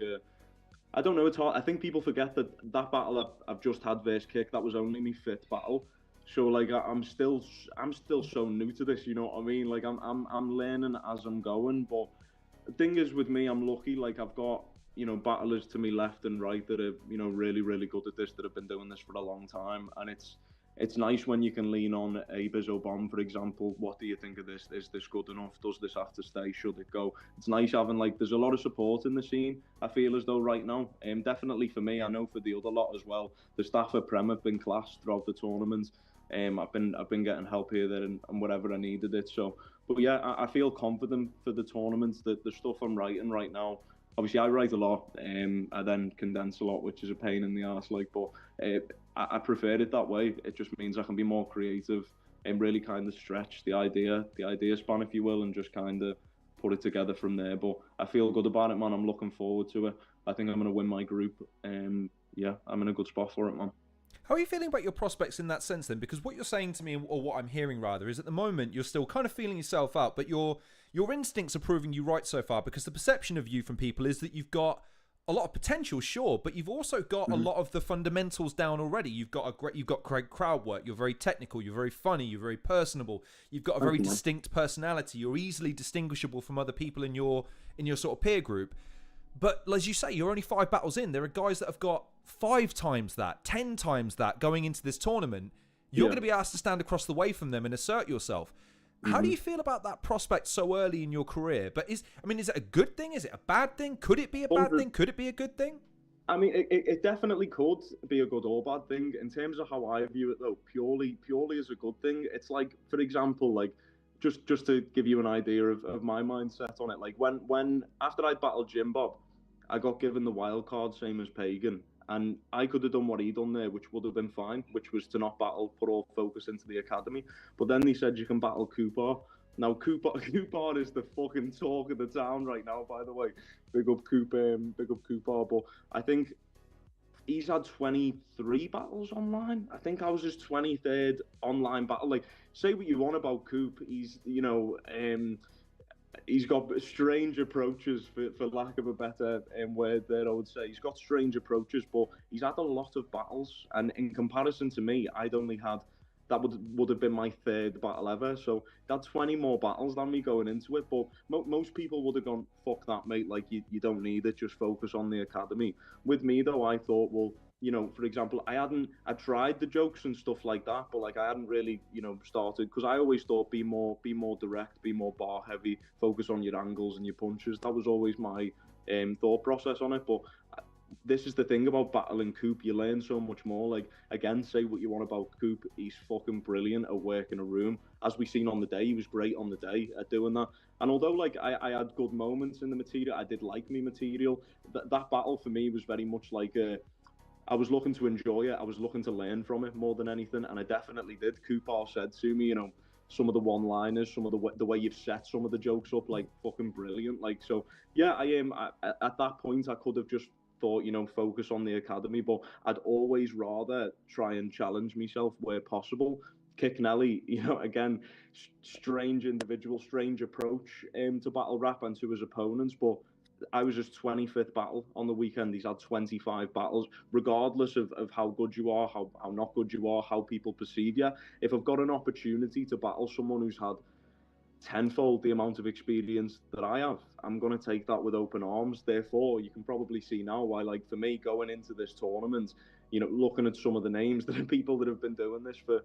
I don't know, it's hard. I think people forget that battle I've just had versus Kick, that was only my 5th battle. So like I'm still so new to this, you know what I mean? Like I'm learning as I'm going. But the thing is with me, I'm lucky. Like I've got battlers to me left and right that are really, really good at this, that have been doing this for a long time. And it's nice when you can lean on a Bizzo Bomb, for example. What do you think of this? Is this good enough? Does this have to stay? Should it go? It's nice having there's a lot of support in the scene, I feel as though right now. Definitely for me, I know for the other lot as well. The staff at Prem have been class throughout the tournament. I've been getting help here, there, and wherever I needed it. So, but yeah, I feel confident for the tournaments. The stuff I'm writing right now, obviously I write a lot, I then condense a lot, which is a pain in the arse. But I prefer it that way. It just means I can be more creative and really kind of stretch the idea span, if you will, and just kind of put it together from there. But I feel good about it, man. I'm looking forward to it. I think I'm going to win my group. Yeah, I'm in a good spot for it, man. How are you feeling about your prospects in that sense then? Because what you're saying to me, or what I'm hearing rather, is at the moment you're still kind of feeling yourself out, but your instincts are proving you right so far, because the perception of you from people is that you've got a lot of potential, sure, but you've also got a lot of the fundamentals down already. You've got great crowd work. You're very technical. You're very funny. You're very personable. You've got a very distinct personality. You're easily distinguishable from other people in your sort of peer group. But as you say, you're only 5 battles in. There are guys that have got 5 times that, 10 times that going into this tournament. You're going to be asked to stand across the way from them and assert yourself. How do you feel about that prospect so early in your career? But is it a good thing? Is it a bad thing? Could it be a bad thing? Could it be a good thing? I mean, it definitely could be a good or bad thing. In terms of how I view it, though, purely as a good thing. It's like, for example, like, just to give you an idea of my mindset on it, like when after I battled Jim Bob, I got given the wild card, same as Pagan, and I could have done what he done there, which would have been fine, which was to not battle, put all focus into the academy. But then they said you can battle Cooper. Now Cooper is the fucking talk of the town right now, by the way. Big up Cooper. But I think he's had 23 battles online. I think I was his 23rd online battle. Like, say what you want about Coop, he's he's got strange approaches, for lack of a better word there, I would say. He's got strange approaches, but he's had a lot of battles. And in comparison to me, I'd only had, that would have been my 3rd battle ever. So that's 20 more battles than me going into it. But most people would have gone, fuck that, mate. Like, you don't need it. Just focus on the academy. With me, though, I thought, well, you know, for example, I tried the jokes and stuff like that, but like I hadn't really, you know, started, because I always thought be more direct, be more bar heavy, focus on your angles and your punches. That was always my thought process on it. But this is the thing about battling Coop, you learn so much more. Like, again, say what you want about Coop, he's fucking brilliant at working a room. As we seen on the day, he was great on the day at doing that. And although like I had good moments in the material, I did like me material, that battle for me was very much like I was looking to enjoy it. I was looking to learn from it more than anything, and I definitely did. Cooper said to me, you know, some of the one-liners, some of the way you've set some of the jokes up, like, fucking brilliant. Like, so yeah, I am. At that point, I could have just thought, you know, focus on the academy, but I'd always rather try and challenge myself where possible. Kick Nelly, you know, again, strange individual, strange approach to battle rap and to his opponents, but I was his 25th battle on the weekend. He's had 25 battles, regardless of how good you are, how not good you are, how people perceive you. If I've got an opportunity to battle someone who's had tenfold the amount of experience that I have, I'm going to take that with open arms. Therefore, you can probably see now why, like, for me, going into this tournament, you know, looking at some of the names that are people that have been doing this for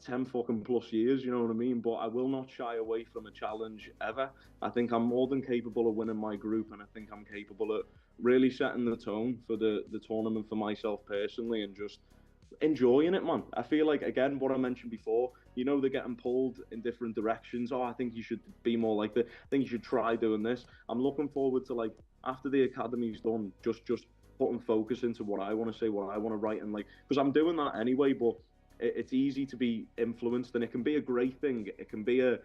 10 fucking plus years, you know what I mean? But I will not shy away from a challenge ever. I think I'm more than capable of winning my group, and I think I'm capable of really setting the tone for the tournament for myself personally, and just enjoying it, man. I feel like, again, what I mentioned before, you know, they're getting pulled in different directions. Oh, I think you should be more like that. I think you should try doing this. I'm looking forward to, like, after the academy's done, just putting focus into what I want to say, what I want to write, and like, because I'm doing that anyway, but it's easy to be influenced, and it can be a great thing. It can be a,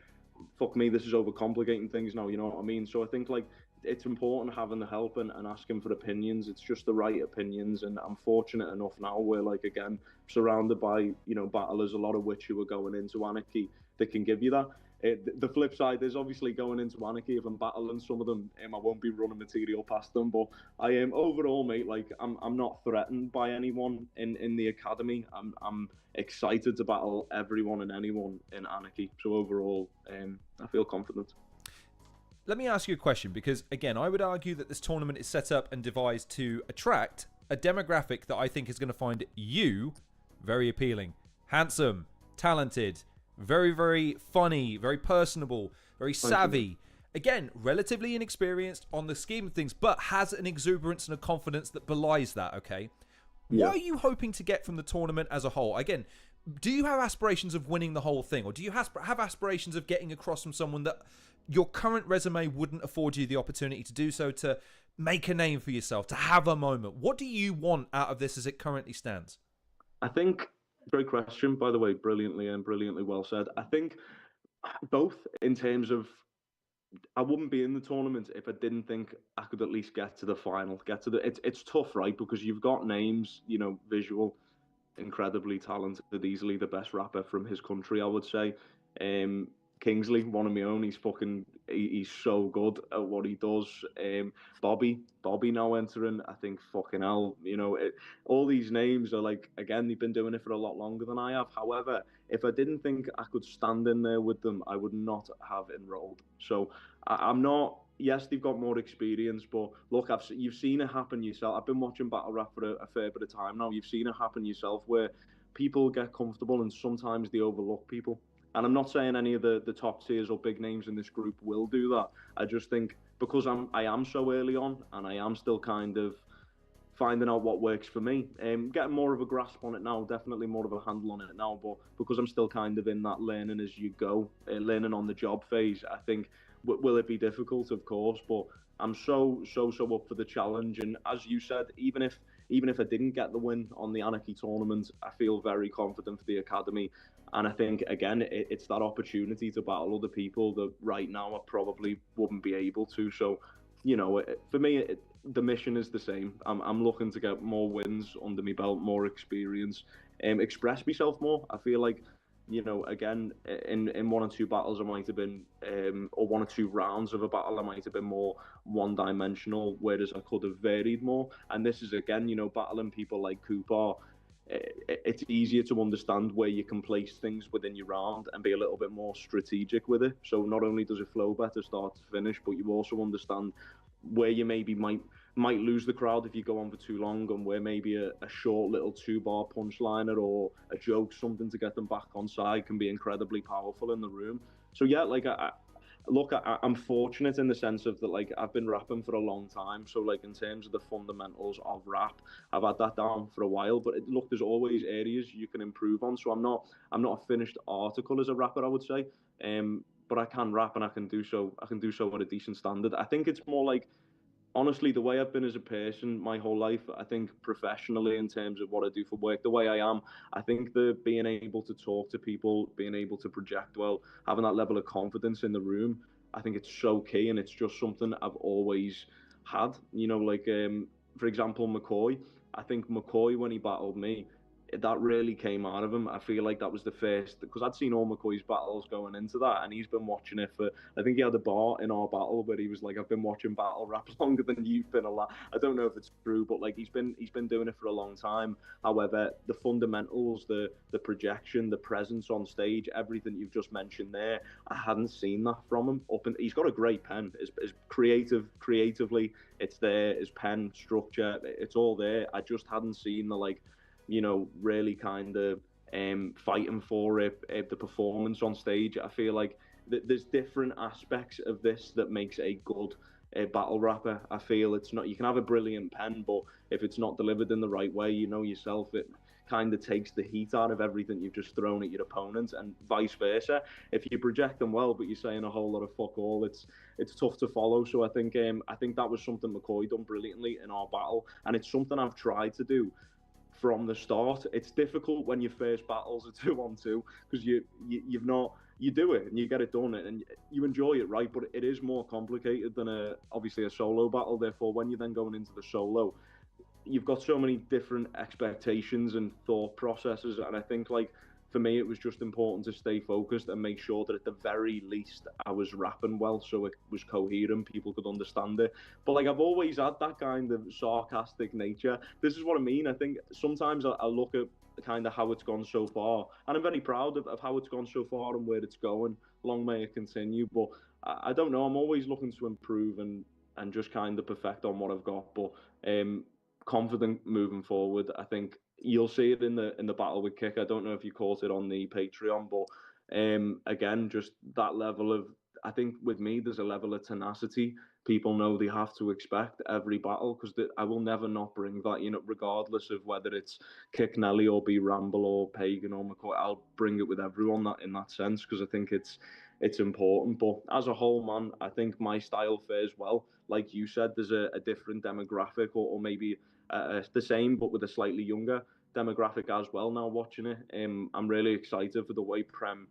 fuck me, this is overcomplicating things now, you know what I mean? So I think, like, it's important having the help and asking for opinions. It's just the right opinions, and I'm fortunate enough now where, like, again, surrounded by, you know, battlers, a lot of which who are going into Anarchy, that can give you that. The flip side is obviously going into Anarchy, if I'm battling some of them, I won't be running material past them, but I am overall, mate, like, I'm not threatened by anyone in the academy. I'm excited to battle everyone and anyone in Anarchy. So overall, I feel confident. Let me ask you a question, because again, I would argue that this tournament is set up and devised to attract a demographic that I think is going to find you very appealing. Handsome, talented, very, very funny, very personable, very savvy. Again, relatively inexperienced on the scheme of things, but has an exuberance and a confidence that belies that, okay? Yeah. What are you hoping to get from the tournament as a whole? Again, do you have aspirations of winning the whole thing? Or do you have aspirations of getting across from someone that your current resume wouldn't afford you the opportunity to do so, to make a name for yourself, to have a moment? What do you want out of this as it currently stands? I think, great question, by the way, brilliantly well said. I think both, in terms of, I wouldn't be in the tournament if I didn't think I could at least get to the final, it's tough, right? Because you've got names, you know, visual, incredibly talented, easily the best rapper from his country, I would say. Kingsley, one of my own, he's so good at what he does. Bobby now entering, I think, fucking hell, you know, all these names are like, again, they've been doing it for a lot longer than I have. However, if I didn't think I could stand in there with them, I would not have enrolled. So I'm not yes, they've got more experience, but look, you've seen it happen yourself. I've been watching battle rap for a fair bit of time now. You've seen it happen yourself where people get comfortable and sometimes they overlook people. And I'm not saying any of the top tiers or big names in this group will do that. I just think because I am so early on and I am still kind of finding out what works for me, getting more of a grasp on it now, definitely more of a handle on it now, but because I'm still kind of in that learning as you go, learning on the job phase, I think, will it be difficult? Of course, but I'm so up for the challenge. And as you said, even if I didn't get the win on the Anarchy tournament, I feel very confident for the Academy. And I think, again, it's that opportunity to battle other people that right now I probably wouldn't be able to. So, you know, for me, the mission is the same. I'm looking to get more wins under my belt, more experience, express myself more. I feel like, you know, again, in one or two battles I might have been, or one or two rounds of a battle I might have been more one-dimensional, whereas I could have varied more. And this is, again, you know, battling people like Cooper, it's easier to understand where you can place things within your round and be a little bit more strategic with it. So not only does it flow better start to finish, but you also understand where you maybe might lose the crowd if you go on for too long, and where maybe a short little 2-bar punchliner or a joke, something to get them back on side, can be incredibly powerful in the room. So yeah, like I'm fortunate in the sense of that, like, I've been rapping for a long time. So like in terms of the fundamentals of rap, I've had that down for a while, but look, there's always areas you can improve on. So I'm not a finished article as a rapper, I would say. But I can rap and I can do so at a decent standard. I think it's more like, honestly, the way I've been as a person my whole life, I think professionally in terms of what I do for work, the way I am, I think the being able to talk to people, being able to project well, having that level of confidence in the room, I think it's so key, and it's just something I've always had. You know, like, for example, McCoy. I think McCoy, when he battled me, that really came out of him. I feel like that was the first, because I'd seen all McCoy's battles going into that, and he's been watching it for, I think he had a bar in our battle where he was like, I've been watching battle rap longer than you've been alive. I don't know if it's true, but like he's been doing it for a long time. However, the fundamentals, the projection, the presence on stage, everything you've just mentioned there, I hadn't seen that from him. He's got a great pen. His creatively, it's there. His pen structure, it's all there. I just hadn't seen the, like, you know, really kind of fighting for it, the performance on stage. I feel like there's different aspects of this that makes a good battle rapper. I feel it's not, you can have a brilliant pen, but if it's not delivered in the right way, you know yourself, it kind of takes the heat out of everything you've just thrown at your opponent, and vice versa. If you project them well, but you're saying a whole lot of fuck all, it's tough to follow. So I think that was something McCoy done brilliantly in our battle, and it's something I've tried to do from the start. It's difficult when your first battles are 2-on-2, because you do it and you get it done and you enjoy it, right? But it is more complicated than obviously a solo battle. Therefore, when you're then going into the solo, you've got so many different expectations and thought processes. And I think, like, for me, it was just important to stay focused and make sure that at the very least I was rapping well, so it was coherent, people could understand it. But like, I've always had that kind of sarcastic nature. This is what I mean. I think sometimes I look at kind of how it's gone so far, and I'm very proud of how it's gone so far and where it's going. Long may it continue. But I don't know, I'm always looking to improve and just kind of perfect on what I've got. But confident moving forward. I think you'll see it in the battle with Kick. I don't know if you caught it on the Patreon, but again, just that level of, I think with me, there's a level of tenacity. People know they have to expect every battle, because I will never not bring that, you know, regardless of whether it's Kick Nelly or be Ramble or Pagan or McCoy. I'll bring it with everyone that in that sense, because I think it's important. But as a whole, man, I think my style fares well. Like you said, there's a different demographic, or maybe the same but with a slightly younger demographic as well now watching it. I'm really excited for the way Prem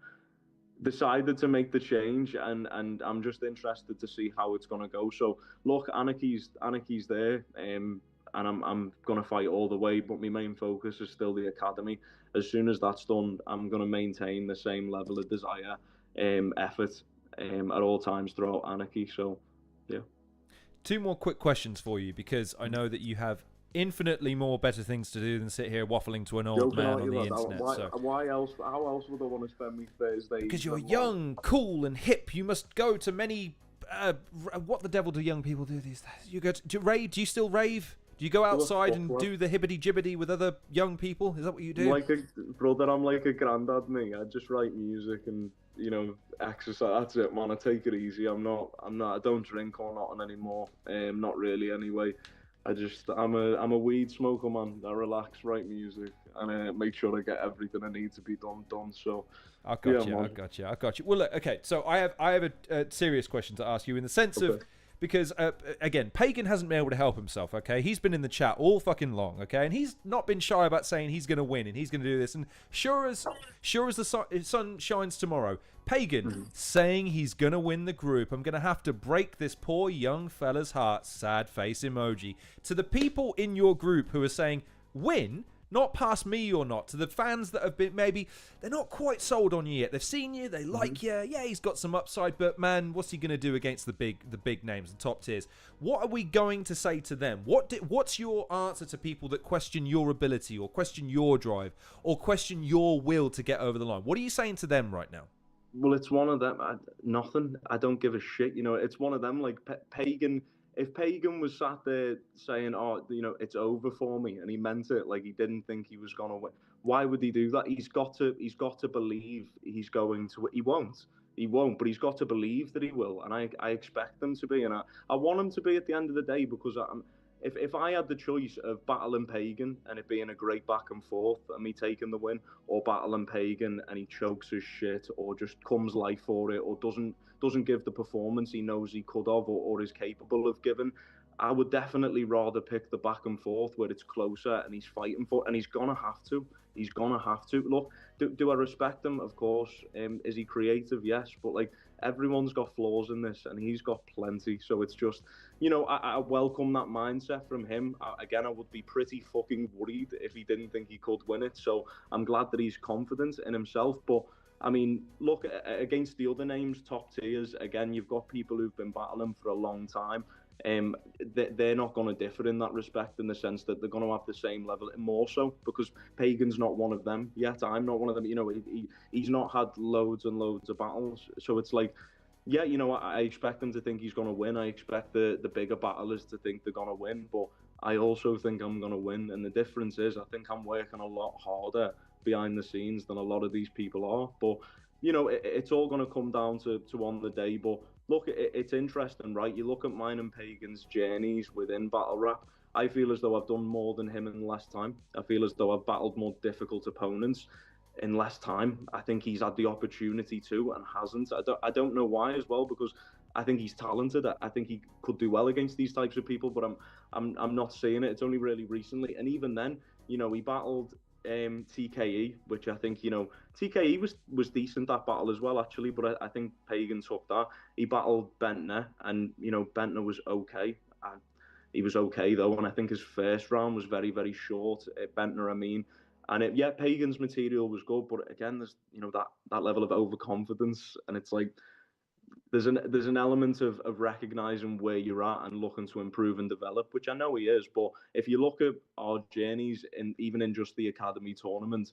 decided to make the change, and I'm just interested to see how it's going to go. So look, Anarchy's there, and I'm going to fight all the way, but my main focus is still the Academy. As soon as that's done, I'm going to maintain the same level of desire, effort at all times throughout Anarchy. So yeah. 2 more quick questions for you, because I know that you have infinitely more better things to do than sit here waffling to an old man on the internet. Why else? How else would I want to spend my Thursday? Because you're young, cool, and hip. You must go to many what the devil do young people do these days? You go to rave? Do you still rave? Do you go outside and do the hibbity-jibbity with other young people? Is that what you do? Like brother, I'm like a granddad, me. I just write music and, you know, exercise. That's it, man. I take it easy. I don't drink or nothing anymore. Not really, anyway. I'm a weed smoker, man. I relax, write music, and make sure I get everything I need to be done. So I got you. Well, look, okay. So I have a serious question to ask you in the sense of, because again, Pagan hasn't been able to help himself. Okay, he's been in the chat all fucking long. Okay, and he's not been shy about saying he's going to win and he's going to do this. And sure as the sun shines tomorrow, Pagan saying he's going to win the group. I'm going to have to break this poor young fella's heart. Sad face emoji. To the people in your group who are saying win, not past me or not, to the fans that have been, maybe they're not quite sold on you yet. They've seen you, they like you. Yeah, he's got some upside, but man, what's he going to do against the big names, the top tiers? What are we going to say to them? What's your answer to people that question your ability or question your drive or question your will to get over the line? What are you saying to them right now? Well, it's one of them. Nothing. I don't give a shit. You know, it's one of them. Like Pagan. If Pagan was sat there saying, "Oh, you know, it's over for me," and he meant it, like he didn't think he was gonna win, why would he do that? He's got to believe he's going to. He won't, but he's got to believe that he will, and I expect them to be, and I want him to be at the end of the day, because if I had the choice of battling Pagan and it being a great back and forth and me taking the win, or battling Pagan and he chokes his shit or just comes life for it or doesn't give the performance he knows he could have or is capable of giving, I would definitely rather pick the back and forth where it's closer and he's fighting for it, and he's gonna have to. He's gonna have to. Look, do I respect him? Of course. Is he creative? Yes, but like everyone's got flaws in this, and he's got plenty. So it's just, you know, I welcome that mindset from him. Again, I would be pretty fucking worried if he didn't think he could win it. So I'm glad that he's confident in himself. But I mean, look, against the other names, top tiers, again, you've got people who've been battling for a long time. They're not going to differ in that respect, in the sense that they're going to have the same level, and more so because Pagan's not one of them yet. I'm not one of them. You know, he's not had loads and loads of battles, so it's like, yeah, you know, I expect him to think he's going to win. I expect the bigger battlers to think they're going to win, but I also think I'm going to win. And the difference is, I think I'm working a lot harder behind the scenes than a lot of these people are. But you know, it's all going to come down to on the day. But look, it's interesting, right? You look at mine and Pagan's journeys within battle rap. I feel as though I've done more than him in less time. I feel as though I've battled more difficult opponents in less time. I think he's had the opportunity to and hasn't. I don't know why as well, because I think he's talented. I think he could do well against these types of people, but I'm not seeing it. It's only really recently, and even then, you know, he battled TKE, which I think, you know, TKE was decent that battle as well, actually, but I think Pagan took that. He battled Bentner, and you know, Bentner was okay. He was okay though, and I think his first round was very, very short. Bentner, I mean, and yeah, Pagan's material was good, but again, there's, you know, that level of overconfidence, and it's like there's an element of recognizing where you're at and looking to improve and develop, which I know he is. But if you look at our journeys, even in just the academy tournament,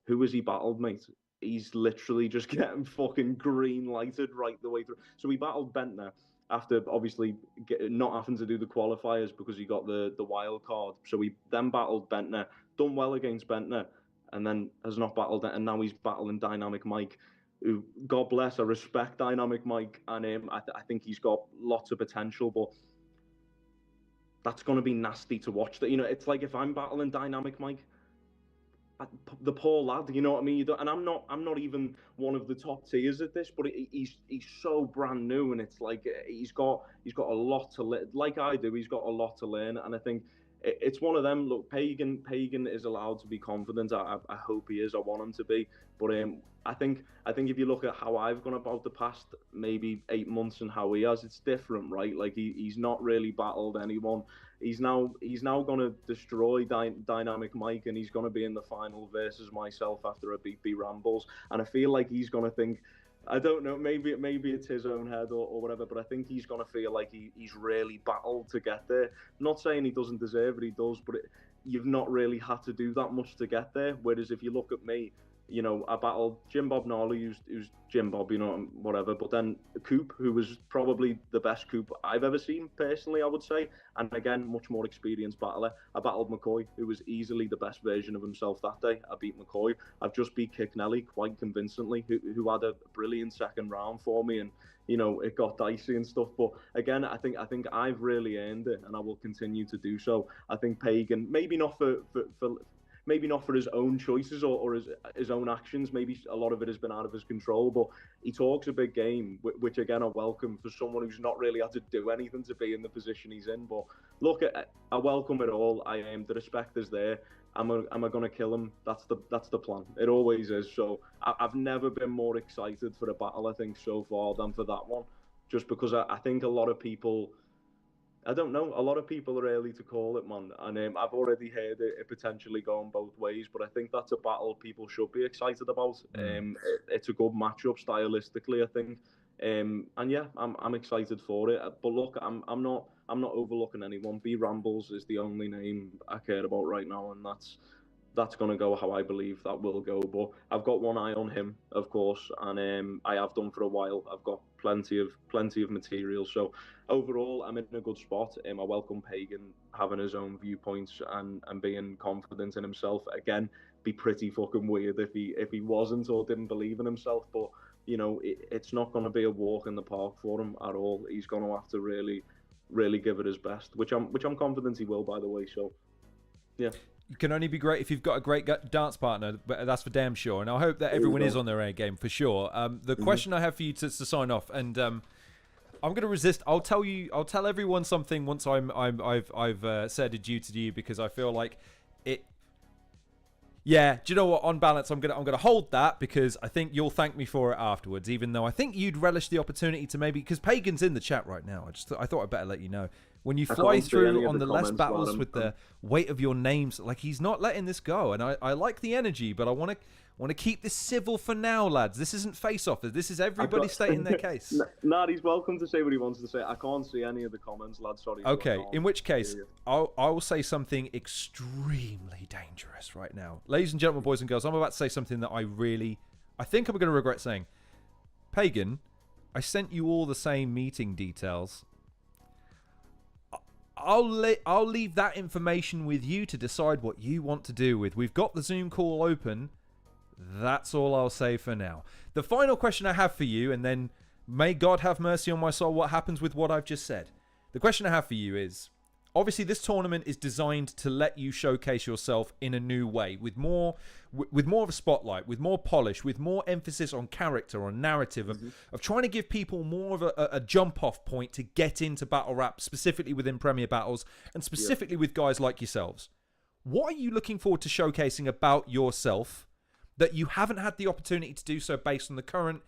who has he battled, mate? He's literally just getting fucking green lighted right the way through. So he battled Bentner after obviously not having to do the qualifiers because he got the wild card. So he then battled Bentner, done well against Bentner, and then has not battled it, and now he's battling Dynamic Mike, who, God bless, I respect Dynamic Mike, and I think he's got lots of potential, but that's going to be nasty to watch. That, you know, it's like if I'm battling Dynamic Mike, the poor lad, you know what I mean? And I'm not even one of the top tiers at this, but he's so brand new, and it's like he's got a lot to learn. Like I do, he's got a lot to learn, and I think it's one of them. Look, Pagan is allowed to be confident. I hope he is. I want him to be. But I think if you look at how I've gone about the past maybe 8 months and how he has, it's different, right? Like he's not really battled anyone. He's now going to destroy Dynamic Mike, and he's going to be in the final versus myself after I beat Rambles. And I feel like he's going to think, I don't know, maybe it's his own head or whatever, but I think he's going to feel like he's really battled to get there. I'm not saying he doesn't deserve it, he does, but you've not really had to do that much to get there. Whereas if you look at me, You know, I battled Jim Bob Gnarly, who's Jim Bob, you know, whatever. But then Coop, who was probably the best Coop I've ever seen, personally, I would say. And again, much more experienced battler. I battled McCoy, who was easily the best version of himself that day. I beat McCoy. I've just beat Kicknelly quite convincingly, who had a brilliant second round for me. And, you know, it got dicey and stuff. But again, I think I've really earned it, and I will continue to do so. I think Pagan, maybe not for his own choices or his own actions. Maybe a lot of it has been out of his control, but he talks a big game, which again I welcome for someone who's not really had to do anything to be in the position he's in. But look, I welcome it all. The respect is there. Am I going to kill him? That's the plan. It always is. So I've never been more excited for a battle, I think, so far than for that one. Just because I think a lot of people, I don't know, a lot of people are early to call it, man. And I've already heard it potentially going both ways, but I think that's a battle people should be excited about. It's a good matchup stylistically, I think. And yeah, I'm excited for it. But look, I'm not overlooking anyone. B Rambles is the only name I care about right now, and that's going to go how I believe that will go. But I've got one eye on him, of course, and I have done for a while. I've got plenty of material. So overall, I'm in a good spot. I welcome Pagan having his own viewpoints and being confident in himself. Again, be pretty fucking weird if he wasn't or didn't believe in himself. But you know, it's not going to be a walk in the park for him at all. He's going to have to really give it his best, which I'm confident he will, by the way. So yeah. You can only be great if you've got a great dance partner, but that's for damn sure. And I hope that everyone is on their A game for sure. The question I have for you to sign off, and I'm going to resist. I'll tell everyone something once I've said adieu to you, because I feel like it. Yeah, do you know what? On balance, I'm gonna hold that, because I think you'll thank me for it afterwards. Even though I think you'd relish the opportunity to maybe, because Pagan's in the chat right now. I thought I'd better let you know. When you fly through on the less battles with the weight of your names, like, he's not letting this go, and I like the energy, but I want to keep this civil for now, lads. This isn't face-off. This is everybody stating their case. Nah, he's welcome to say what he wants to say. I can't see any of the comments, lads. Sorry. Okay, in which case, I will say something extremely dangerous right now. Ladies and gentlemen, boys and girls, I'm about to say something that I think I'm going to regret saying. Pagan, I sent you all the same meeting details. I'll leave that information with you to decide what you want to do with. We've got the Zoom call open. That's all I'll say for now. The final question I have for you, and then may God have mercy on my soul, what happens with what I've just said. The question I have for you is, obviously this tournament is designed to let you showcase yourself in a new way, with more of a spotlight, with more polish, with more emphasis on character, on narrative, of trying to give people more of a jump-off point to get into battle rap, specifically within Premier Battles, and specifically with guys like yourselves. What are you looking forward to showcasing about yourself that you haven't had the opportunity to do so based on the current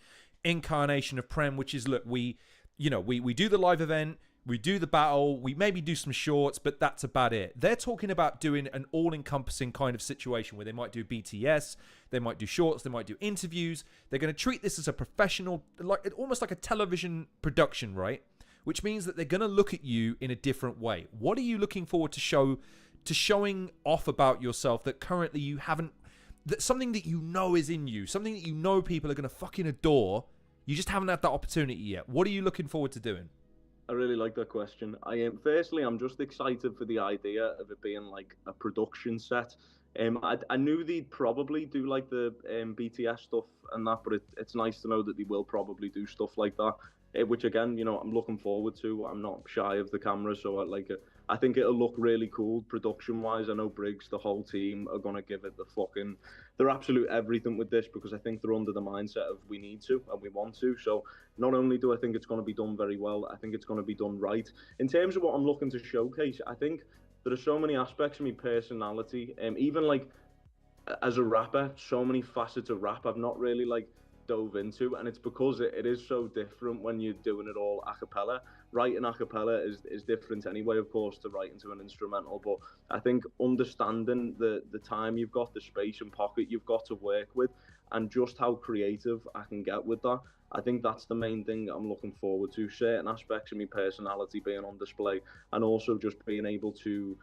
incarnation of Prem, which is, look, we do the live event, we do the battle, we maybe do some shorts, but that's about it. They're talking about doing an all-encompassing kind of situation where they might do BTS, they might do shorts, they might do interviews. They're going to treat this as a professional, almost like a television production, right? Which means that they're going to look at you in a different way. What are you looking forward to showing off about yourself that currently you haven't, that something that you know is in you, something that you know people are going to fucking adore, you just haven't had that opportunity yet? What are you looking forward to doing? I really like that question. Firstly, I'm just excited for the idea of it being like a production set. I knew they'd probably do like the BTS stuff and that, but it's nice to know that they will probably do stuff like that, which again, you know, I'm looking forward to. I'm not shy of the camera, so I like it. I think it'll look really cool production-wise. I know Briggs, the whole team, are going to give it their absolute everything with this, because I think they're under the mindset of we need to and we want to. So not only do I think it's going to be done very well, I think it's going to be done right. In terms of what I'm looking to showcase, I think there are so many aspects of my personality, even like as a rapper, so many facets of rap I've not really like dove into, and it's because it is so different when you're doing it all a cappella. Writing a cappella is different anyway, of course, to writing to an instrumental, but I think understanding the time you've got, the space and pocket you've got to work with, and just how creative I can get with that, I think that's the main thing I'm looking forward to. Certain aspects of my personality being on display, and also just being able to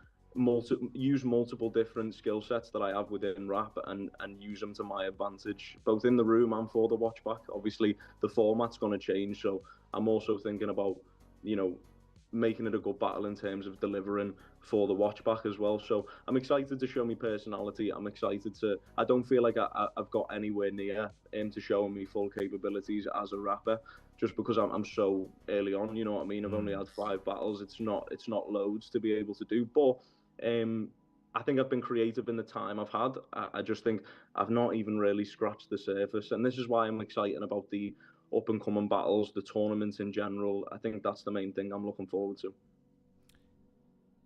use multiple different skill sets that I have within rap and use them to my advantage, both in the room and for the watch back. Obviously, the format's going to change, so I'm also thinking about, you know, making it a good battle in terms of delivering for the watch back as well. So I'm excited to show me personality. I'm excited to. I don't feel like I've got anywhere near to showing me full capabilities as a rapper, just because I'm so early on. You know what I mean? I've only had 5 battles. It's not loads to be able to do, but I think I've been creative in the time I've had. I just think I've not even really scratched the surface, and this is why I'm excited about the up-and-coming battles, the tournaments in general. I think that's the main thing I'm looking forward to.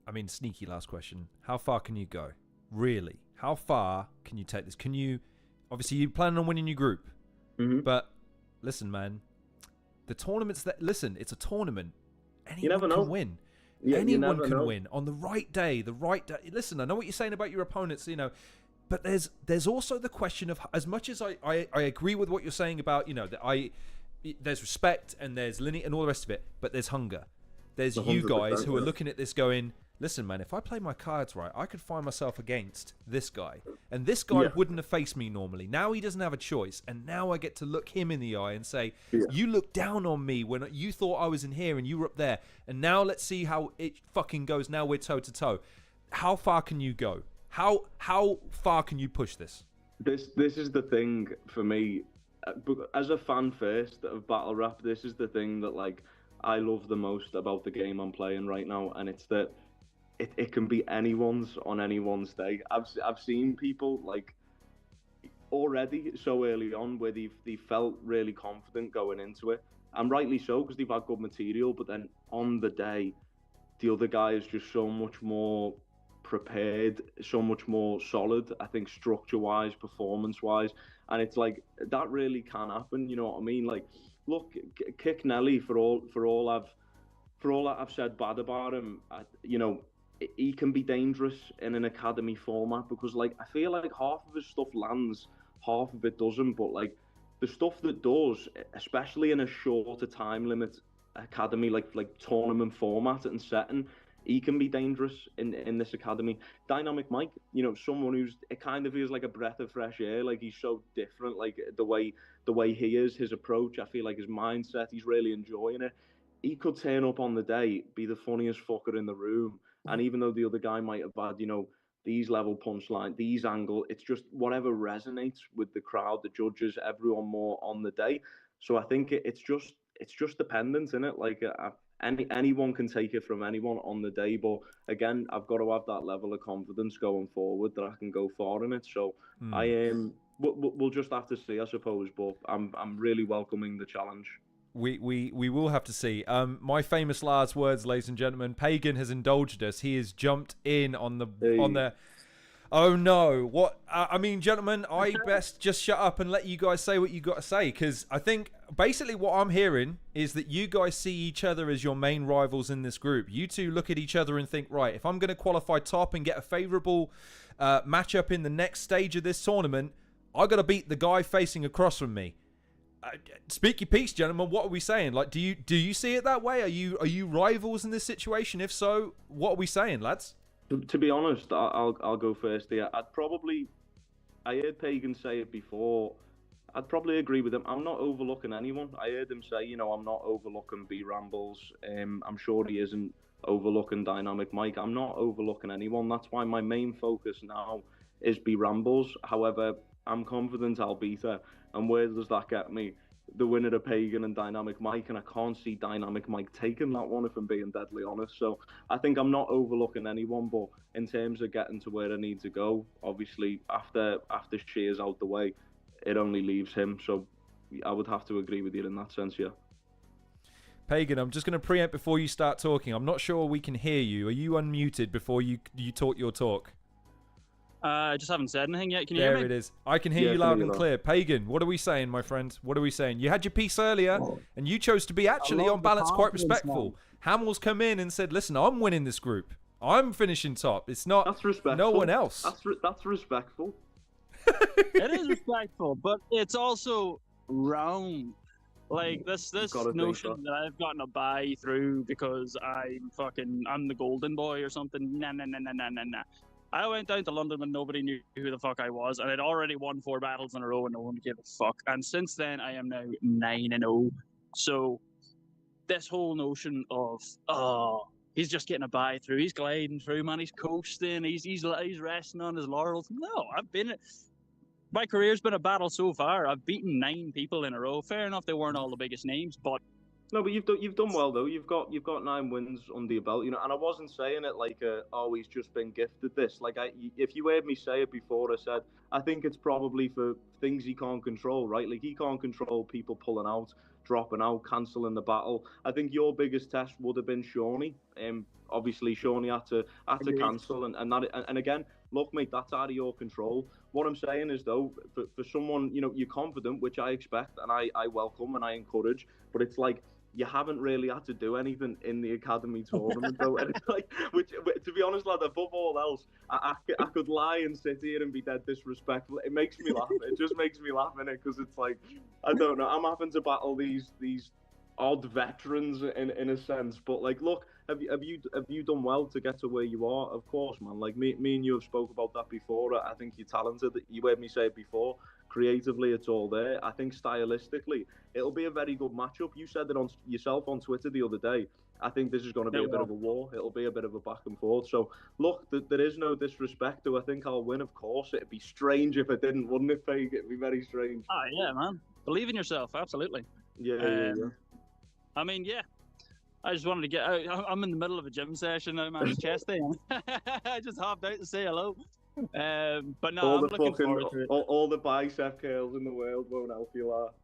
I mean, sneaky last question. How far can you go? Really? How far can you take this? Can you... Obviously, you plan on winning your group. But, listen, man. The tournaments that... Listen, it's a tournament. Anyone can win. Yeah, anyone can win. On the right day, Listen, I know what you're saying about your opponents, you know... But there's also the question of, as much as I agree with what you're saying about, you know, that there's respect and there's lineage and all the rest of it, but there's hunger. There's you guys who are looking at this going, listen, man, if I play my cards right, I could find myself against this guy. And this guy wouldn't have faced me normally. Now he doesn't have a choice. And now I get to look him in the eye and say, you looked down on me when you thought I was in here and you were up there. And now let's see how it fucking goes. Now we're toe to toe. How far can you go? How far can you push this? This is the thing for me. As a fan first of battle rap, this is the thing that like I love the most about the game I'm playing right now, and it's that it can be anyone's on anyone's day. I've seen people like already so early on where they felt really confident going into it, and rightly so, because they've had good material. But then on the day, the other guy is just so much more prepared, so much more solid, I think, structure-wise, performance-wise, and it's like that really can happen. You know what I mean? Like, look, Kick Nelly, for all I've said bad about him, you know, he can be dangerous in an academy format, because like I feel like half of his stuff lands, half of it doesn't. But like the stuff that does, especially in a shorter time limit academy, like tournament format and setting, he can be dangerous in this academy. Dynamic Mike, you know, someone who's, it kind of feels like a breath of fresh air. Like, he's so different, like the way he is, his approach, I feel like his mindset, he's really enjoying it. He could turn up on the day, be the funniest fucker in the room, and even though the other guy might have had, you know, these level punchline, these angle, it's just whatever resonates with the crowd, the judges, everyone more on the day. So I think it's just dependent, isn't it? Like, anyone can take it from anyone on the day, but again, I've got to have that level of confidence going forward that I can go far in it. So we'll just have to see, I suppose. But I'm really welcoming the challenge. We will have to see. My famous last words, ladies and gentlemen. Pagan has indulged us. He has jumped in on the. Oh no! What I mean, gentlemen, I best just shut up and let you guys say what you got to say, because I think basically what I'm hearing is that you guys see each other as your main rivals in this group. You two look at each other and think, right, if I'm going to qualify top and get a favourable matchup in the next stage of this tournament, I got to beat the guy facing across from me. Speak your piece, gentlemen. What are we saying? Like, do you see it that way? Are you rivals in this situation? If so, what are we saying, lads? To be honest, I'll go first here. I heard Pagan say it before. I'd probably agree with him. I'm not overlooking anyone. I heard him say, you know, I'm not overlooking B Rambles. I'm sure he isn't overlooking Dynamic Mike. I'm not overlooking anyone. That's why my main focus now is B Rambles. However, I'm confident I'll beat her. And where does that get me? The winner of Pagan and Dynamic Mike, and I can't see Dynamic Mike taking that one, if I'm being deadly honest. So I think I'm not overlooking anyone, but in terms of getting to where I need to go, obviously after Shear's out the way, it only leaves him. So I would have to agree with you in that sense, yeah. Pagan, I'm just going to preempt before you start talking. I'm not sure we can hear you. Are you unmuted before you talk your talk? I just haven't said anything yet. Can you hear me? There it is. I can hear you loud and clear. Pagan, what are we saying, my friend? What are we saying? You had your piece earlier, and you chose to be actually, on balance, quite respectful. Hamill's come in and said, listen, I'm winning this group. I'm finishing top. It's not no one else. That's respectful. It is respectful, but it's also round. Like this gotta think notion that I've gotten a buy through because I'm the golden boy or something. Nah. I went down to London when nobody knew who the fuck I was, and I'd already won 4 battles in a row and no one gave a fuck. And since then, I am now 9-0. So this whole notion of he's just getting a buy through, he's gliding through, man, he's coasting, he's resting on his laurels. No, my career's been a battle so far. I've beaten 9 people in a row. Fair enough, they weren't all the biggest names, but no, but you've done well though. You've got 9 wins under your belt, you know. And I wasn't saying it like he's just been gifted this. Like if you heard me say it before, I said I think it's probably for things he can't control, right? Like he can't control people pulling out, dropping out, cancelling the battle. I think your biggest test would have been Shawnee. Obviously Shawnee had to cancel, and again, look, mate, that's out of your control. What I'm saying is though, for someone, you know, you're confident, which I expect and I welcome and I encourage, but it's like, you haven't really had to do anything in the academy tournament though, and it's like, which to be honest, lad, above all else, I could lie and sit here and be dead disrespectful. It makes me laugh. It just makes me laugh in it because it's like, I don't know, I'm having to battle these odd veterans in a sense, but like, look, have you done well to get to where you are? Of course, man. Like me and you have spoke about that before. I think you're talented. You heard me say it before. Creatively, it's all there. I think stylistically, it'll be a very good matchup. You said it yourself on Twitter the other day. I think this is going to be a bit of a war. It'll be a bit of a back and forth. So, look, there is no disrespect. Do I think I'll win? Of course. It'd be strange if I didn't, wouldn't it, Paige? It'd be very strange. Oh, yeah, man. Believe in yourself. Absolutely. Yeah. I mean, yeah. I just wanted to get out. I'm in the middle of a gym session now, man. It's chest day. I just hopped out to say hello. But no, I'm looking forward to it. All the bicep curls in the world won't help you out.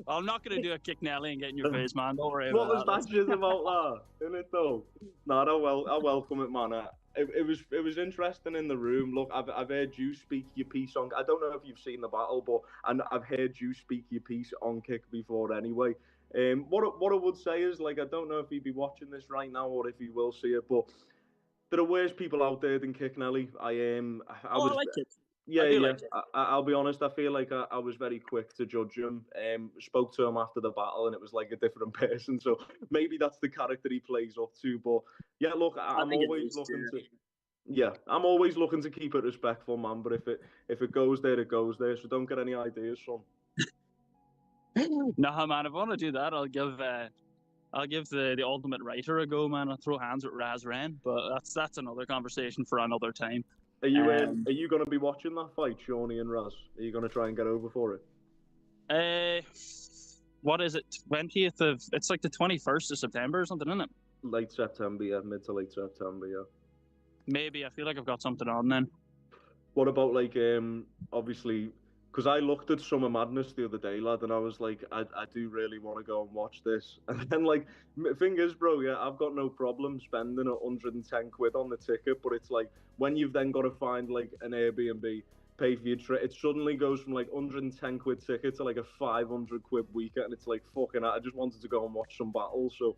I'm not going to do a kick Nelly and get in your face, man. Don't worry about that. What was that shit about that? Isn't it though? No, I welcome it, man. It was interesting in the room. Look, I've heard you speak your piece on. I don't know if you've seen the battle, but I've heard you speak your piece on Kick before anyway. What I would say is, like, I don't know if he'd be watching this right now or if he will see it, but there are worse people out there than Kick Nelly. I like it. Yeah. Like it. I'll be honest. I feel like I was very quick to judge him. Spoke to him after the battle, and it was like a different person. So maybe that's the character he plays up to. But yeah, look, I'm always looking to. Yeah, I'm always looking to keep it respectful, man. But if it goes there, it goes there. So don't get any ideas, son. Nah, man. If I want to do that, I'll give the Ultimate Writer a go, man. I'll throw hands with Raz Ren, but that's another conversation for another time. Are you going to be watching that fight, Shawnee and Raz? Are you going to try and get over for it? What is it? 20th of? It's like the 21st of September or something, isn't it? Late September, yeah. Mid to late September, yeah. Maybe. I feel like I've got something on then. What about, like, obviously, because I looked at Summer Madness the other day, lad, and I was like, I do really want to go and watch this. And then, like, thing is, bro, yeah, I've got no problem spending 110 quid on the ticket, but it's like, when you've then got to find, like, an Airbnb, pay for your trip, it suddenly goes from, like, 110 quid ticket to, like, a 500 quid weekend, and it's like, fucking, I just wanted to go and watch some battles, so.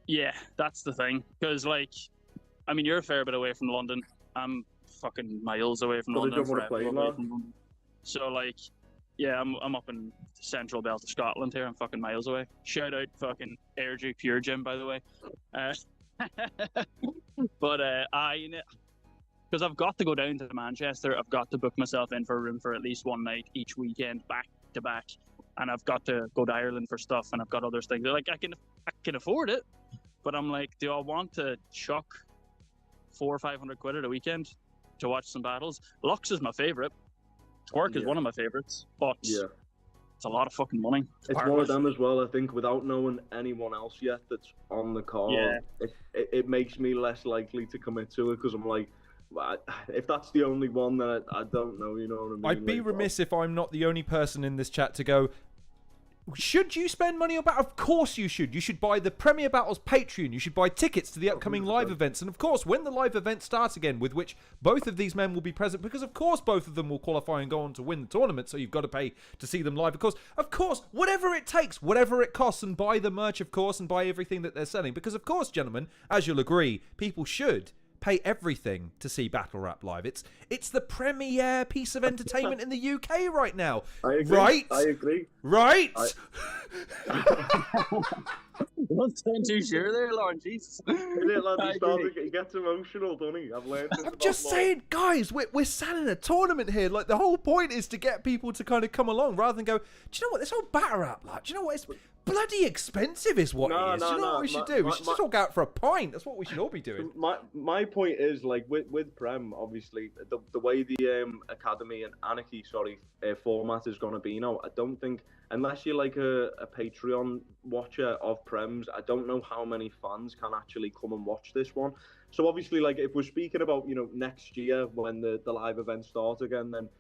Yeah, that's the thing, because, like, I mean, you're a fair bit away from London. I'm fucking miles away from London. So, like, yeah, I'm up in the central belt of Scotland here. I'm fucking miles away. Shout out fucking Airdrie Pure Gym, by the way. But because I've got to go down to Manchester, I've got to book myself in for a room for at least one night each weekend, back to back, and I've got to go to Ireland for stuff, and I've got other things. Like, I can afford it, but I'm like, do I want to chuck 400 or 500 quid at a weekend to watch some battles? Lux is my favourite. Twerk is one of my favourites, but it's a lot of fucking money. It's one of them as well, I think, without knowing anyone else yet that's on the card. It makes me less likely to commit to it, because I'm like, if that's the only one, then I don't know, you know what I mean? I'd be remiss if I'm not the only person in this chat to go, should you spend money on battle? Of course you should. You should buy the Premier Battles Patreon. You should buy tickets to the upcoming live events. And of course, when the live events start again, with which both of these men will be present, because of course both of them will qualify and go on to win the tournament, so you've got to pay to see them live. Of course, whatever it takes, whatever it costs, and buy the merch, of course, and buy everything that they're selling. Because of course, gentlemen, as you'll agree, people should pay everything to see Battle Rap live. It's the premier piece of entertainment in the UK right now. I agree. Right? I agree. Right? Don't sound too sure there, Lauren. Jesus. He gets emotional, doesn't he? I've learned. I'm just saying, guys, we're selling a tournament here. Like, the whole point is to get people to kind of come along rather than go, do you know what, this whole Battle Rap, like, do you know what, it's bloody expensive is what it is. Do you know what we should do? We should just all go out for a pint. That's what we should all be doing. My point is, like, with Prem, obviously, the way the Academy and Anarchy, format is going to be now, I don't think, unless you're like a Patreon watcher of Prems, I don't know how many fans can actually come and watch this one. So obviously, like, if we're speaking about, next year when the live events start again, then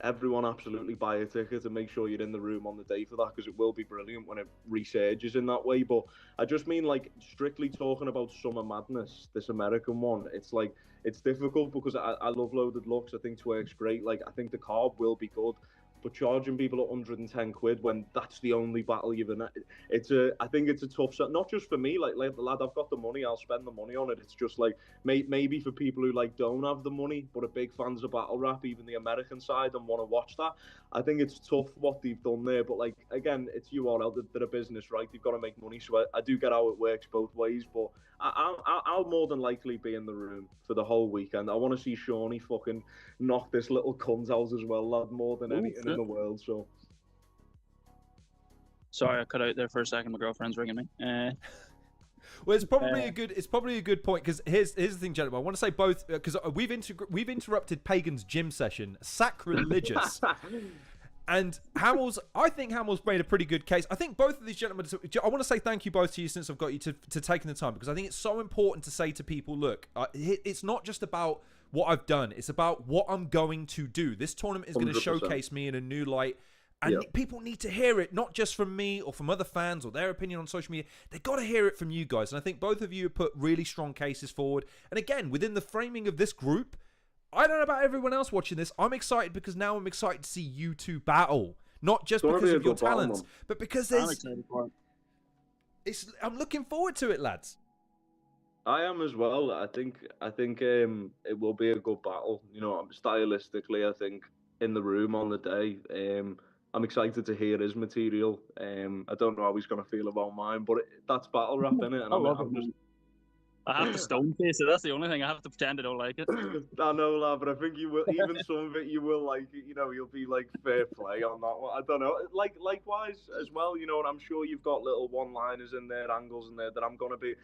everyone absolutely buy a ticket and make sure you're in the room on the day for that, because it will be brilliant when it resurges in that way. But I just mean, like, strictly talking about Summer Madness, this American one, it's like, it's difficult because I love Loaded Lux. I think Twerk's great. Like, I think the card will be good. But charging people 110 quid when that's the only battle you've in, I think it's a tough set. Not just for me, like lad, I've got the money, I'll spend the money on it. It's just like maybe for people who like don't have the money but are big fans of battle rap, even the American side, and want to watch that. I think it's tough what they've done there. But like, again, it's URL, they're a business, right? They've got to make money, so I do get how it works both ways. But I'll more than likely be in the room for the whole weekend. I want to see Shawnee fucking knock this little cunt out as well, lad, more than anything in the world. So sorry, I cut out there for a second. My girlfriend's ringing me. Well, it's probably a good point, because here's the thing, gentlemen. I want to say both, because we've interrupted Pagan's gym session, sacrilegious. And I think Hamill's made a pretty good case. I think both of these gentlemen, I want to say thank you both to you since I've got you to taking the time, because I think it's so important to say to people, look, it's not just about what I've done, it's about what I'm going to do. This tournament is going to showcase me in a new light. And people need to hear it, not just from me or from other fans or their opinion on social media. They've got to hear it from you guys. And I think both of you have put really strong cases forward. And again, within the framing of this group, I don't know about everyone else watching this. I'm excited because now I'm excited to see you two battle. Not just because of your talents, but because there's... I'm looking forward to it, lads. I am as well. I think it will be a good battle. Stylistically, I think in the room on the day, I'm excited to hear his material. I don't know how he's going to feel about mine, but that's battle rap, innit? And I have to stone face it. That's the only thing. I have to pretend I don't like it. I know, lad, but I think you will. Even some of it, you will like it. You'll be like fair play on that one. I don't know. Likewise as well. And I'm sure you've got little one-liners in there, angles in there that I'm gonna be,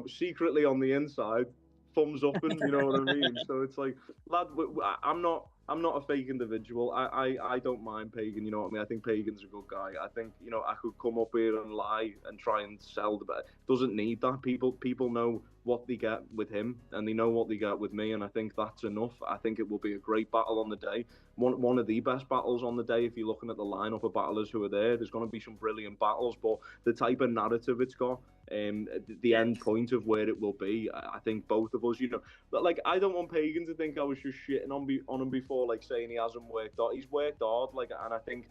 secretly on the inside, thumbs up, and you know what I mean. So it's like, lad, I'm not a fake individual. I don't mind Pagan, you know what I mean? I think Pagan's a good guy. I think, I could come up here and lie and try and sell the bet. Doesn't need that. People know what they get with him, and they know what they get with me, and I think that's enough. I think it will be a great battle on the day. One of the best battles on the day. If you're looking at the lineup of battlers who are there's going to be some brilliant battles, but the type of narrative it's got, the end point of where it will be, I think both of us, but like, I don't want Pagan to think I was just shitting on him before, like saying he hasn't worked hard. He's worked hard, like, and I think,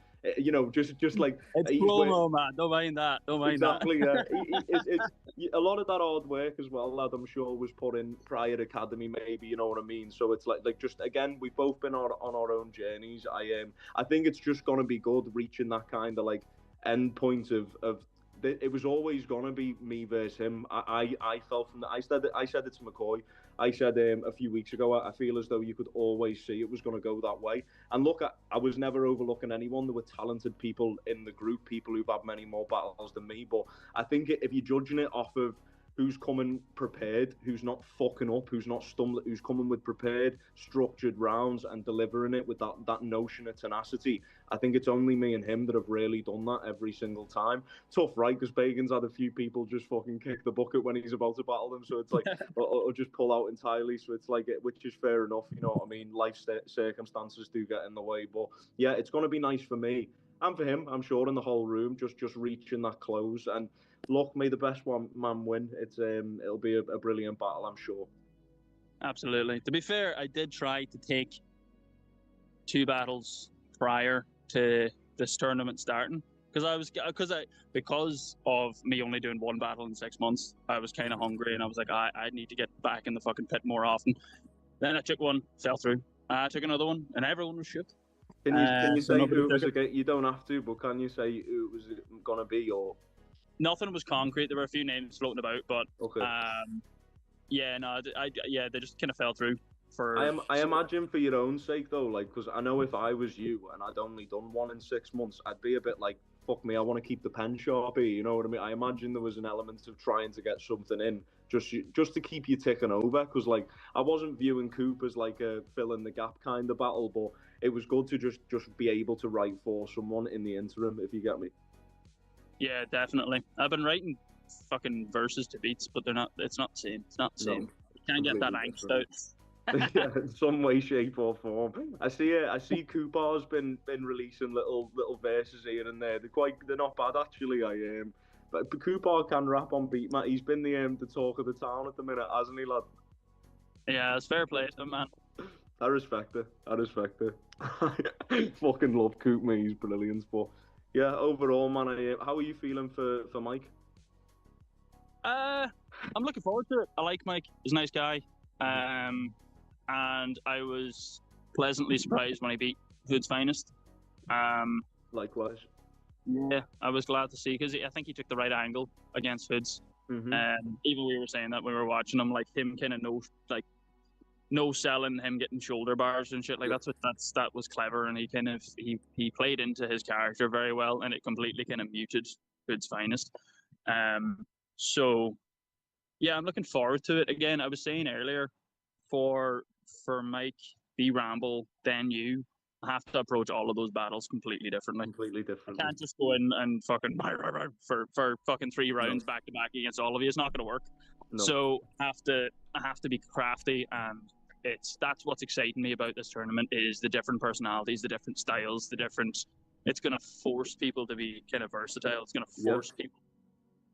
just like it's promo, man. Don't mind that. Exactly. It's a lot of that hard work as well, lad. I'm sure was put in prior Academy, maybe, you know what I mean. So it's like just again, we've both been on our own journeys. I think it's just gonna be good reaching that kind of like end point of. It was always gonna be me versus him. I felt from that. I said it to McCoy. I said a few weeks ago, I feel as though you could always see it was going to go that way. And look, I was never overlooking anyone. There were talented people in the group, people who've had many more battles than me. But I think if you're judging it off of who's coming prepared, who's not fucking up, who's not stumbling, who's coming with prepared, structured rounds and delivering it with that notion of tenacity, I think it's only me and him that have really done that every single time. Tough, right? Because Pagan's had a few people just fucking kick the bucket when he's about to battle them, so it's like, or just pull out entirely, so it's like, which is fair enough, you know what I mean? Life circumstances do get in the way, but yeah, it's going to be nice for me. And for him, I'm sure, in the whole room, just reaching that close. And look, may the best one man win. It'll be a brilliant battle, I'm sure. Absolutely. To be fair, I did try to take 2 battles prior to this tournament starting, Because of me only doing one battle in 6 months, I was kind of hungry, and I was like, I need to get back in the fucking pit more often. Then I took one, fell through. I took another one, and everyone was shit. Can you say who it was took it. again? You don't have to, but can you say who it was gonna be, or? Nothing was concrete. There were a few names floating about, but Okay. they just kind of fell through. I imagine for your own sake though, like, because I know if I was you and I'd only done one in 6 months, I'd be a bit like, fuck me, I want to keep the pen sharp here, you know what I mean? I imagine there was an element of trying to get something in just to keep you ticking over, because like I wasn't viewing Coop as like a fill in the gap kind of battle, but it was good to just be able to write for someone in the interim, if you get me. Yeah, definitely. I've been writing fucking verses to beats, but it's not the same. It's not the same. No, You can't get that angst out. Yeah, in some way, shape, or form. I see Cooper's been releasing little verses here and there. They're not bad actually. But Cooper can rap on beat, Matt. He's been the talk of the town at the minute, hasn't he, lad? Yeah, it's fair play to him, man. I respect it. Fucking love Coop, mate. He's brilliant. But yeah, overall, man, how are you feeling for Mike? I'm looking forward to it. I like Mike. He's a nice guy. And I was pleasantly surprised when he beat Hood's Finest. Likewise. Yeah, I was glad to see, because I think he took the right angle against Hoods. Even we were saying that when we were watching him, like him kind of no selling, him getting shoulder bars and shit like that was clever, and he played into his character very well, and it completely kind of muted Hood's Finest. So yeah, I'm looking forward to it. Again, I was saying earlier, for Mike, B Ramble, then you, I have to approach all of those battles completely differently. I can't just go in and fucking for fucking 3 rounds back to back against all of you. It's not going to work. No. So I have to be crafty, and that's what's exciting me about this tournament is the different personalities, the different styles, it's going to force people to be kind of versatile. It's going to force people.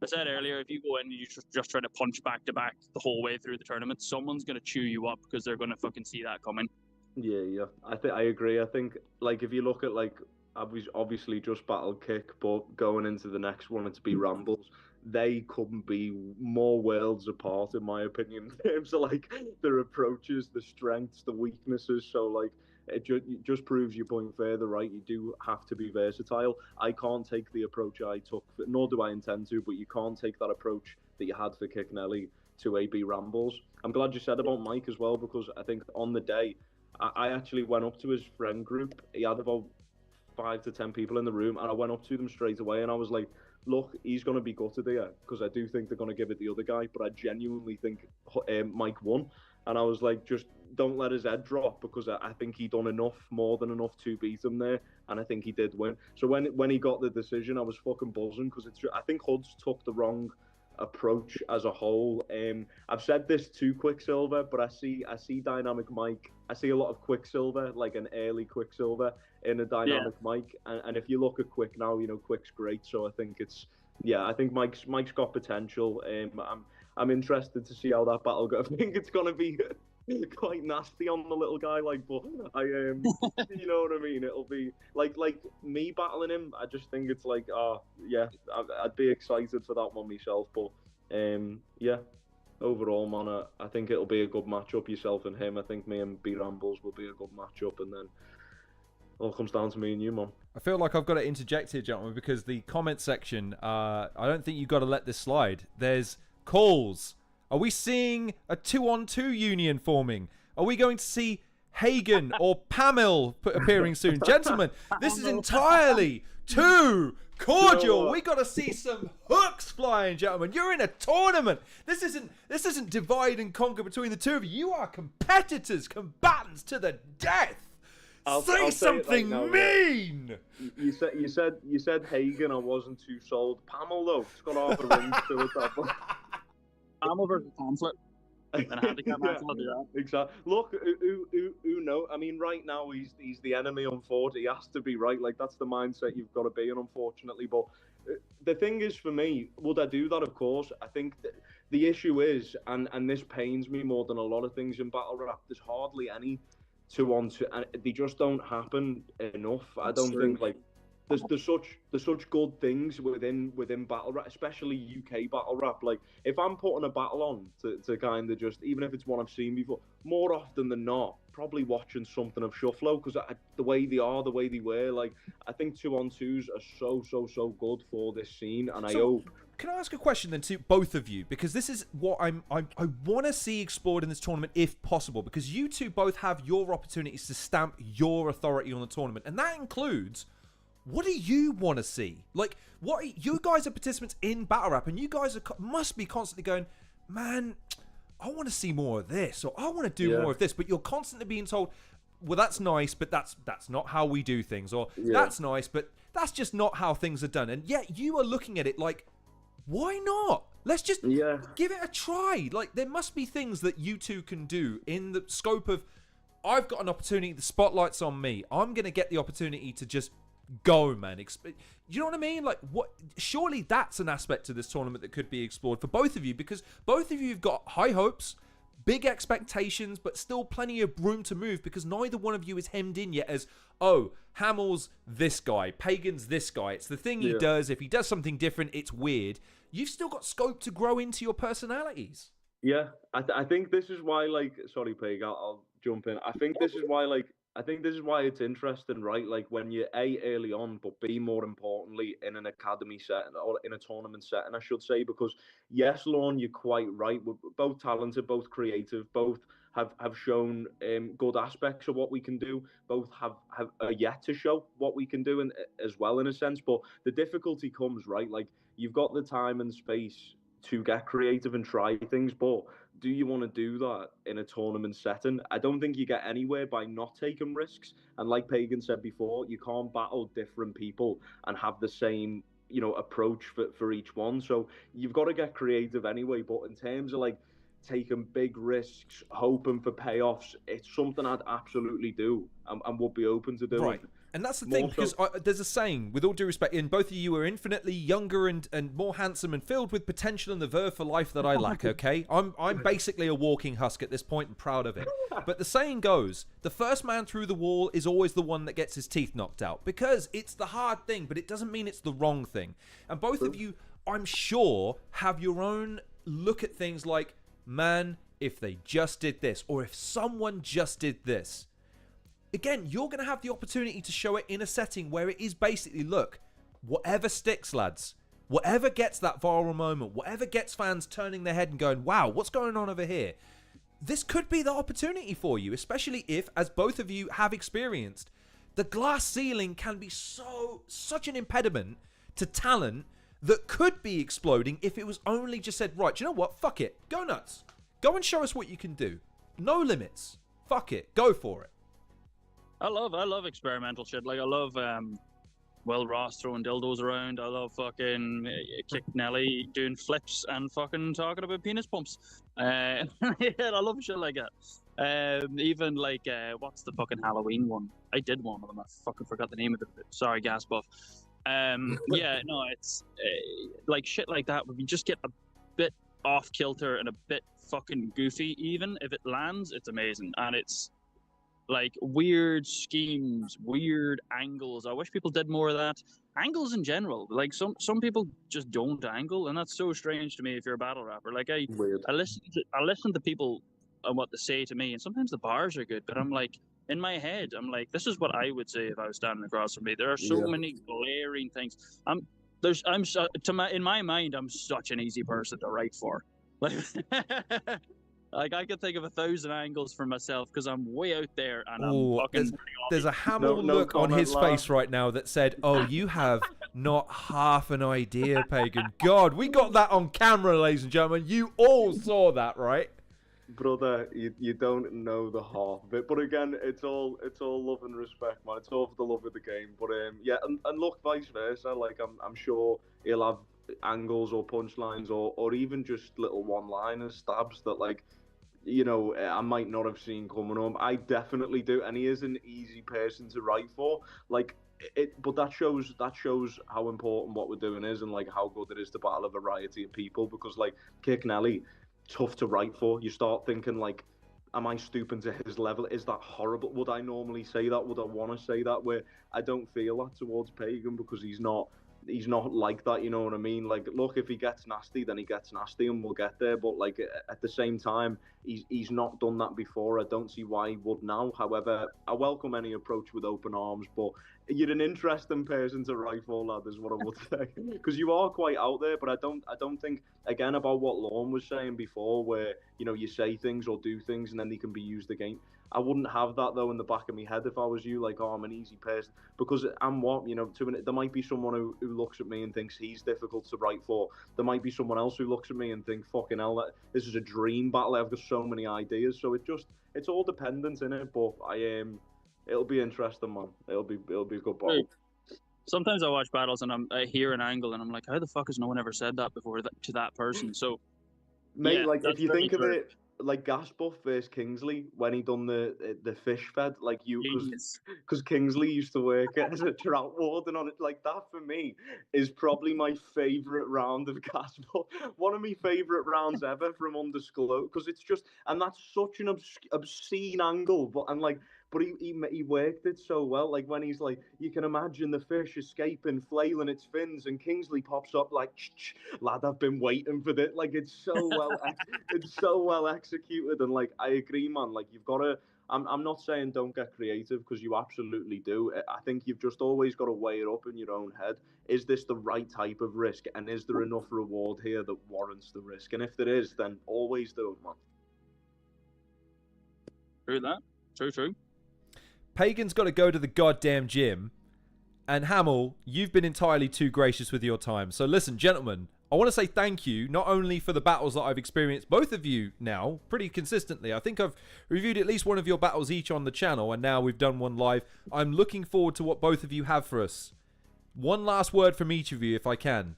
I said earlier, if you go in and you just try to punch back to back the whole way through the tournament, someone's going to chew you up because they're going to fucking see that coming. Yeah. I agree. I think, like, if you look at, like, I was obviously just battle Kick, but going into the next one, it's be Rambles. They couldn't be more worlds apart, in my opinion, in terms of, like, their approaches, the strengths, the weaknesses. So, like, it just proves your point further, right? You do have to be versatile. I can't take the approach I took, nor do I intend to, but you can't take that approach that you had for Kick Nelly to AB Rambles. I'm glad you said about Mike as well, because I think on the day, I actually went up to his friend group. He had about 5 to 10 people in the room, and I went up to them straight away, and I was like, look, he's going to be gutted here, because I do think they're going to give it the other guy, but I genuinely think Mike won. And I was like, just don't let his head drop, because I think he done more than enough to beat him there, and I think he did win. So when he got the decision, I was fucking buzzing, because I think Hoods took the wrong approach as a whole. I've said this to Quicksilver, but I see Dynamic Mike. I see a lot of Quicksilver, like an early Quicksilver in a Dynamic Mike, and if you look at Quick now, you know Quick's great. So I think I think Mike's got potential. I'm interested to see how that battle goes. I think it's gonna be quite nasty on the little guy, like, but you know what I mean? It'll be like me battling him. I just think it's like, I'd be excited for that one myself. But overall, man, I think it'll be a good matchup, yourself and him. I think me and B Rambles will be a good matchup, and then all comes down to me and you, man. I feel like I've got to interject here, gentlemen, because the comment section, I don't think you've got to let this slide. There's calls. Are we seeing a 2-on-2 union forming? Are we going to see Hagen or Hamill appearing soon? Gentlemen, this is entirely too cordial. We got to see some hooks flying, gentlemen. You're in a tournament. This isn't divide and conquer between the two of you. You are competitors, combatants to the death. Say something mean. You said Hagen. I wasn't too sold. Hamill though, it's got half a ring to it. That Hamill versus Pamphlet. And handicap match, I'll do that. Exactly. Look, who knows? I mean, right now he's the enemy on 40. He has to be, right. Like, that's the mindset you've got to be in, unfortunately. But the thing is, for me, would I do that? Of course. I think the issue is, and this pains me more than a lot of things in battle rap. There's hardly any 2-on-2, and they just don't happen enough. I don't think, like, there's such good things within battle rap, especially UK battle rap. Like if I'm putting a battle on to kind of just, even if it's one I've seen before, more often than not, probably watching something of Shufflo, because the way they are, the way they were, like I think 2-on-2s are so good for this scene, and I hope. Can I ask a question then to both of you? Because this is what I want to see explored in this tournament if possible, because you two both have your opportunities to stamp your authority on the tournament, and that includes, what do you want to see? Like, you guys are participants in battle rap, and you guys must be constantly going, man, I want to see more of this, or I want to do more of this, but you're constantly being told, well, that's nice, but that's not how we do things, or that's nice, but that's just not how things are done. And yet you are looking at it like, why not? Let's just give it a try. Like, there must be things that you two can do in the scope of, I've got an opportunity, the spotlight's on me, I'm going to get the opportunity to just go, man. You know what I mean? Like, what? Surely that's an aspect to this tournament that could be explored for both of you, because both of you have got high hopes, big expectations, but still plenty of room to move, because neither one of you is hemmed in yet as, oh, Hamill's this guy, Pagan's this guy. It's the thing he does. If he does something different, it's weird. You've still got scope to grow into your personalities. Yeah, I think this is why, like, sorry, Pagan, I'll jump in. I think this is why it's interesting, right? Like, when you're A, early on, but B, more importantly, in an academy setting, or in a tournament setting, I should say, because yes, Lorne, you're quite right. We're both talented, both creative, both have shown good aspects of what we can do. Both have yet to show what we can do as well, in a sense. But the difficulty comes, right? Like, you've got the time and space to get creative and try things, but do you want to do that in a tournament setting? I don't think you get anywhere by not taking risks. And like Pagan said before, you can't battle different people and have the same, approach for each one. So you've got to get creative anyway. But in terms of like taking big risks, hoping for payoffs, it's something I'd absolutely do and would be open to doing. Right. And that's the thing, because there's a saying, with all due respect, and both of you are infinitely younger and more handsome and filled with potential and the verve for life that I lack, okay? I'm basically a walking husk at this point and proud of it. But the saying goes, the first man through the wall is always the one that gets his teeth knocked out, because it's the hard thing, but it doesn't mean it's the wrong thing. And both of you, I'm sure, have your own look at things like, man, if they just did this, or if someone just did this. Again, you're going to have the opportunity to show it in a setting where it is basically, look, whatever sticks, lads, whatever gets that viral moment, whatever gets fans turning their head and going, wow, what's going on over here? This could be the opportunity for you, especially if, as both of you have experienced, the glass ceiling can be such an impediment to talent that could be exploding if it was only just said, right, do you know what? Fuck it. Go nuts. Go and show us what you can do. No limits. Fuck it. Go for it. I love experimental shit. Like, I love Will Ross throwing dildos around. I love fucking Kick Nelly doing flips and fucking talking about penis pumps. Yeah, I love shit like that. Even like what's the fucking Halloween one? I did one of them. I fucking forgot the name of it. Sorry, gas buff. Yeah, no, it's like shit like that. Where we just get a bit off kilter and a bit fucking goofy. Even if it lands, it's amazing, and it's like weird schemes, weird angles. I wish people did more of that. Angles in general, like some people just don't angle, and that's so strange to me. If you're a battle rapper, like I listen to people and what they say to me, and sometimes the bars are good, but I'm like, in my head, I'm like, this is what I would say if I was standing across from me. There are so many glaring things. In my mind, I'm such an easy person to write for. Like, like I could think of 1,000 angles for myself because I'm way out there and I'm fucking. There's a Hamill look on his face right now that said, "Oh, you have not half an idea, Pagan." God, we got that on camera, ladies and gentlemen. You all saw that, right? Brother, you don't know the half of it, but again, it's all love and respect, man. It's all for the love of the game. But yeah, and look, vice versa. Like I'm sure he'll have angles or punchlines or even just little one-liners, stabs that, like, you know, I might not have seen coming home. I definitely do, and he is an easy person to write for. Like but that shows how important what we're doing is, and like how good it is to battle a variety of people. Because like Kick Nelly, tough to write for. You start thinking like am I stooping to his level? Is that horrible? Would I normally say that? Would I want to say that? Where I don't feel that towards Pagan because he's not like that, you know what I mean? Like, look, if he gets nasty, then he gets nasty and we'll get there. But, like, at the same time, he's not done that before. I don't see why he would now. However, I welcome any approach with open arms, but you're an interesting person to rifle, lad, is what I would say. Because you are quite out there, but I don't think, again, about what Lorne was saying before, where, you know, you say things or do things and then they can be used again. I wouldn't have that, though, in the back of my head if I was you, like, oh, I'm an easy person. Because I'm what, you know, there might be someone who looks at me and thinks he's difficult to write for. There might be someone else who looks at me and thinks, fucking hell, this is a dream battle. I've got so many ideas. So it's all dependent, innit? But it'll be interesting, man. It'll be a good battle. Sometimes I watch battles and I hear an angle and I'm like, how the fuck has no one ever said that before to that person? So, mate, yeah, like, if you think true. of it, like Gasbuff versus Kingsley when he done the fish fed, like because Kingsley used to work as a trout warden on it. Like, that for me is probably my favourite round of Gasbuff. One of my favourite rounds ever from Undisclosed, because it's just, and that's such an obscene angle, but he worked it so well. Like, when he's like, you can imagine the fish escaping, flailing its fins, and Kingsley pops up like, lad, I've been waiting for this. Like, it's so well executed. And, like, I agree, man. Like, you've got to. I'm not saying don't get creative, because you absolutely do. I think you've just always got to weigh it up in your own head. Is this the right type of risk, and is there enough reward here that warrants the risk? And if there is, then always do it, man. True that. True. Pagan's got to go to the goddamn gym. And Hamill, you've been entirely too gracious with your time. So listen, gentlemen, I want to say thank you, not only for the battles that I've experienced, both of you now, pretty consistently. I think I've reviewed at least one of your battles each on the channel, and now we've done one live. I'm looking forward to what both of you have for us. One last word from each of you, if I can.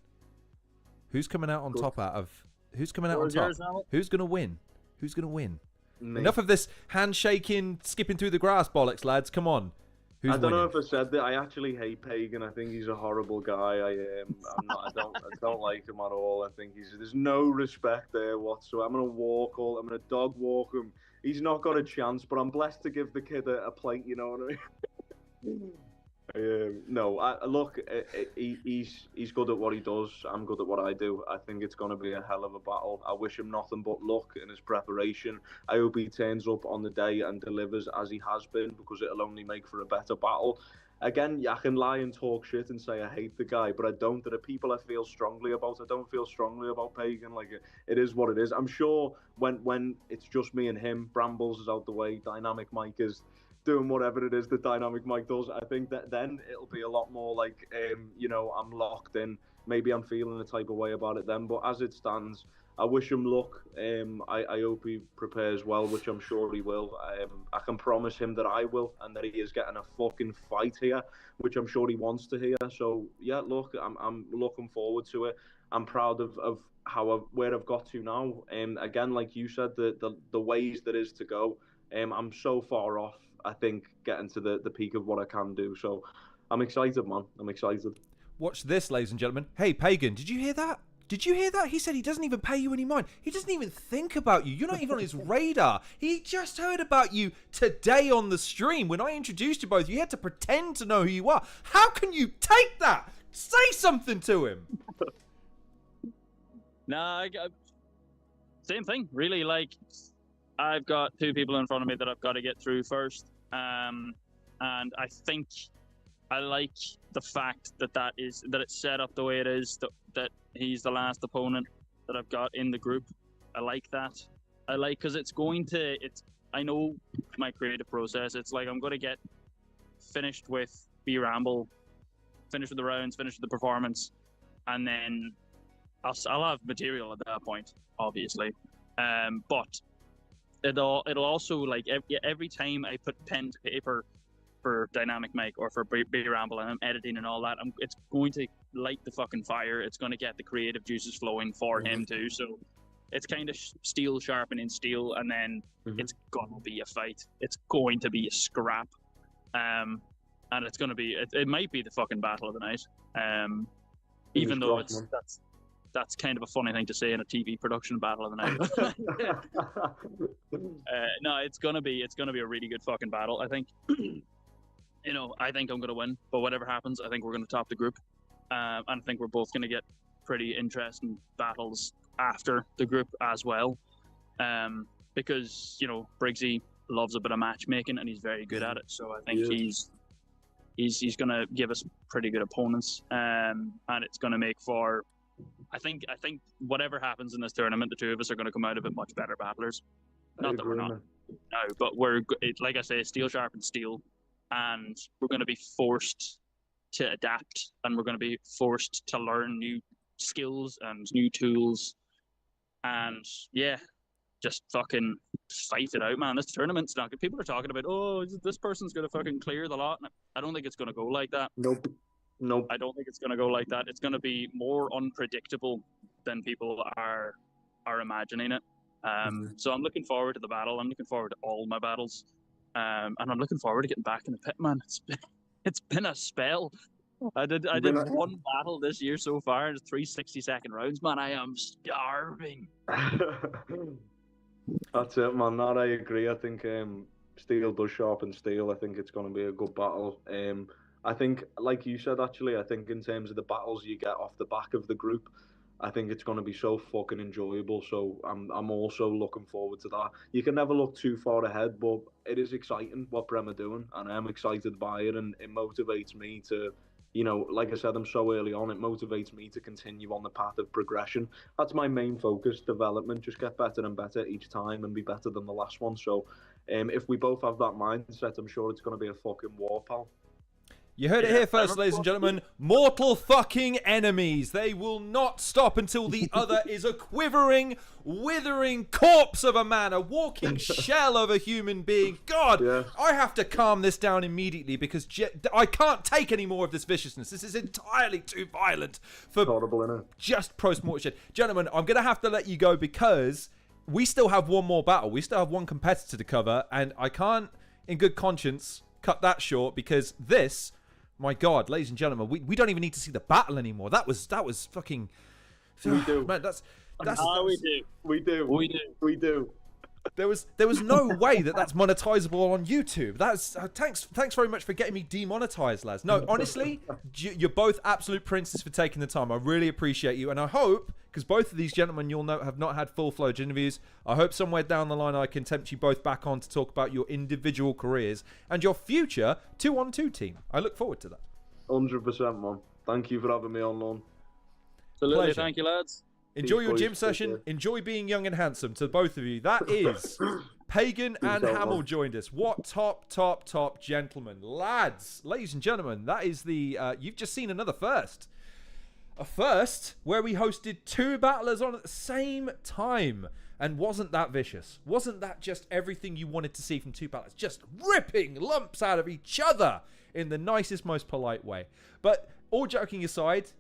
Who's coming out on top Who's coming out on top? Who's going to win? Who's going to win? Me. Enough of this handshaking, skipping through the grass bollocks, lads. Come on. Who's I don't winning? know if I said that. I actually hate Pagan. I think he's a horrible guy. I don't like him at all. I think there's no respect there whatsoever. I'm gonna dog walk him. He's not got a chance, but I'm blessed to give the kid a plate. You know what I mean? Look, he's good at what he does. I'm good at what I do. I think it's going to be a hell of a battle. I wish him nothing but luck in his preparation. I hope he turns up on the day and delivers as he has been, because it'll only make for a better battle. Again, I can lie and talk shit and say I hate the guy, but I don't. There are people I feel strongly about. I don't feel strongly about Pagan. Like, it is what it is. I'm sure when it's just me and him, Brambles is out the way, Dynamic Mike is doing whatever it is that Dynamic Mike does, I think that then it'll be a lot more like, I'm locked in. Maybe I'm feeling a type of way about it then. But as it stands, I wish him luck. I hope he prepares well, which I'm sure he will. I can promise him that I will, and that he is getting a fucking fight here, which I'm sure he wants to hear. So yeah, look, I'm looking forward to it. I'm proud of where I've got to now. Again, like you said, the ways there is to go. I'm so far off, I think, getting to the peak of what I can do. So I'm excited, man. I'm excited. Watch this, ladies and gentlemen. Hey, Pagan, did you hear that? Did you hear that? He said he doesn't even pay you any mind. He doesn't even think about you. You're not even on his radar. He just heard about you today on the stream. When I introduced you both, you had to pretend to know who you are. How can you take that? Say something to him. Nah, same thing, really. Like, I've got two people in front of me that I've got to get through first. And I think I like the fact that it's set up the way it is, that he's the last opponent that I've got in the group. I like that. Because I know my creative process. It's like I'm going to get finished with Ramble, finished with the rounds, finished with the performance, and then I'll have material at that point, obviously. But it'll also, like, every time I put pen to paper for Dynamic Mike or for Ramble and I'm editing and all that, it's going to light the fucking fire. It's going to get the creative juices flowing for him too. So it's kind of steel sharpening steel, and then it's going to be a fight. It's going to be a scrap. And it's going to be, it might be the fucking battle of the night. Even though that's kind of a funny thing to say in a TV production battle of the night. No, it's gonna be a really good fucking battle. I think, I think I'm gonna win. But whatever happens, I think we're gonna top the group, and I think we're both gonna get pretty interesting battles after the group as well, because Briggsy loves a bit of matchmaking and he's very good at it. So I think he's gonna give us pretty good opponents, and it's gonna make for. I think whatever happens in this tournament, the two of us are going to come out of it much better battlers. Not that we're not, no, but like I say, steel sharpens steel, and we're going to be forced to adapt, and we're going to be forced to learn new skills and new tools, and just fucking fight it out, man. This tournament's not good. People are talking about, this person's going to fucking clear the lot. I don't think it's going to go like that. Nope. I don't think it's going to go like that. It's going to be more unpredictable than people are imagining it. So I'm looking forward to the battle. I'm looking forward to all my battles. And I'm looking forward to getting back in the pit, man. It's been a spell. I did one battle this year so far. It's 3 60-second rounds, man. I am starving. That's it, man. That I agree. I think steel does sharpen steel. I think it's going to be a good battle. I think, like you said, actually, I think in terms of the battles you get off the back of the group, I think it's going to be so fucking enjoyable. So I'm also looking forward to that. You can never look too far ahead, but it is exciting what Prem are doing, and I'm excited by it, and it motivates me to, like I said, I'm so early on, it motivates me to continue on the path of progression. That's my main focus, development, just get better and better each time and be better than the last one. So if we both have that mindset, I'm sure it's going to be a fucking war, pal. You heard it here first, ladies and gentlemen. Mortal fucking enemies. They will not stop until the other is a quivering, withering corpse of a man, a walking shell of a human being. God, I have to calm this down immediately because I can't take any more of this viciousness. This is entirely too violent for just post-mortem shit. Gentlemen, I'm going to have to let you go because we still have one more battle. We still have one competitor to cover, and I can't, in good conscience, cut that short because this... My God, ladies and gentlemen, we don't even need to see the battle anymore. That was fucking. We do. Man, We do. There was no way that's monetizable on YouTube. That's thanks very much for getting me demonetized, lads. No, honestly, you're both absolute princes for taking the time. I really appreciate you, and I hope, because both of these gentlemen you'll know have not had full-fledged interviews, I hope somewhere down the line I can tempt you both back on to talk about your individual careers and your future 2-on-2 team. I look forward to that. 100%, man. Thank you for having me on, Lon. Absolutely, Pleasure. thank you, lads. Enjoy your gym session. Enjoy being young and handsome to both of you. That is Pagan and Hamill joined us. What top gentlemen. Lads, ladies and gentlemen, that is the... you've just seen another first. A first where we hosted two battlers on at the same time. And wasn't that vicious? Wasn't that just everything you wanted to see from two battlers? Just ripping lumps out of each other in the nicest, most polite way. But all joking aside...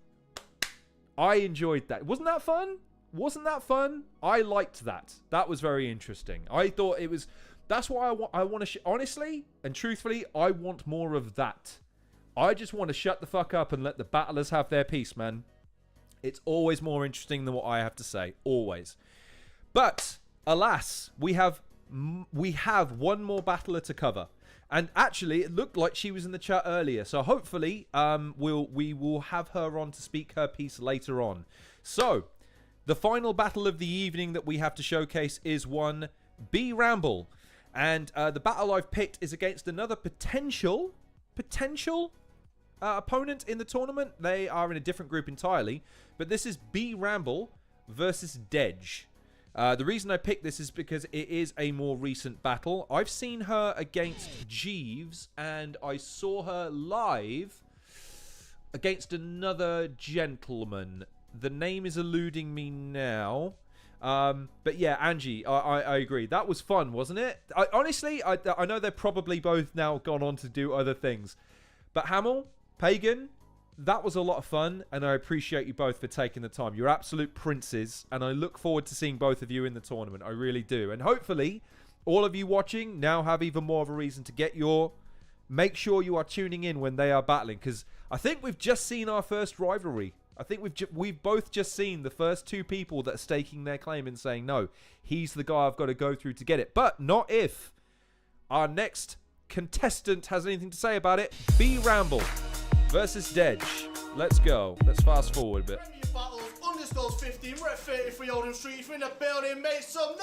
I enjoyed that. Wasn't that fun? Wasn't that fun? I liked that. That was very interesting. I thought it was... That's why I want to... honestly and truthfully, I want more of that. I just want to shut the fuck up and let the battlers have their piece, man. It's always more interesting than what I have to say. Always. But, alas, we have one more battler to cover. And actually, it looked like she was in the chat earlier. So hopefully, we will have her on to speak her piece later on. So, the final battle of the evening that we have to showcase is one B Ramble. And the battle I've picked is against another potential opponent in the tournament. They are in a different group entirely. But this is B Ramble versus Dej. The reason I picked this is because it is a more recent battle. I've seen her against Jeeves, and I saw her live against another gentleman. The name is eluding me now. But yeah, Angie, I agree. That was fun, wasn't it? Honestly, I know they're probably both now gone on to do other things. But Hamill, Pagan... That was a lot of fun, and I appreciate you both for taking the time. You're absolute princes, and I look forward to seeing both of you in the tournament. I really do. And hopefully, all of you watching now have even more of a reason to get your... Make sure you are tuning in when they are battling, because I think we've just seen our first rivalry I think we've both just seen the first two people that are staking their claim and saying, no, he's the guy I've got to go through to get it. But not if our next contestant has anything to say about it. B Ramble versus Dedge. Let's go. Let's fast forward a bit. Battles, undisclosed 15. We're at 33 Oldham Street. If you're in the building, make some noise!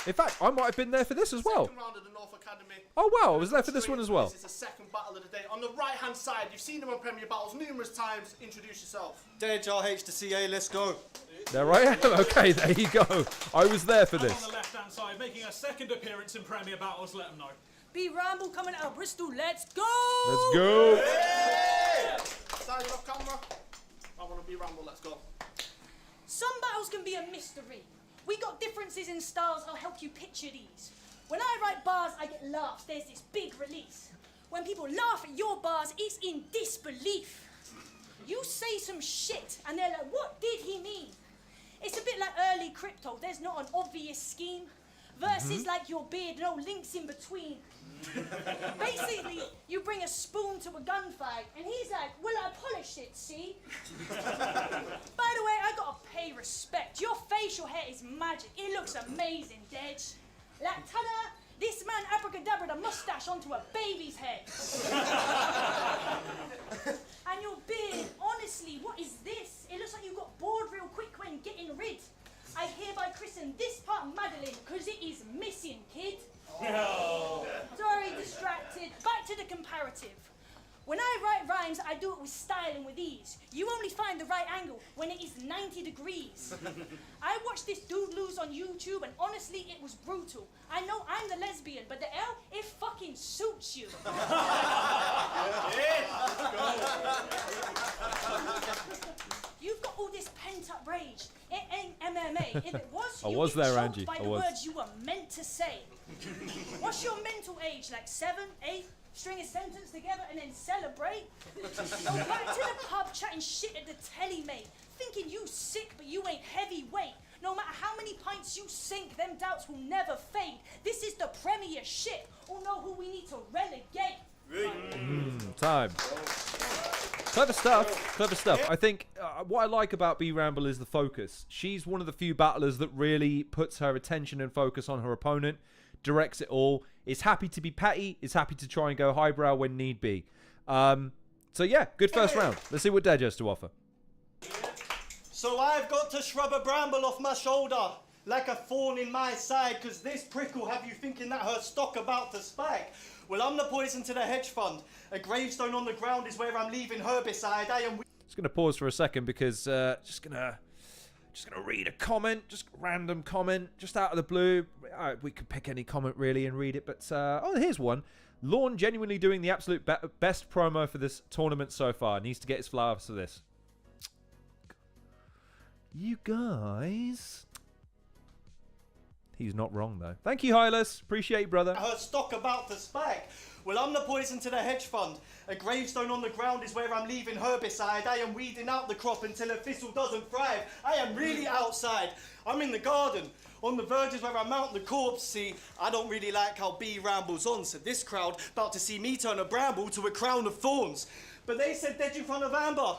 In fact, I might have been there for this as well. Second round of the North Academy. Oh wow, I was there for this one as well. This is the second battle of the day. On the right-hand side, you've seen them on Premier Battles numerous times. Introduce yourself. Dedge RH to CA, let's go. There I am. Okay, there you go. I was there for this. On the left-hand side, making a second appearance in Premier Battles, let them know. B Ramble coming out of Bristol, let's go! Let's go! Hey! Side off camera. I want to be Ramble, let's go. Some battles can be a mystery. We got differences in styles, I'll help you picture these. When I write bars, I get laughs, there's this big release. When people laugh at your bars, it's in disbelief. You say some shit, and they're like, what did he mean? It's a bit like early crypto, there's not an obvious scheme. Versus like your beard, no links in between. Basically, you bring a spoon to a gunfight, and he's like, will I polish it, see? By the way, I gotta pay respect. Your facial hair is magic. It looks amazing, Dedge. Like, ta-da! This man abracadabraed a mustache onto a baby's head. And your beard, honestly, what is this? It looks like you got bored real quick when getting rid. I hereby christen this part Madeline, because it is missing, kid. No. Sorry, distracted. Back to the comparative. When I write rhymes, I do it with style and with ease. You only find the right angle when it is 90 degrees. I watched this dude lose on YouTube, and honestly, it was brutal. I know I'm the lesbian, but the L, it fucking suits you. You've got all this pent-up rage. It ain't MMA. If it was, you'd get there, choked Angie. by the words you were meant to say. What's your mental age? Like 7, 8? String a sentence together and then celebrate? Go back to the pub chatting shit at the telly, mate. Thinking you sick, but you ain't heavyweight. No matter how many pints you sink, them doubts will never fade. This is the premier shit. All know who we need to relegate. Time. Clever stuff. Clever stuff. I think what I like about B Ramble is the focus. She's one of the few battlers that really puts her attention and focus on her opponent, directs it all, is happy to be petty, is happy to try and go highbrow when need be. So yeah, good first round. Let's see what Dedge has to offer. So I've got to shrub a bramble off my shoulder, like a thorn in my side, because this prick'll have you thinking that her stock about to spike. Well, I'm the poison to the hedge fund. A gravestone on the ground is where I'm leaving herbicide. I am... Just going to pause for a second because just gonna read a comment, just a random comment, just out of the blue. We could pick any comment really and read it, but oh, here's one. Lorne genuinely doing the absolute best promo for this tournament so far. Needs to get his flowers for this. You guys... He's not wrong, though. Thank you, Hylas. Appreciate you, brother. Her stock about to spike. Well, I'm the poison to the hedge fund. A gravestone on the ground is where I'm leaving herbicide. I am weeding out the crop until a thistle doesn't thrive. I am really outside. I'm in the garden. On the verges where I mount the corpse. See, I don't really like how B rambles on, so this crowd about to see me turn a bramble to a crown of thorns. But they said Dedge in front of Amber.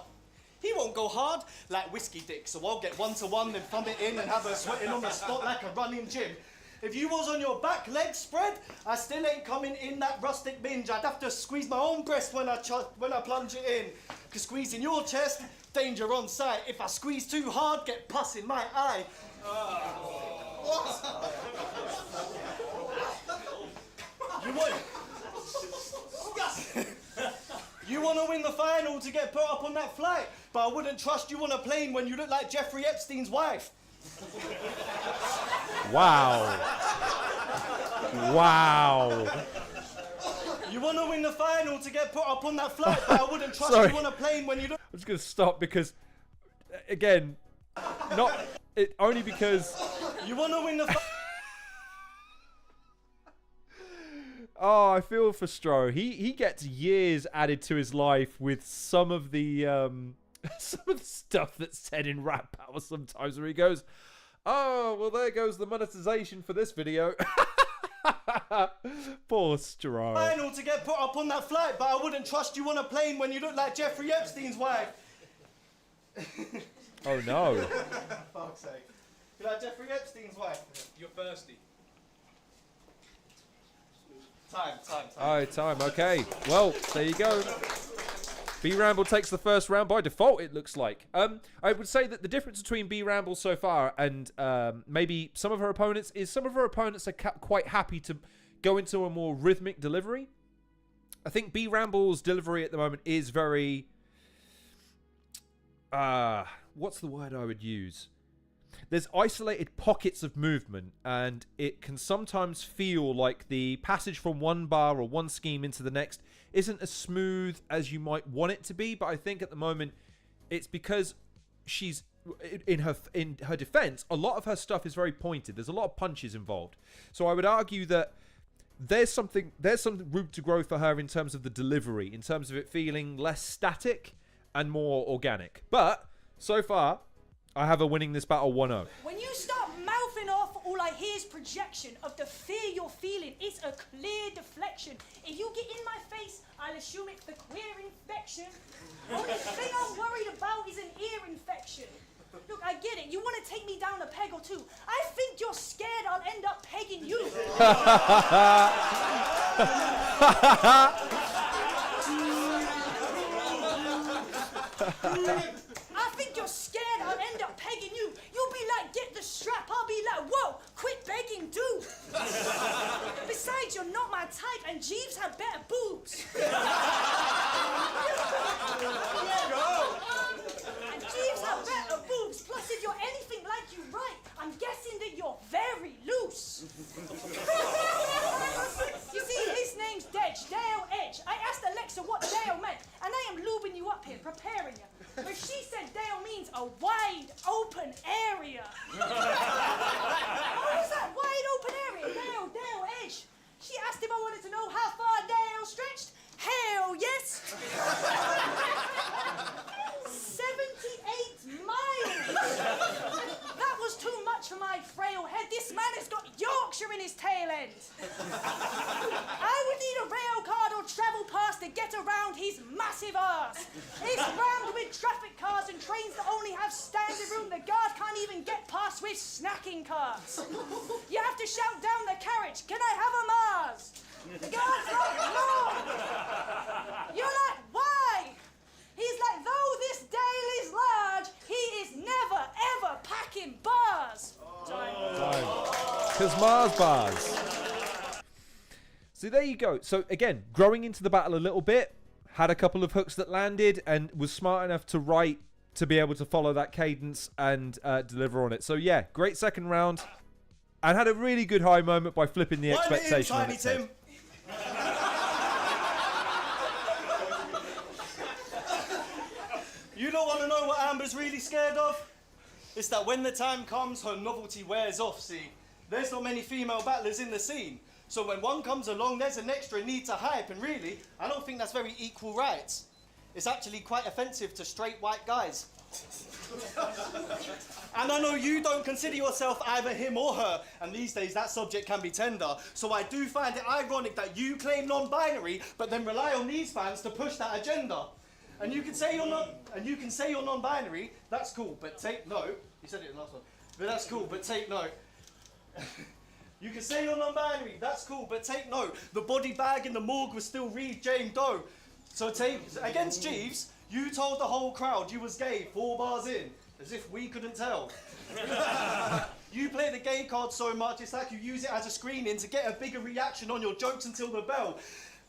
He won't go hard like whiskey dick, so I'll get 1-to-1, then thumb it in and have her sweating on the spot like a running gym. If you was on your back leg spread, I still ain't coming in that rustic binge. I'd have to squeeze my own breast when I plunge it in. Cause squeezing your chest, danger on sight. If I squeeze too hard, get pus in my eye. You want to win the final to get put up on that flight, but I wouldn't trust you on a plane when you look like Jeffrey Epstein's wife. Wow. Wow. You want to win the final to get put up on that flight, but I wouldn't trust you on a plane when you look... I'm just going to stop because, again, only because... You want to win the... Oh, I feel for Stro. He gets years added to his life with some of the stuff that's said in rap battles sometimes, where he goes, "Oh, well, there goes the monetization for this video." Poor Stroh. Final to get put up on that flight, but I wouldn't trust you on a plane when you look like Jeffrey Epstein's wife. Oh no. Fuck's sake. You like Jeffrey Epstein's wife? You're thirsty. Time. Oh, time. Okay. Well, there you go. B Ramble takes the first round by default, it looks like. I would say that the difference between B Ramble so far and maybe some of her opponents is some of her opponents are quite happy to go into a more rhythmic delivery. I think B Ramble's delivery at the moment is very... what's the word I would use? There's isolated pockets of movement, and it can sometimes feel like the passage from one bar or one scheme into the next isn't as smooth as you might want it to be. But I think at the moment it's because she's in her defense, a lot of her stuff is very pointed. There's a lot of punches involved. So I would argue that there's some room to grow for her in terms of the delivery, in terms of it feeling less static and more organic. But so far, I have her winning this battle 1-0. When you start mouthing off, all I hear is projection of the fear you're feeling. It's a clear deflection. If you get in my face, I'll assume it's the queer infection. Only thing I'm worried about is an ear infection. Look, I get it. You want to take me down a peg or two. I think you're scared I'll end up pegging you. I think you're scared I'll end up pegging you. You'll be like, get the strap. I'll be like, whoa, quit begging, dude. Besides, you're not my type, and Jeeves had better boobs. And Jeeves had better boobs. Plus, if you're anything like you right, I'm guessing that you're very loose. You see, his name's Dej, Dale Edge. I asked Alexa what Dale meant, and I am lubing you up here, preparing you. But she said Dale means a wide open area. What is that wide open area? Dale Edge. She asked if I wanted to know how far Dale stretched. Hell yes. 78 miles. That was too much for my frail head. This man has got Yorkshire in his tail end. I would need a rail card or travel pass to get around his massive arse. It's rammed with traffic cars and trains that only have standing room. The guard can't even get past with snacking carts. You have to shout down the carriage, can I have a Mars? The guard's like, no. You're like, why? He's like, though this Dale is large, he is never, ever packing bars. Because Mars bars. So there you go. So again, growing into the battle a little bit, had a couple of hooks that landed and was smart enough to write to be able to follow that cadence and deliver on it. So yeah, great second round. And had a really good high moment by flipping the expectation on its head. You don't want to know what Amber's really scared of? It's that when the time comes, her novelty wears off, see? There's not many female battlers in the scene. So when one comes along, there's an extra need to hype, and really, I don't think that's very equal rights. It's actually quite offensive to straight white guys. And I know you don't consider yourself either him or her, and these days that subject can be tender. So I do find it ironic that you claim non-binary, but then rely on these fans to push that agenda. And you can say you're not, and you can say you're non-binary. That's cool, but take note. You said it in the last one, but that's cool. But take note. You can say you're non-binary. That's cool, but take note. The body bag in the morgue was still Reed Jane Doe. So take against Jeeves. You told the whole crowd you was gay 4 bars in, as if we couldn't tell. You play the gay card so much, it's like you use it as a screening to get a bigger reaction on your jokes until the bell.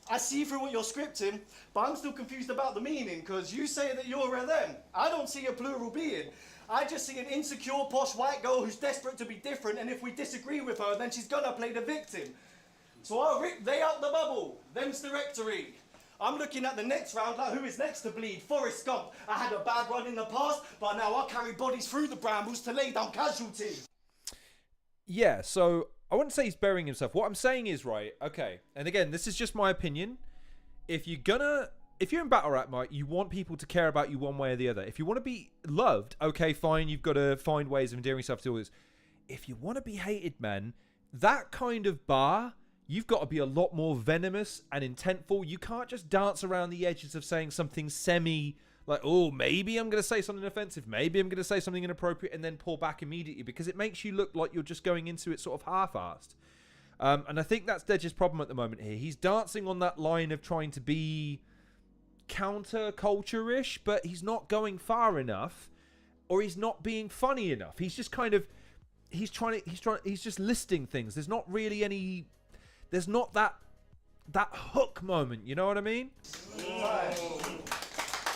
I see through what you're scripting, but I'm still confused about the meaning, because you say that you're a them. I don't see a plural being. I just see an insecure, posh white girl who's desperate to be different, and if we disagree with her, then she's gonna play the victim. So I'll rip they out the bubble, them's the rectory. I'm looking at the next round like who is next to bleed. Forrest Gump. I had a bad run in the past, but now I carry bodies through the brambles to lay down casualties. Yeah, so I wouldn't say he's burying himself. What I'm saying is, right, okay, and again, this is just my opinion. If you're in battle rap, Mike, you want people to care about you one way or the other. If you want to be loved, okay, fine, you've got to find ways of endearing yourself to others. If you want to be hated, man, that kind of bar, you've got to be a lot more venomous and intentful. You can't just dance around the edges of saying something like, oh, maybe I'm going to say something offensive, maybe I'm going to say something inappropriate, and then pull back immediately, because it makes you look like you're just going into it sort of half-assed. And I think that's Dej's problem at the moment here. He's dancing on that line of trying to be counter-culture-ish, but he's not going far enough, or he's not being funny enough. He's just kind of, he's just listing things. There's not really any, there's not that hook moment, you know what I mean?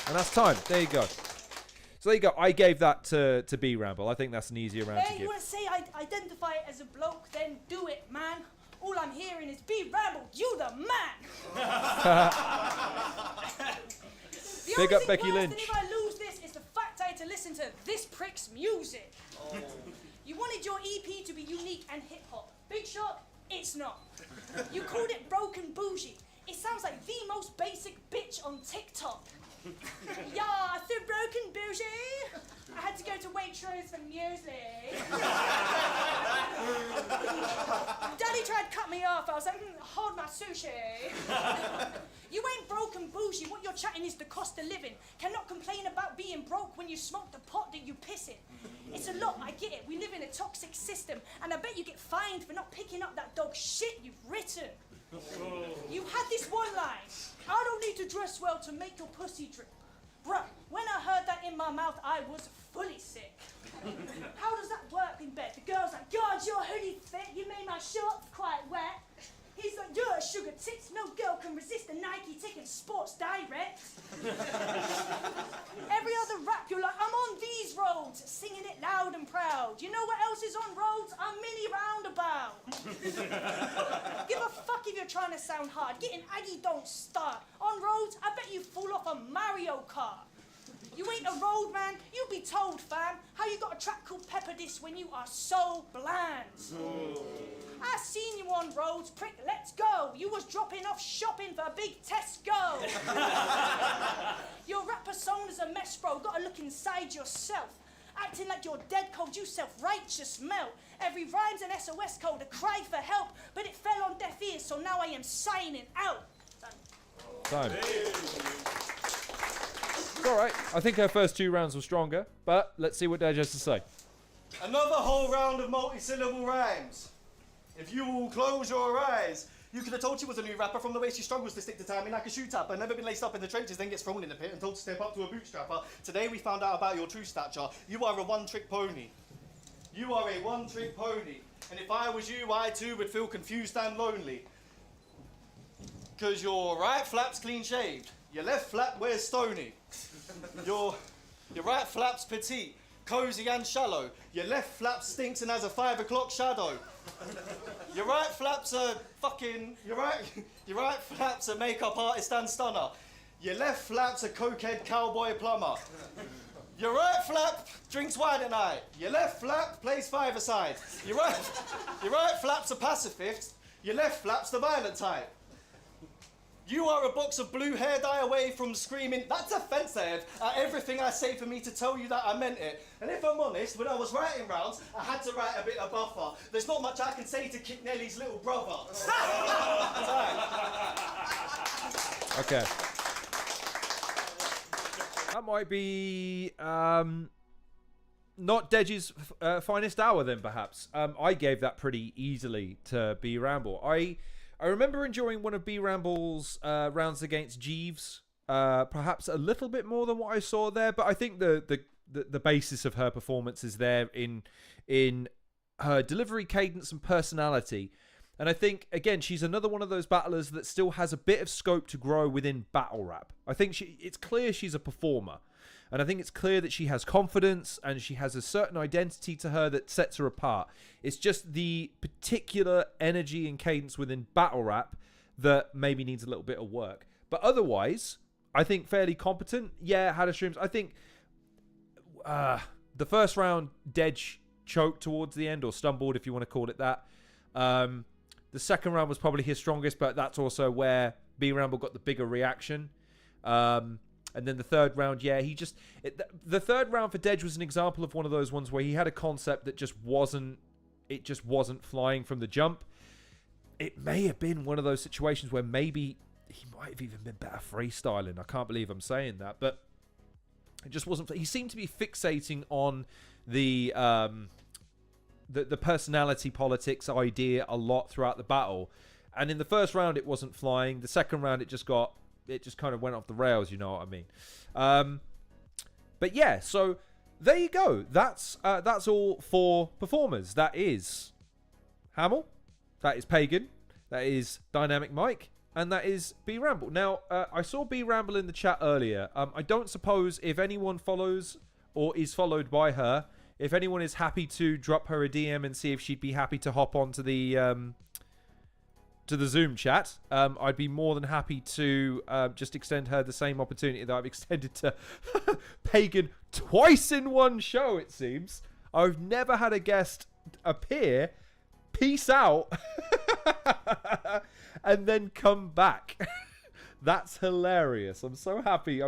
And that's time. There you go. So there you go. I gave that to B Ramble. I think that's an easier round to give. You want to say I identify as a bloke, then do it, man. All I'm hearing is B Ramble, you the man. Big up Becky Lynch. If I lose this, is the fact I had to listen to this prick's music. You wanted your EP to be unique and hip hop. Big shot, it's not. You called it broken bougie. It sounds like the most basic bitch on TikTok. Yeah, I said broken bougie. I had to go to Waitrose for muesli. Daddy tried to cut me off. I was like, hold my sushi. You ain't broken bougie. What you're chatting is the cost of living. Cannot complain about being broke when you smoke the pot that you piss in. It's a lot, I get it. We live in a toxic system, and I bet you get fined for not picking up that dog shit you've written. You had this one line. I don't need to dress well to make your pussy drip. Bruh, when I heard that in my mouth, I was fully sick. How does that work in bed? The girl's like, God, your hoodie fit. You made my shorts quite wet. He's like, you're a sugar tits. No girl can resist a Nike ticket Sports Direct. Every other rap, you're like, I'm on these roads, singing it loud and proud. You know what else is on roads? A mini roundabout. Give a fuck if you're trying to sound hard. Getting Aggie don't start. On roads, I bet you fall off a Mario Kart. You ain't a road man, you be told, fam, how you got a track called Pepper This when you are so bland. I seen you on roads, prick, let's go. You was dropping off shopping for a big Tesco. Your rap persona's a mess, bro, gotta look inside yourself. Acting like you're dead cold, you self-righteous melt. Every rhyme's an SOS code, a cry for help, but it fell on deaf ears, so now I am signing out. Time. It's alright. I think her first 2 rounds were stronger, but let's see what Dej has to say. Another whole round of multi-syllable rhymes. If you all close your eyes, you could have told she was a new rapper from the way she struggles to stick to timing like a shoe tapper. Never been laced up in the trenches, then gets thrown in the pit and told to step up to a bootstrapper. Today we found out about your true stature. You are a one-trick pony. You are a one-trick pony. And if I was you, I too would feel confused and lonely. Because your right flap's clean shaved. Your left flap wears stony. Your right flap's petite, cozy and shallow. Your left flap stinks and has a 5 o'clock shadow. Your right flap's a fucking... Your right flap's a makeup artist and stunner. Your left flap's a cokehead cowboy plumber. Your right flap drinks wine at night. Your left flap plays five-a-side. Your right flap's a pacifist. Your left flap's the violent type. You are a box of blue hair dye away from screaming, that's offensive, at everything I say for me to tell you that I meant it. And if I'm honest, when I was writing rounds, I had to write a bit of buffer. There's not much I can say to Kit Nelly's little brother. Okay. That might be not Dej's finest hour then, perhaps. I gave that pretty easily to B Ramble. I remember enjoying one of B Ramble's rounds against Jeeves, perhaps a little bit more than what I saw there, but I think the basis of her performance is there in her delivery cadence and personality. And I think, again, she's another one of those battlers that still has a bit of scope to grow within battle rap. I think it's clear she's a performer. And I think it's clear that she has confidence and she has a certain identity to her that sets her apart. It's just the particular energy and cadence within battle rap that maybe needs a little bit of work. But otherwise, I think fairly competent. Yeah, had her streams. I think the first round, Dej choked towards the end, or stumbled if you want to call it that. The second round was probably his strongest, but that's also where B Ramble got the bigger reaction. And then the third round, yeah, the third round for Dej was an example of one of those ones where he had a concept that just wasn't flying from the jump. it may have been one of those situations where maybe he might have even been better freestyling. I can't believe I'm saying that, but it just wasn't. He seemed to be fixating on the personality politics idea a lot throughout the battle, and in the first round it wasn't flying. The second round it just kind of went off the rails. You know what I mean? But yeah, so there you go. That's all for performers. That is Hamill, that is Pagan, that is Dynamic Mike, and that is B Ramble. Now, I saw B Ramble in the chat earlier. I don't suppose if anyone follows or is followed by her, if anyone is happy to drop her a DM and see if she'd be happy to hop onto the Zoom chat, I'd be more than happy to just extend her the same opportunity that I've extended to Pagan twice in one show, it seems. I've never had a guest appear, peace out, and then come back. That's hilarious. I'm so happy.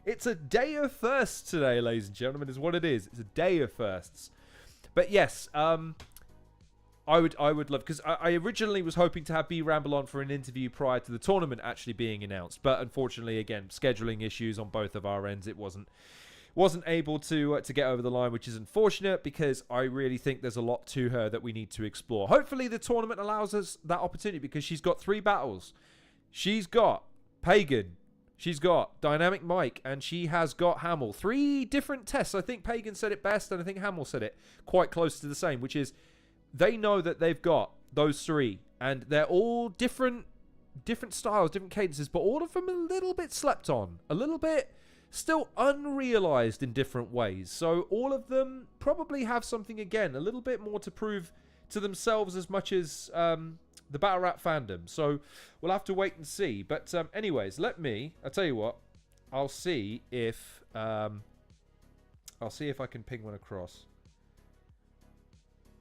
It's a day of firsts today, ladies and gentlemen, is what it is. It's a day of firsts. But yes, I would love, because I originally was hoping to have B Ramble on for an interview prior to the tournament actually being announced, but unfortunately, again, scheduling issues on both of our ends, it wasn't able to get over the line, which is unfortunate, because I really think there's a lot to her that we need to explore. Hopefully the tournament allows us that opportunity, because she's got 3 battles. She's got Pagan, she's got Dynamic Mike, and she has got Hamill. 3 different tests. I think Pagan said it best, and I think Hamill said it quite close to the same, which is they know that they've got those 3, and they're all different styles, different cadences, but all of them a little bit slept on, a little bit still unrealized in different ways. So all of them probably have something, again, a little bit more to prove to themselves as much as the battle rap fandom. So we'll have to wait and see. But anyways, I'll tell you what, I'll see if I can ping one across.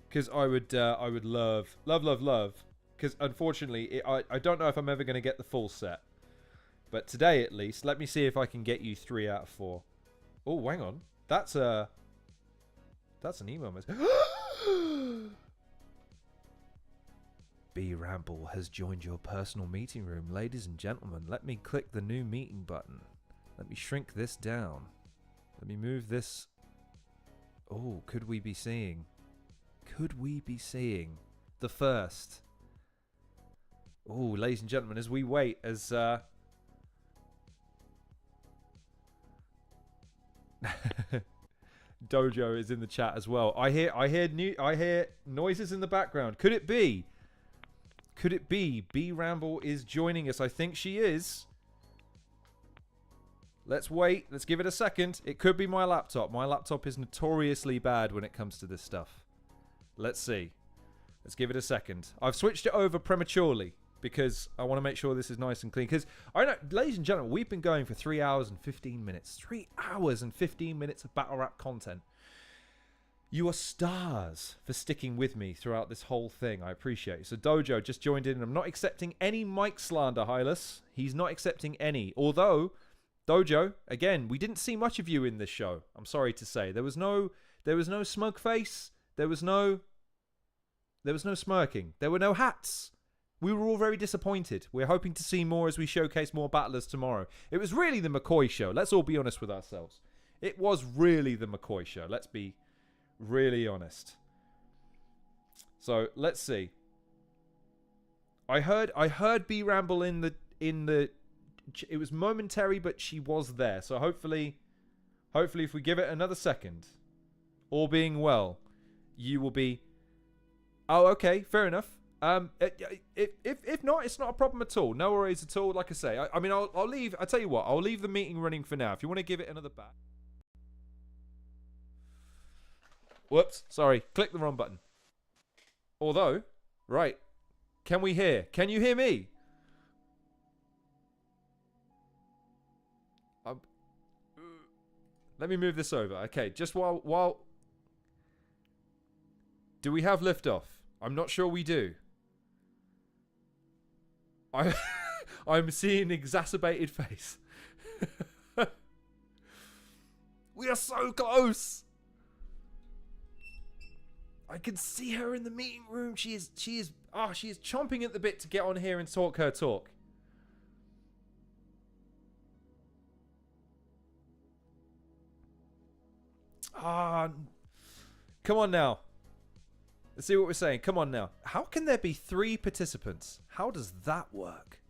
Because I would love, because unfortunately, I don't know if I'm ever going to get the full set. But today, at least, let me see if I can get you 3 out of 4. Oh, hang on. That's an email message. B Ramble has joined your personal meeting room. Ladies and gentlemen, let me click the new meeting button. Let me shrink this down. Let me move this. Oh, could we be seeing the first? Oh, ladies and gentlemen, as we wait, as Dojo is in the chat as well. I hear noises in the background. Could it be? B Ramble is joining us. I think she is. Let's wait. Let's give it a second. It could be my laptop. My laptop is notoriously bad when it comes to this stuff. Let's see. Let's give it a second. I've switched it over prematurely because I want to make sure this is nice and clean. Because I know, ladies and gentlemen, we've been going for 3 hours and 15 minutes. 3 hours and 15 minutes of battle rap content. You are stars for sticking with me throughout this whole thing. I appreciate it. So Dojo just joined in. I'm not accepting any Mike slander, Hylas. He's not accepting any. Although, Dojo, again, we didn't see much of you in this show. I'm sorry to say. There was no smug face. There was no smirking. There were no hats. We were all very disappointed. We're hoping to see more as we showcase more battlers tomorrow. It was really the McCoy show. Let's all be honest with ourselves. It was really the McCoy show. Let's be really honest. So let's see. I heard B Ramble in the. It was momentary, but she was there. So hopefully, if we give it another second, all being well, you will be. Oh, okay, fair enough. If not, it's not a problem at all. No worries at all. Like I say, I mean, I'll leave. I tell you what, I'll leave the meeting running for now. If you want to give it another bat. Whoops, sorry, click the wrong button. Although, right, can we hear? Can you hear me? Let me move this over. Okay, just while. Do we have liftoff? I'm not sure we do. I'm seeing an exacerbated face. We are so close. I can see her in the meeting room. She is chomping at the bit to get on here and talk her talk. Come on now. Let's see what we're saying. Come on now. How can there be 3 participants? How does that work?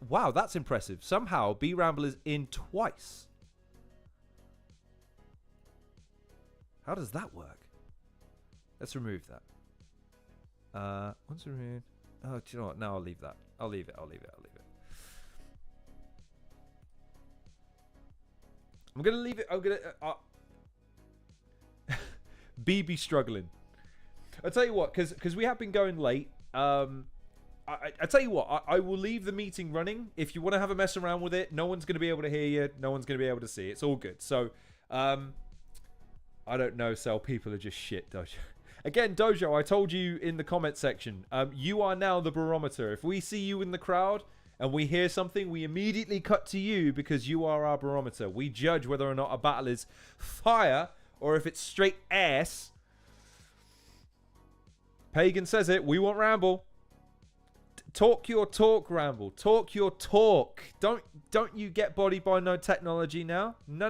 Wow, that's impressive. Somehow B-Ramble is in twice. How does that work? Let's remove that. Once removed. Oh, do you know what? No, I'll leave that. I'll leave it. I'm going to leave it. I'm going to... BB struggling. I'll tell you what, because we have been going late. I tell you what, I will leave the meeting running. If you want to have a mess around with it, no one's going to be able to hear you. No one's going to be able to see. It's all good. So, I don't know, Cell. People are just shit, Dojo. Again, Dojo, I told you in the comment section, you are now the barometer. If we see you in the crowd and we hear something, we immediately cut to you because you are our barometer. We judge whether or not a battle is fire or if it's straight ass. Pagan says it. We want Ramble. Talk your talk, Ramble. Talk your talk. Don't you get bodied by no technology now? No.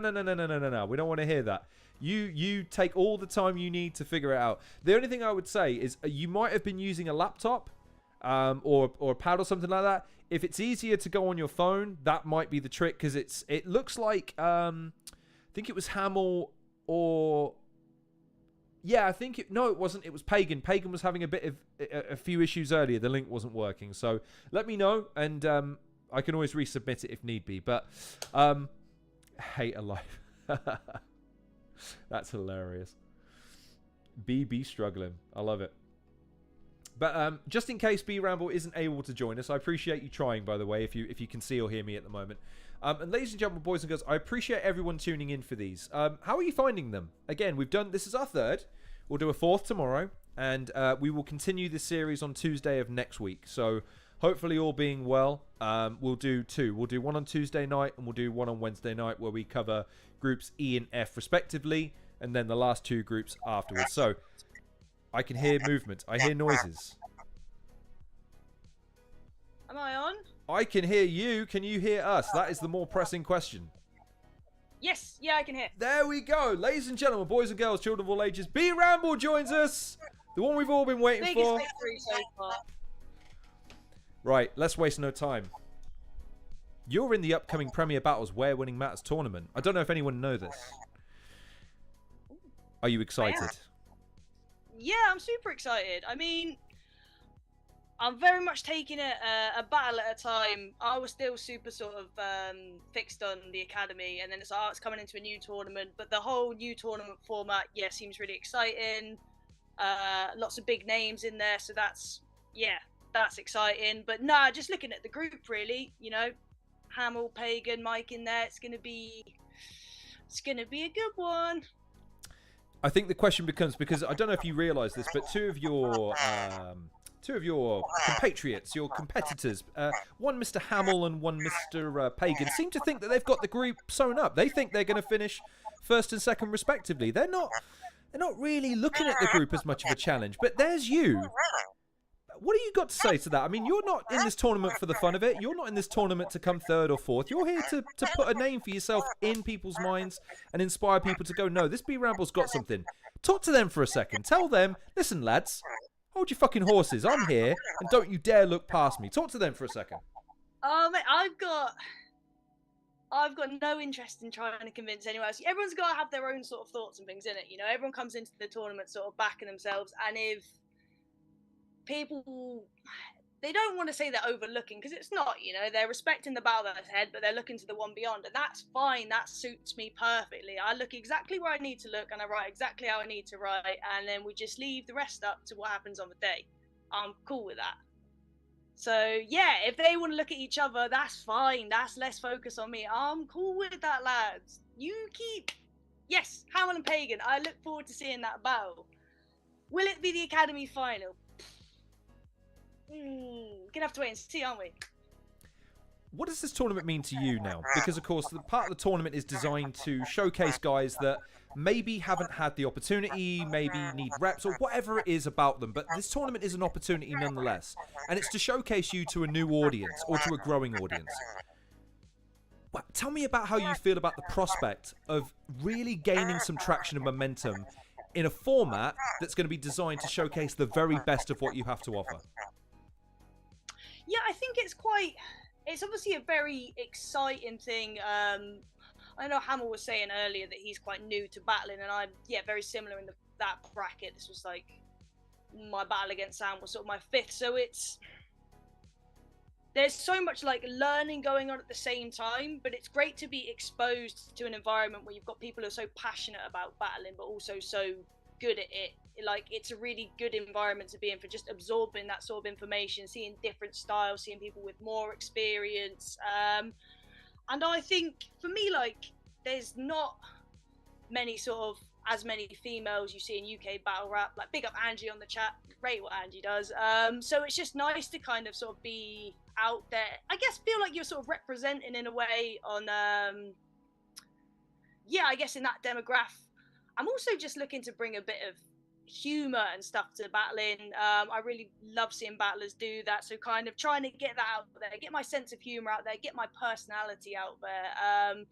We don't want to hear that. You take all the time you need to figure it out. The only thing I would say is you might have been using a laptop or a pad or something like that. If it's easier to go on your phone, that might be the trick, because it looks like I think it was Hamill or yeah, I think it wasn't. It was Pagan. Pagan was having a few issues earlier. The link wasn't working. So let me know, and I can always resubmit it if need be. But hate alive. That's hilarious. BB struggling. I love it. But just in case B-Ramble isn't able to join us, I appreciate you trying, by the way, if you can see or hear me at the moment. And ladies and gentlemen, boys and girls, I appreciate everyone tuning in for these. How are you finding them? Again, this is our 3rd. We'll do a 4th tomorrow, and we will continue this series on Tuesday of next week. So hopefully all being well, we'll do 2. We'll do one on Tuesday night, and we'll do one on Wednesday night, where we cover groups E and F respectively, and then the last 2 groups afterwards. So I can hear movement. I hear noises. Am I on? I can hear you. Can you hear us? That is the more pressing question. Yes, yeah, I can hear. There we go. Ladies and gentlemen, boys and girls, children of all ages, B-Ramble joins us. The one we've all been waiting for. Biggest victory so far. Right, let's waste no time. You're in the upcoming Premier Battles Where Winning Matters tournament. I don't know if anyone knows this. Are you excited? Yeah, I'm super excited. I mean, I'm very much taking it a battle at a time. I was still super sort of fixed on the academy, and then it's coming into a new tournament. But the whole new tournament format, yeah, seems really exciting. Lots of big names in there, so that's exciting. But nah, just looking at the group, really, you know, Hamill, Pagan, Mike in there. It's gonna be a good one. I think the question becomes, because I don't know if you realise this, but two of your compatriots, your competitors, one Mr. Hamill and one Mr. Pagan, seem to think that they've got the group sewn up. They think they're going to finish 1st and 2nd respectively. They're not really looking at the group as much of a challenge. But there's you. What do you got to say to that? I mean, you're not in this tournament for the fun of it. You're not in this tournament to come 3rd or 4th. You're here to put a name for yourself in people's minds and inspire people to go, no, this B-Ramble's got something. Talk to them for a second. Tell them, listen, lads, hold your fucking horses. I'm here, and don't you dare look past me. Talk to them for a second. Mate, I've got no interest in trying to convince anyone else. Everyone's got to have their own sort of thoughts and things in it. You know, everyone comes into the tournament sort of backing themselves, and if people, they don't want to say they're overlooking, because it's not, you know, they're respecting the battle that's ahead, but they're looking to the one beyond, and that's fine. That suits me perfectly. I look exactly where I need to look, and I write exactly how I need to write, and then we just leave the rest up to what happens on the day. I'm cool with that. So yeah, if they want to look at each other, that's fine. That's less focus on me. I'm cool with that, lads. Yes, Hamill and Pagan. I look forward to seeing that battle. Will it be the Academy final? Gonna have to wait and see, aren't we? What does this tournament mean to you now? Because, of course, the part of the tournament is designed to showcase guys that maybe haven't had the opportunity, maybe need reps, or whatever it is about them. But this tournament is an opportunity nonetheless. And it's to showcase you to a new audience or to a growing audience. Tell me about how you feel about the prospect of really gaining some traction and momentum in a format that's going to be designed to showcase the very best of what you have to offer. Yeah, I think it's obviously a very exciting thing. I know Hamill was saying earlier that he's quite new to battling, and I'm, very similar in that bracket. This was like, my battle against Sam was sort of my 5th, so there's so much like learning going on at the same time, but it's great to be exposed to an environment where you've got people who are so passionate about battling, but also so good at it. Like, it's a really good environment to be in for just absorbing that sort of information, seeing different styles, seeing people with more experience. And I think for me, like, there's not many as many females you see in UK battle rap. Like, big up Angie on the chat, great what Angie does. So it's just nice to kind of sort of be out there. I guess feel like you're sort of representing in a way on, I guess in that demographic. I'm also just looking to bring a bit of humor and stuff to battling. I really love seeing battlers do that, so kind of trying to get that out there, get my sense of humor out there, get my personality out there,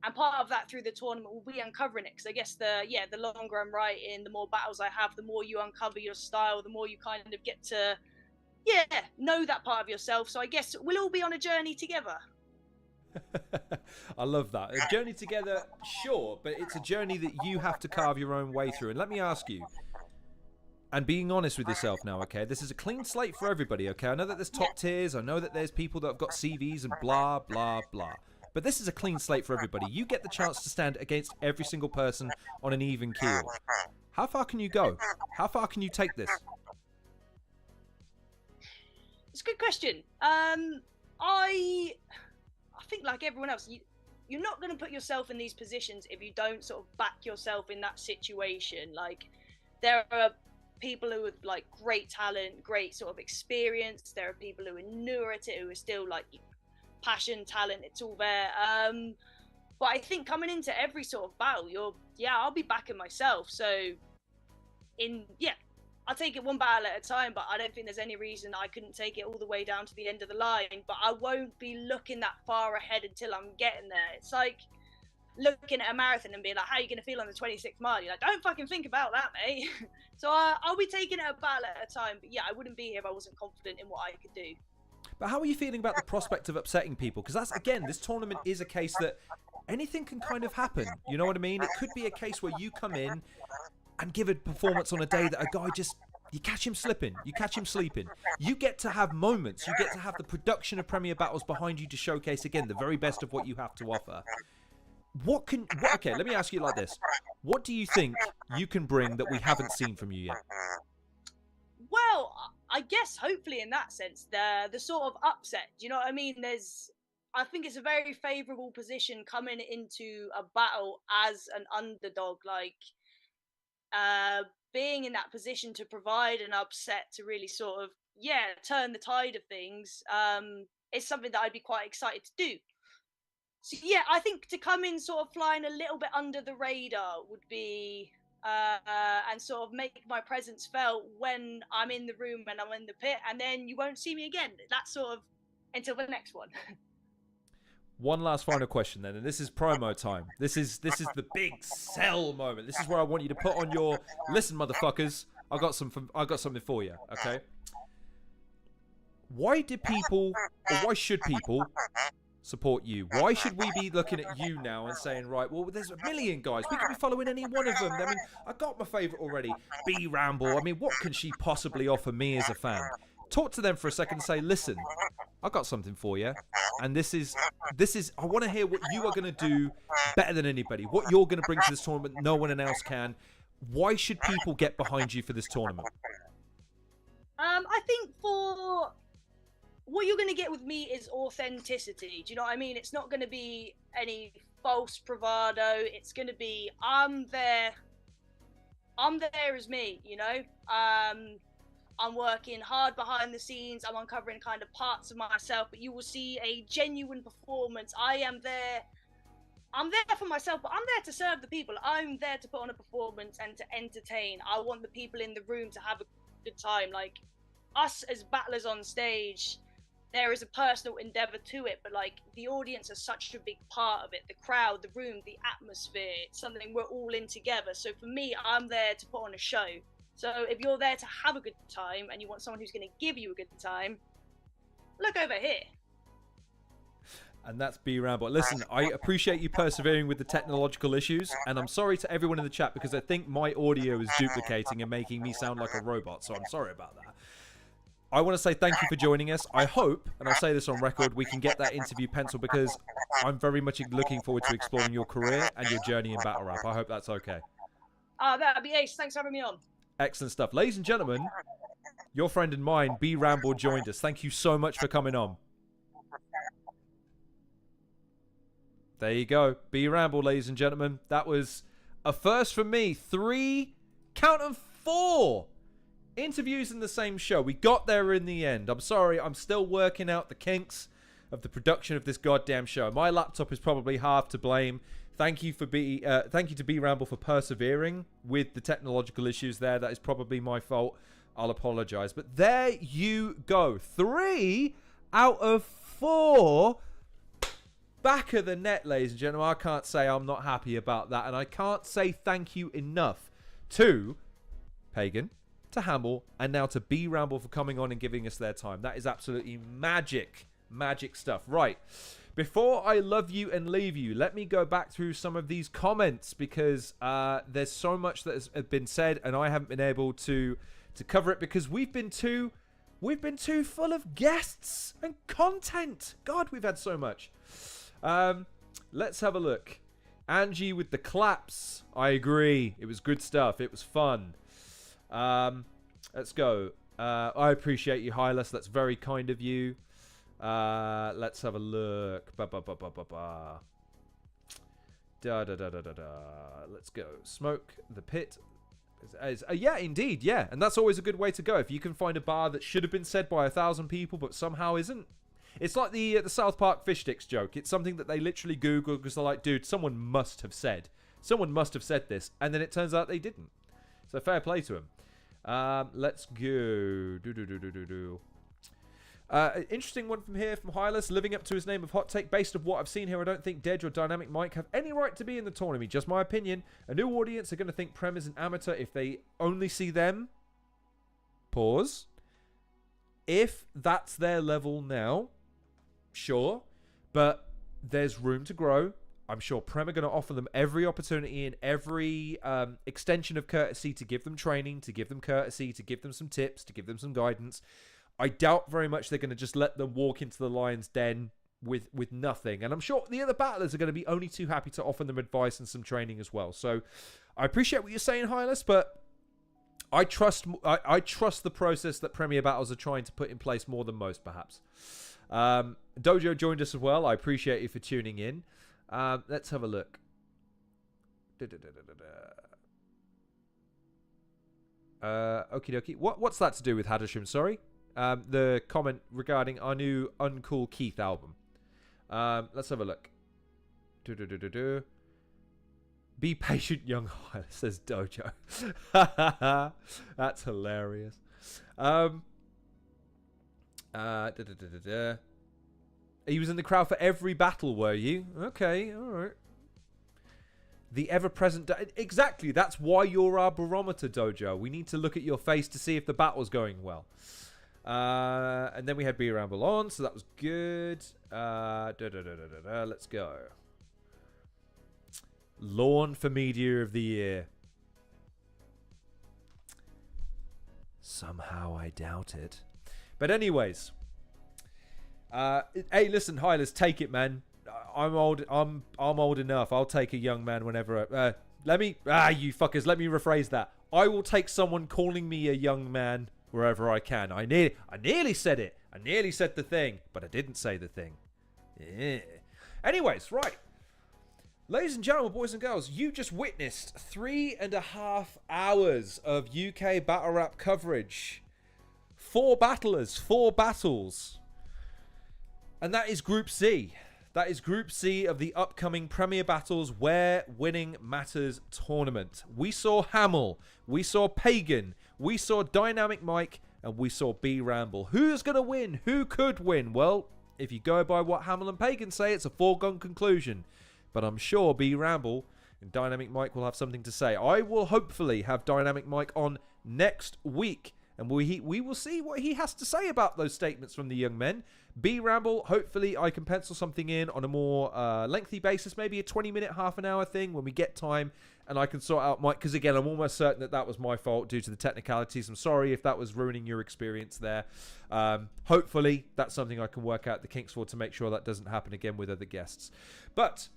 and part of that through the tournament will be uncovering it, because I guess the longer I'm writing, the more battles I have, the more you uncover your style, the more you kind of get to know that part of yourself. So I guess we'll all be on a journey together. I love that. A journey together, sure, but it's a journey that you have to carve your own way through. And let me ask you, and being honest with yourself now, okay? This is a clean slate for everybody, okay? I know that there's top tiers. I know that there's people that have got CVs and blah, blah, blah. But this is a clean slate for everybody. You get the chance to stand against every single person on an even keel. How far can you go? How far can you take this? It's a good question. I think like everyone else, you're not going to put yourself in these positions if you don't sort of back yourself in that situation. Like, there are people who have like great talent, great sort of experience. There are people who are newer at it, who are still like passion, talent, it's all there. But I think coming into every sort of battle, I'll be backing myself. So I'll take it one battle at a time, but I don't think there's any reason I couldn't take it all the way down to the end of the line. But I won't be looking that far ahead until I'm getting there. It's like looking at a marathon and being like, how are you going to feel on the 26th mile? You're like, don't fucking think about that, mate. So I'll be taking it a battle at a time. But yeah, I wouldn't be here if I wasn't confident in what I could do. But how are you feeling about the prospect of upsetting people? Because that's, again, this tournament is a case that anything can kind of happen. You know what I mean? It could be a case where you come in and give a performance on a day that a guy you catch him slipping, you catch him sleeping. You get to have moments, you get to have the production of Premier Battles behind you to showcase, again, the very best of what you have to offer. Okay, let me ask you like this. What do you think you can bring that we haven't seen from you yet? Well, I guess hopefully in that sense, the sort of upset, do you know what I mean? I think it's a very favourable position coming into a battle as an underdog, like, being in that position to provide an upset to really sort of, turn the tide of things, is something that I'd be quite excited to do. So I think to come in sort of flying a little bit under the radar would be, and sort of make my presence felt when I'm in the room and I'm in the pit, and then you won't see me again. That's sort of until the next one. One last final question then, and this is promo time. This is the big sell moment. This is where I want you to put on your listen, motherfuckers. I got something for you. Okay. Why should people support you? Why should we be looking at you now and saying, right, well, there's a million guys. We could be following any one of them. I mean, I got my favourite already, B Ramble. I mean, what can she possibly offer me as a fan? Talk to them for a second and say, listen, I got something for you. And this is, I want to hear what you are going to do better than anybody. What you're going to bring to this tournament no one else can. Why should people get behind you for this tournament? I think for what you're going to get with me is authenticity. Do you know what I mean? It's not going to be any false bravado. It's going to be, I'm there as me, you know? I'm working hard behind the scenes. I'm uncovering kind of parts of myself, but you will see a genuine performance. I am there I'm there for myself, but I'm there to serve the people. I'm there to put on a performance and to entertain. I want the people in the room to have a good time. Like, us as battlers on stage, there is a personal endeavor to it, but like the audience is such a big part of it. The crowd, the room, the atmosphere, it's something we're all in together. So for me, I'm there to put on a show. So if you're there to have a good time and you want someone who's going to give you a good time, look over here. And that's B Ramble. Listen, I appreciate you persevering with the technological issues, and I'm sorry to everyone in the chat because I think my audio is duplicating and making me sound like a robot, so I'm sorry about that. I want to say thank you for joining us. I hope, and I'll say this on record, we can get that interview penciled because I'm very much looking forward to exploring your career and your journey in battle rap. I hope that's okay. That'd be ace. Thanks for having me on. Excellent stuff. Ladies and gentlemen, your friend and mine, B Ramble, joined us. Thank you so much for coming on. There you go. B Ramble, ladies and gentlemen. That was a first for me. 3, count them 4 interviews in the same show. We got there in the end. I'm sorry, I'm still working out the kinks of the production of this goddamn show. My laptop is probably half to blame. Thank you to B Ramble for persevering with the technological issues there. That is probably my fault. I'll apologize. But there you go. 3 out of 4. Back of the net, ladies and gentlemen. I can't say I'm not happy about that. And I can't say thank you enough to Pagan, to Hamill, and now to B Ramble for coming on and giving us their time. That is absolutely magic. Magic stuff. Right. Before I love you and leave you, let me go back through some of these comments because there's so much that has been said and I haven't been able to cover it because we've been too full of guests and content. God, we've had so much. Let's have a look. Angie with the claps. I agree. It was good stuff. It was fun. Let's go. I appreciate you, Hylas. That's very kind of you. Let's have a look. Let's go. Smoke the pit. Yeah, indeed. Yeah. And that's always a good way to go. If you can find a bar that should have been said by 1,000 people, but somehow isn't. It's like the South Park fish sticks joke. It's something that they literally Google because they're like, dude, someone must have said this. And then it turns out they didn't. So fair play to him. Let's go. Interesting one from here from Hylas. Living up to his name of hot take. Based on what I've seen here, I don't think Dedge or Dynamic Mike have any right to be in the tournament. Just my opinion. A new audience are going to think Prem is an amateur if they only see them. Pause. If that's their level now, sure. But there's room to grow. I'm sure Prem are going to offer them every opportunity and every extension of courtesy to give them training, to give them courtesy, to give them some tips, to give them some guidance. I doubt very much they're going to just let them walk into the lion's den with nothing. And I'm sure the other battlers are going to be only too happy to offer them advice and some training as well. So I appreciate what you're saying, Hylas, but I trust the process that Premier Battles are trying to put in place more than most, perhaps. Dojo joined us as well. I appreciate you for tuning in. Let's have a look. Okie dokie. What's that to do with Hadashim? Sorry. The comment regarding our new Uncool Keith album. Let's have a look. Be patient, young Hylas, says Dojo. That's hilarious. He was in the crowd for every battle, were you? Okay, all right. The ever-present... Exactly, that's why you're our barometer, Dojo. We need to look at your face to see if the battle's going well. And then we had B Ramble on, so that was good. Let's go. Lawn for Media of the Year. Somehow I doubt it. But anyways... hey, listen, Hylas, take it, man. I'm old. I'm old enough. I'll take a young man whenever. Let me rephrase that. I will take someone calling me a young man wherever I can. I nearly said it. I nearly said the thing, but I didn't say the thing. Yeah. Anyways, right. Ladies and gentlemen, boys and girls, you just witnessed 3.5 hours of UK battle rap coverage. 4 battlers, 4 battles. And that is Group C. That is Group C of the upcoming Premier Battles Where Winning Matters tournament. We saw Hamill, we saw Pagan, we saw Dynamic Mike, and we saw B Ramble. Who's going to win? Who could win? Well, if you go by what Hamill and Pagan say, it's a foregone conclusion. But I'm sure B Ramble and Dynamic Mike will have something to say. I will hopefully have Dynamic Mike on next week, and we will see what he has to say about those statements from the young men. B Ramble, hopefully I can pencil something in on a more lengthy basis, maybe a 20-minute, half an hour thing when we get time, and I can sort out Mike, because again, I'm almost certain that that was my fault due to the technicalities. I'm sorry if that was ruining your experience there. Hopefully that's something I can work out the kinks for to make sure that doesn't happen again with other guests. But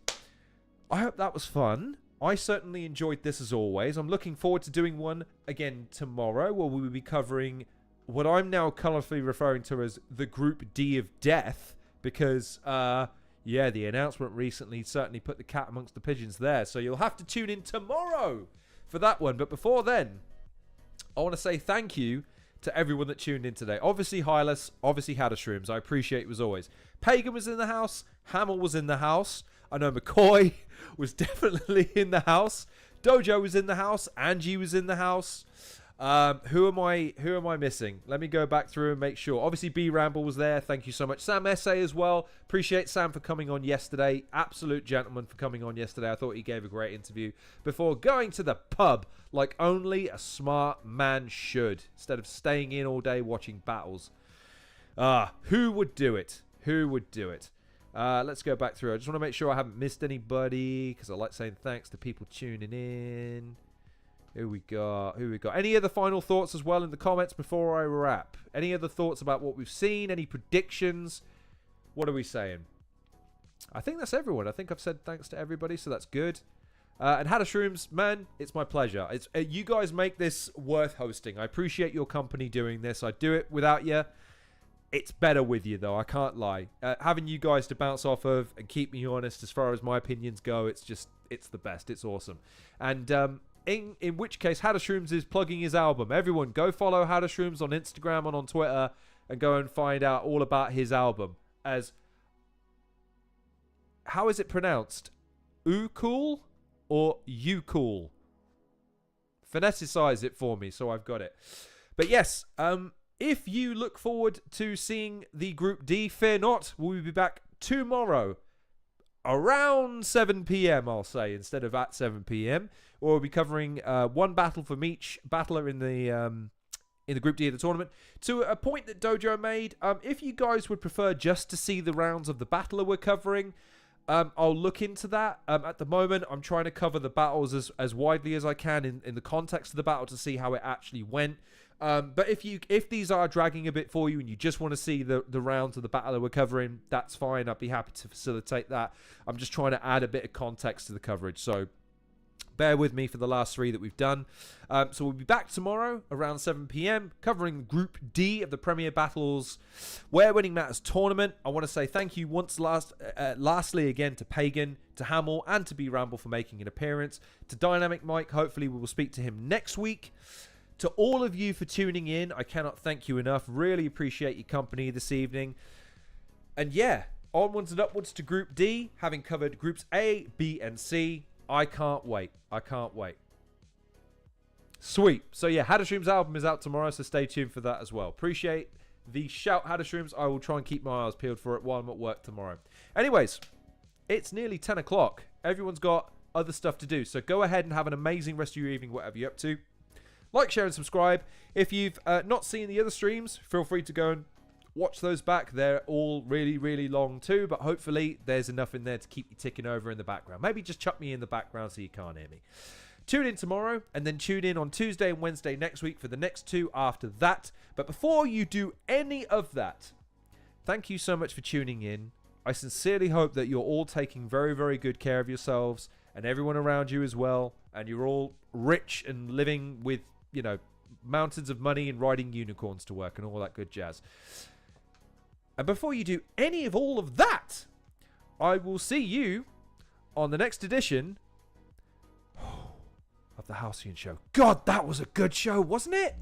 I hope that was fun. I certainly enjoyed this as always. I'm looking forward to doing one again tomorrow, where we will be covering what I'm now colourfully referring to as the Group D of Death, because, yeah, the announcement recently certainly put the cat amongst the pigeons there. So you'll have to tune in tomorrow for that one. But before then, I want to say thank you to everyone that tuned in today. Obviously, Hylas, obviously, Hadashrooms. I appreciate it as always. Pagan was in the house. Hamill was in the house. I know McCoy was definitely in the house. Dojo was in the house. Angie was in the house. Who am I missing? Let me go back through and make sure. Obviously, B Ramble was there. Thank you so much. Sam Essay as well. Appreciate Sam for coming on yesterday. Absolute gentleman for coming on yesterday. I thought he gave a great interview before going to the pub like only a smart man should, instead of staying in all day watching battles. Who would do it? Who would do it? Let's go back through. I just want to make sure I haven't missed anybody, because I like saying thanks to people tuning in. Who we got? Any other final thoughts as well in the comments before I wrap? Any other thoughts about what we've seen? Any predictions? What are we saying? I think that's everyone. I think I've said thanks to everybody, so that's good. And Hadashrooms, man, it's my pleasure. It's you guys make this worth hosting. I appreciate your company doing this. I'd do it without you. It's better with you, though. I can't lie. Having you guys to bounce off of and keep me honest as far as my opinions go, it's the best. It's awesome. And in which case, Hadashrooms is plugging his album. Everyone, go follow Hadashrooms on Instagram and on Twitter and go and find out all about his album. How is it pronounced? Cool or You Cool? Phoneticize it for me so I've got it. But yes, if you look forward to seeing the Group D, fear not, we'll be back tomorrow around 7 p.m, I'll say, instead of at 7 p.m. Or we'll be covering one battle from each battler in the Group D of the tournament. To a point that Dojo made, if you guys would prefer just to see the rounds of the battler we're covering, I'll look into that. At the moment, I'm trying to cover the battles as widely as I can in the context of the battle to see how it actually went. But if these are dragging a bit for you and you just want to see the rounds of the battle that we're covering, that's fine. I'd be happy to facilitate that. I'm just trying to add a bit of context to the coverage, so bear with me for the last 3 that we've done. So we'll be back tomorrow around 7 p.m. covering Group D of the Premier Battles Where Winning Matters tournament. I want to say thank you lastly again to Pagan, to Hamill, and to B Ramble for making an appearance. To Dynamic Mike, hopefully we will speak to him next week. To all of you for tuning in, I cannot thank you enough. Really appreciate your company this evening. And yeah, onwards and upwards to Group D, having covered Groups A, B, and C. I can't wait. I can't wait. Sweet. So yeah, Hadashrooms' album is out tomorrow, so stay tuned for that as well. Appreciate the shout, Hadashrooms. I will try and keep my eyes peeled for it while I'm at work tomorrow. Anyways, it's nearly 10 o'clock. Everyone's got other stuff to do, so go ahead and have an amazing rest of your evening, whatever you're up to. Like, share, and subscribe. If you've not seen the other streams, feel free to go and watch those back. They're all really, really long too, but hopefully there's enough in there to keep you ticking over in the background. Maybe just chuck me in the background so you can't hear me. Tune in tomorrow, and then tune in on Tuesday and Wednesday next week for the next 2 after that. But before you do any of that, thank you so much for tuning in. I sincerely hope that you're all taking very, very good care of yourselves and everyone around you as well, and you're all rich and living with, you know, mountains of money and riding unicorns to work and all that good jazz. And before you do any of all of that, I will see you on the next edition of the Halcyon Show. God, that was a good show, wasn't it?